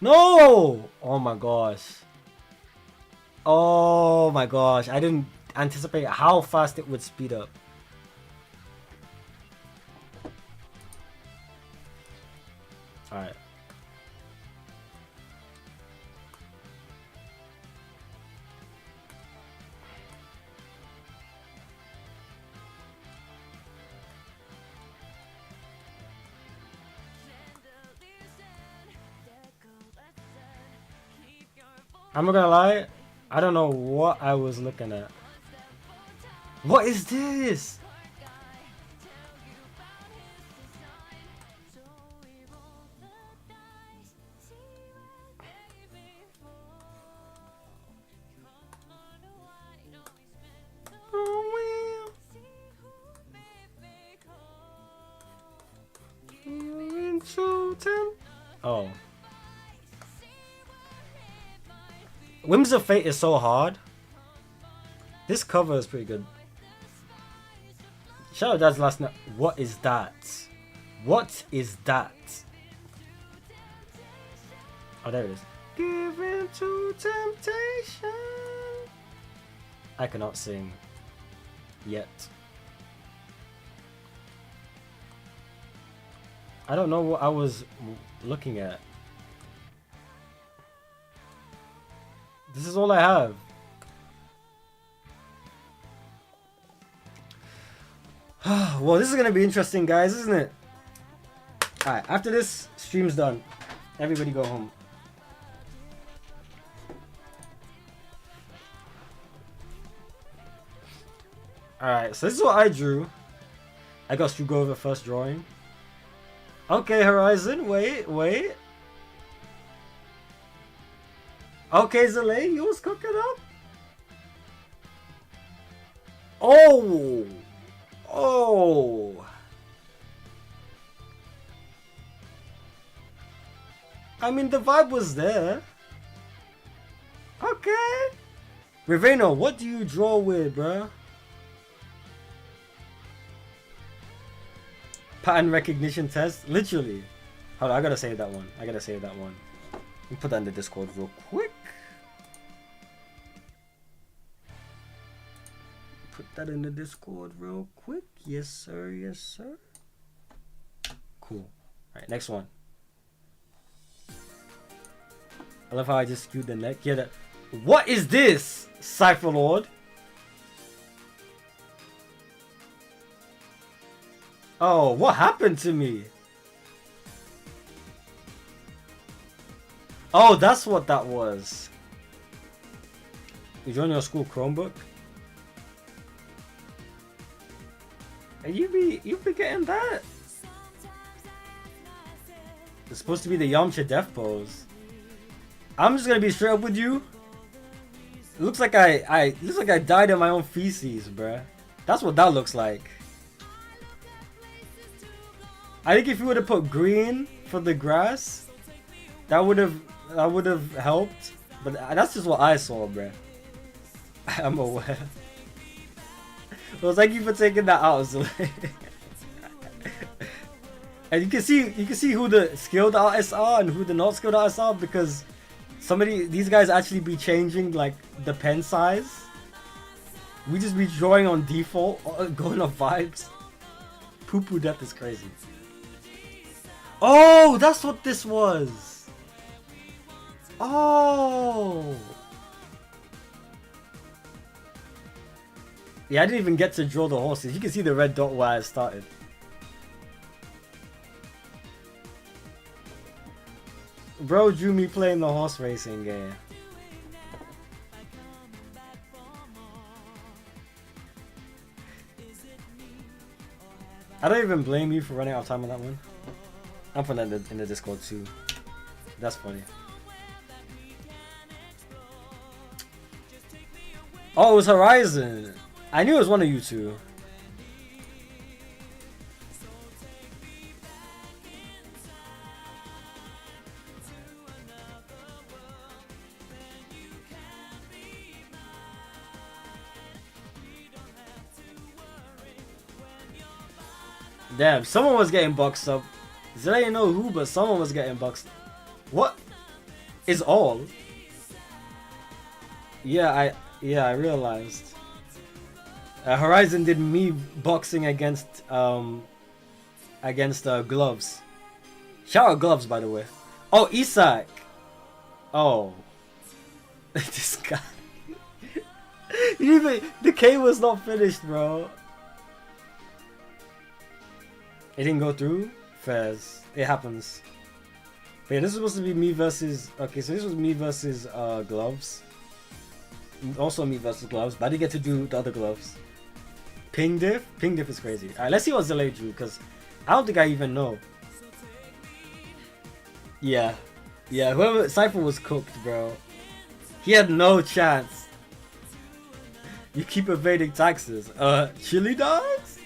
No! Oh my gosh. Oh my gosh. I didn't anticipate how fast it would speed up. Alright. I'm not gonna lie, I don't know what I was looking at. What is this? Oh. Whims of Fate is so hard. This cover is pretty good. Shout out Dad's last night. What is that? What is that? Oh, there it is. Give in to temptation. I cannot sing yet. I don't know what I was looking at. This is all I have. Well, this is gonna be interesting, guys, isn't it? Alright, after this, stream's done. Everybody go home. Alright, so this is what I drew. I got to go over first drawing. Okay, Horizon, wait. Okay, Zalay, you was cooking up? Oh! I mean, the vibe was there. Okay. Raveno, what do you draw with, bruh? Pattern recognition test? Literally. Hold on, I gotta save that one. Let me put that in the Discord real quick. Yes, sir. Cool. Alright, next one. I love how I just skewed the neck. Yeah, that. What is this, Cypher Lord? Oh, what happened to me? Oh, that's what that was. You join your school Chromebook? And you be getting that? It's supposed to be the Yamcha death pose. I'm just gonna be straight up with you. It looks like I died in my own feces, bruh. That's what that looks like. I think if you would have put green for the grass, that would have helped. But that's just what I saw, bruh. I'm aware. Well, thank you for taking that out, Zulay. And you can see who the skilled artists are and who the not skilled artists are, because these guys actually be changing like the pen size. We just be drawing on default, going off vibes. Poo poo death is crazy. Oh, that's what this was. Oh. Yeah, I didn't even get to draw the horses. You can see the red dot where I started. Bro drew me playing the horse racing game. I don't even blame you for running out of time on that one. I'm putting that in the Discord too. That's funny. Oh, it was Horizon. I knew it was one of you two. Damn, someone was getting boxed up. I didn't know who, but someone was getting boxed. What is all? Yeah, I realized. Horizon did me boxing against gloves. Shout out gloves, by the way. Oh, Isak. Oh, this guy. The K was not finished, bro. It didn't go through. Fairs. It happens. But yeah, this is supposed to be me versus... Okay, so this was me versus gloves. Also me versus gloves, but I didn't get to do the other gloves. Ping diff? Ping diff is crazy. Alright, let's see what Zele drew, because I don't think I even know. Yeah. Yeah, whoever... Cypher was cooked, bro. He had no chance. You keep evading taxes. Chili dogs?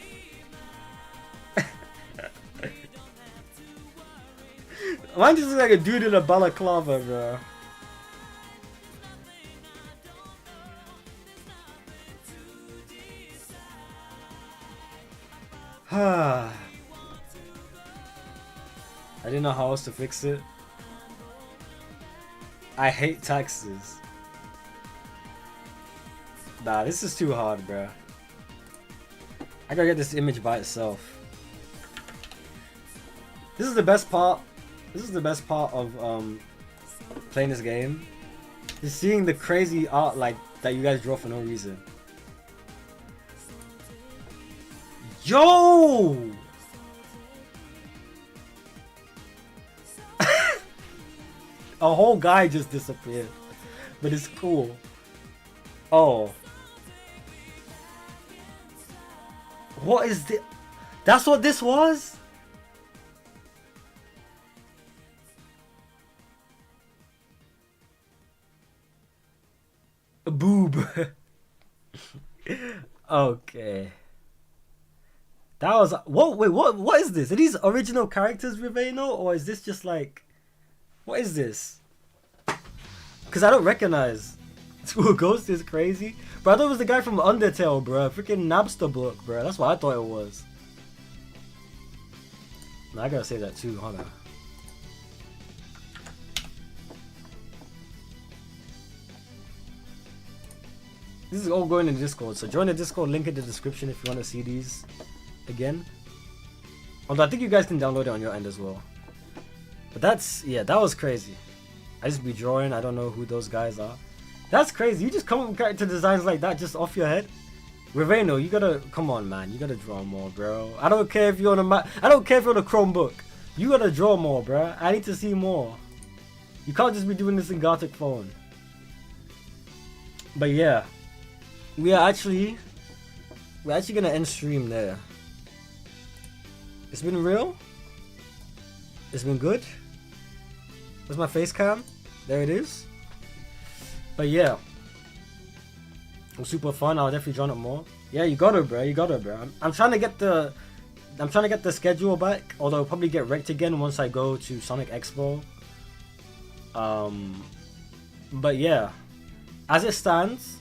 Mine just looks like a dude in a balaclava, bro. I didn't know how else to fix it. I hate taxes. Nah, this is too hard, bro. I gotta get this image by itself. This is the best part. This is the best part of playing this game. Is seeing the crazy art like that you guys draw for no reason. Yo! A whole guy just disappeared. But it's cool. Oh. What is this? That's what this was? A boob. Okay. That was what? Wait, what is this? Are these original characters, Riveno, or is this just like, what is this? Because I don't recognize. Ghost is crazy, but I thought it was the guy from Undertale, bro. Freaking Napster book, bro. That's what I thought it was. Now I gotta say that too. Hold on. This is all going in Discord, so join the Discord link in the description if you want to see these again. Although I think you guys can download it on your end as well. But that's, yeah, that was crazy. I just be drawing, I don't know who those guys are. That's crazy, you just come up with character designs like that just off your head? Riveno, you gotta, come on man, you gotta draw more, bro. I don't care if you're on a I don't care if you're on a Chromebook. You gotta draw more, bro. I need to see more. You can't just be doing this in Gothic phone. But yeah. We're actually gonna end stream there. It's been real. It's been good. Where's my face cam? There it is. But yeah, it was super fun. I'll definitely join it more. Yeah, you got it, bro. You got it, bro. I'm trying to get the schedule back. Although I'll probably get wrecked again once I go to Sonic Expo. But yeah, as it stands,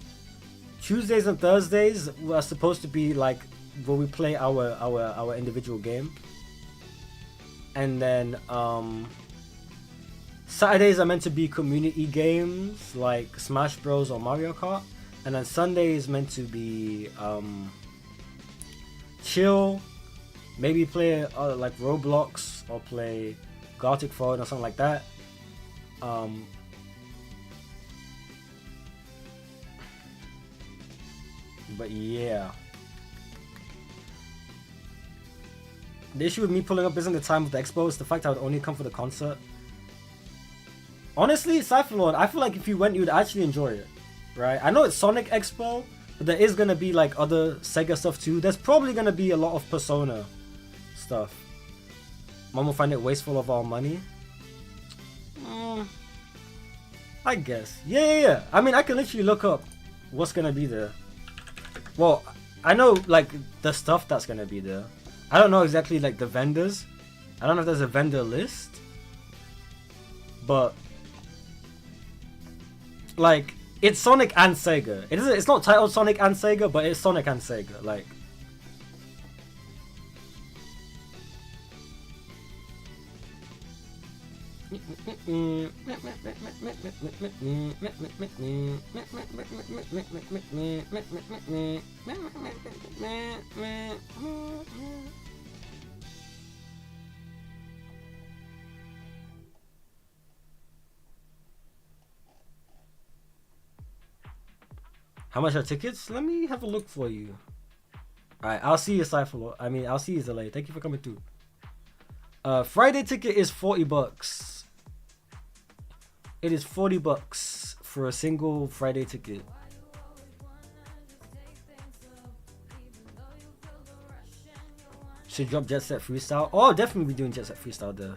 Tuesdays and Thursdays are supposed to be like where we play our individual game, and then Saturdays are meant to be community games like Smash Bros or Mario Kart, and then Sunday is meant to be chill, maybe play like Roblox or play Gothic Phone or something like that. But yeah, the issue with me pulling up isn't the time of the expo, it's the fact I would only come for the concert. Honestly, Cypher Lord, I feel like if you went, you would actually enjoy it, right? I know it's Sonic Expo, but there is gonna be like other Sega stuff too. There's probably gonna be a lot of Persona stuff. Mom will find it wasteful of our money. I guess. Yeah. I mean, I can literally look up what's gonna be there. Well, I know like the stuff that's gonna be there. I don't know exactly like the vendors. I don't know if there's a vendor list, but like it's Sonic and Sega. It's not titled Sonic and Sega, but it's Sonic and Sega. Like, how much are tickets? Let me have a look for you. Alright, I'll see you, Cypher. I'll see you, Zalay. Thank you for coming through. Friday ticket is $40. It is $40 for a single Friday ticket. Should drop Jet Set Freestyle. Oh, definitely be doing Jet Set Freestyle there.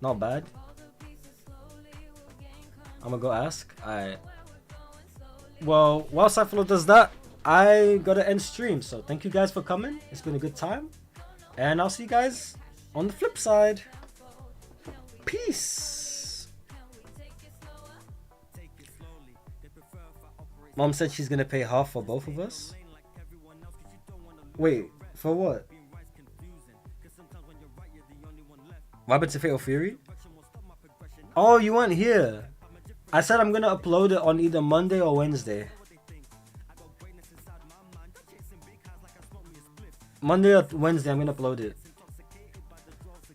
Not bad. I'm gonna go ask. Alright. Well, while Cypher does that, I gotta end stream. So thank you guys for coming. It's been a good time. And I'll see you guys on the flip side. Peace. Mom said she's gonna pay half for both of us. Wait, for what? What happened to Fatal Fury? Oh, you weren't here. I said I'm gonna upload it on either Monday or Wednesday. Monday or Wednesday, I'm gonna upload it.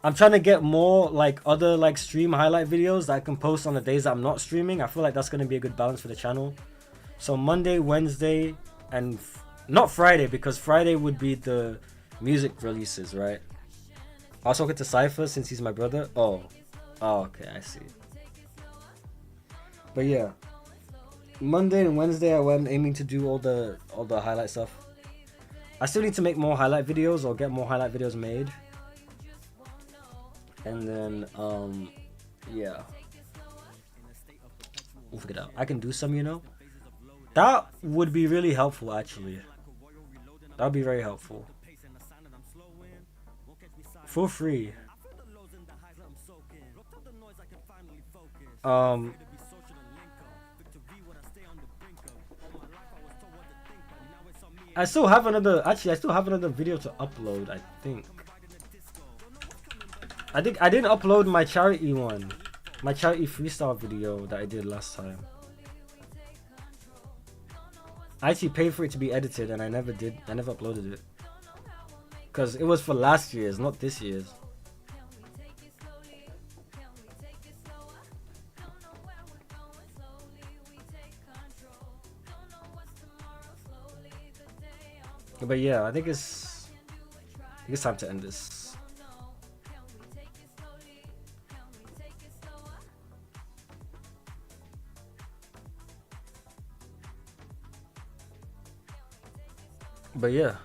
I'm trying to get more like other like stream highlight videos that I can post on the days that I'm not streaming. I feel like that's gonna be a good balance for the channel. So Monday, Wednesday, and not Friday, because Friday would be the music releases, right? I was talking to Cypher since he's my brother. Oh, okay, I see. But yeah, Monday and Wednesday I'm aiming to do all the highlight stuff. I still need to make more highlight videos or get more highlight videos made. And then yeah, we'll figure it out. I can do some, you know. That would be really helpful, actually. That would be very helpful. For free. I still have another video to upload, I think. I didn't upload my charity one. My charity freestyle video that I did last time. I actually paid for it to be edited and I never uploaded it. Because it was for last year's, not this year's. But yeah, I think it's time to end this. But yeah,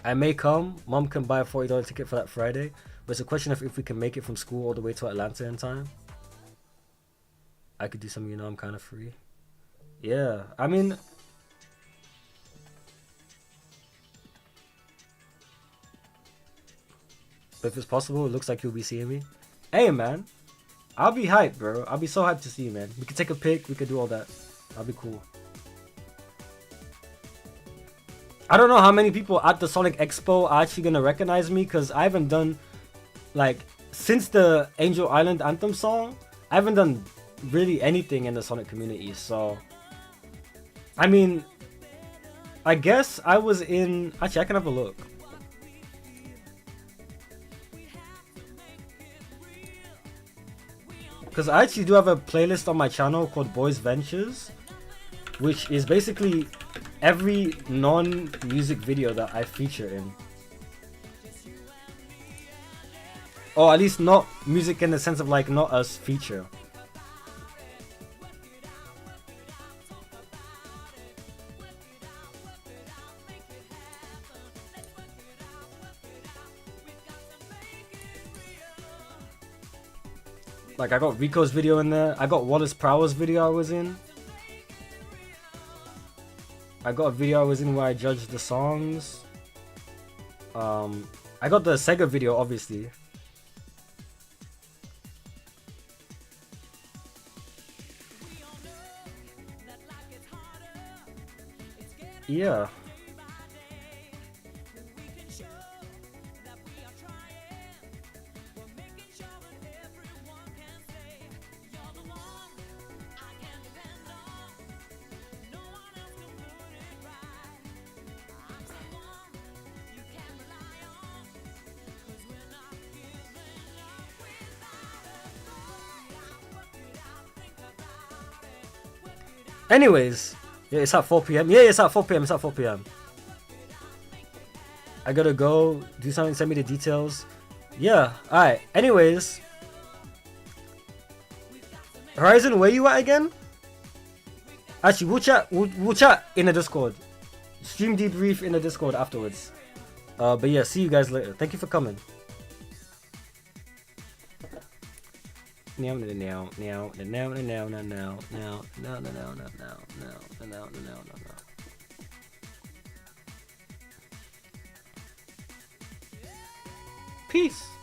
I may come. Mom can buy a $40 ticket for that Friday. But it's a question of if we can make it from school all the way to Atlanta in time. I could do something, you know, I'm kind of free. Yeah, I mean... But if it's possible, it looks like you'll be seeing me. Hey, man. I'll be hyped, bro. I'll be so hyped to see you, man. We could take a pic. We could do all that. That'll be cool. I don't know how many people at the Sonic Expo are actually going to recognize me. Because I haven't done, like, since the Angel Island Anthem song, I haven't done really anything in the Sonic community. So, I mean, I guess I was in... Actually, I can have a look. Because I actually do have a playlist on my channel called Boys Ventures, which is basically every non-music video that I feature in. Or at least not music in the sense of like not us feature. Like, I got Rico's video in there. I got Wallace Prowler's video I was in. I got a video I was in where I judged the songs. I got the Sega video, obviously. Yeah. Anyways, yeah, it's at 4 p.m. Yeah, it's at 4 p.m. It's at 4 p.m. I gotta go do something, send me the details. Yeah, alright. Anyways, Horizon, where you at again? Actually, we'll chat in the Discord. Stream debrief in the Discord afterwards. But yeah, see you guys later. Thank you for coming. Peace.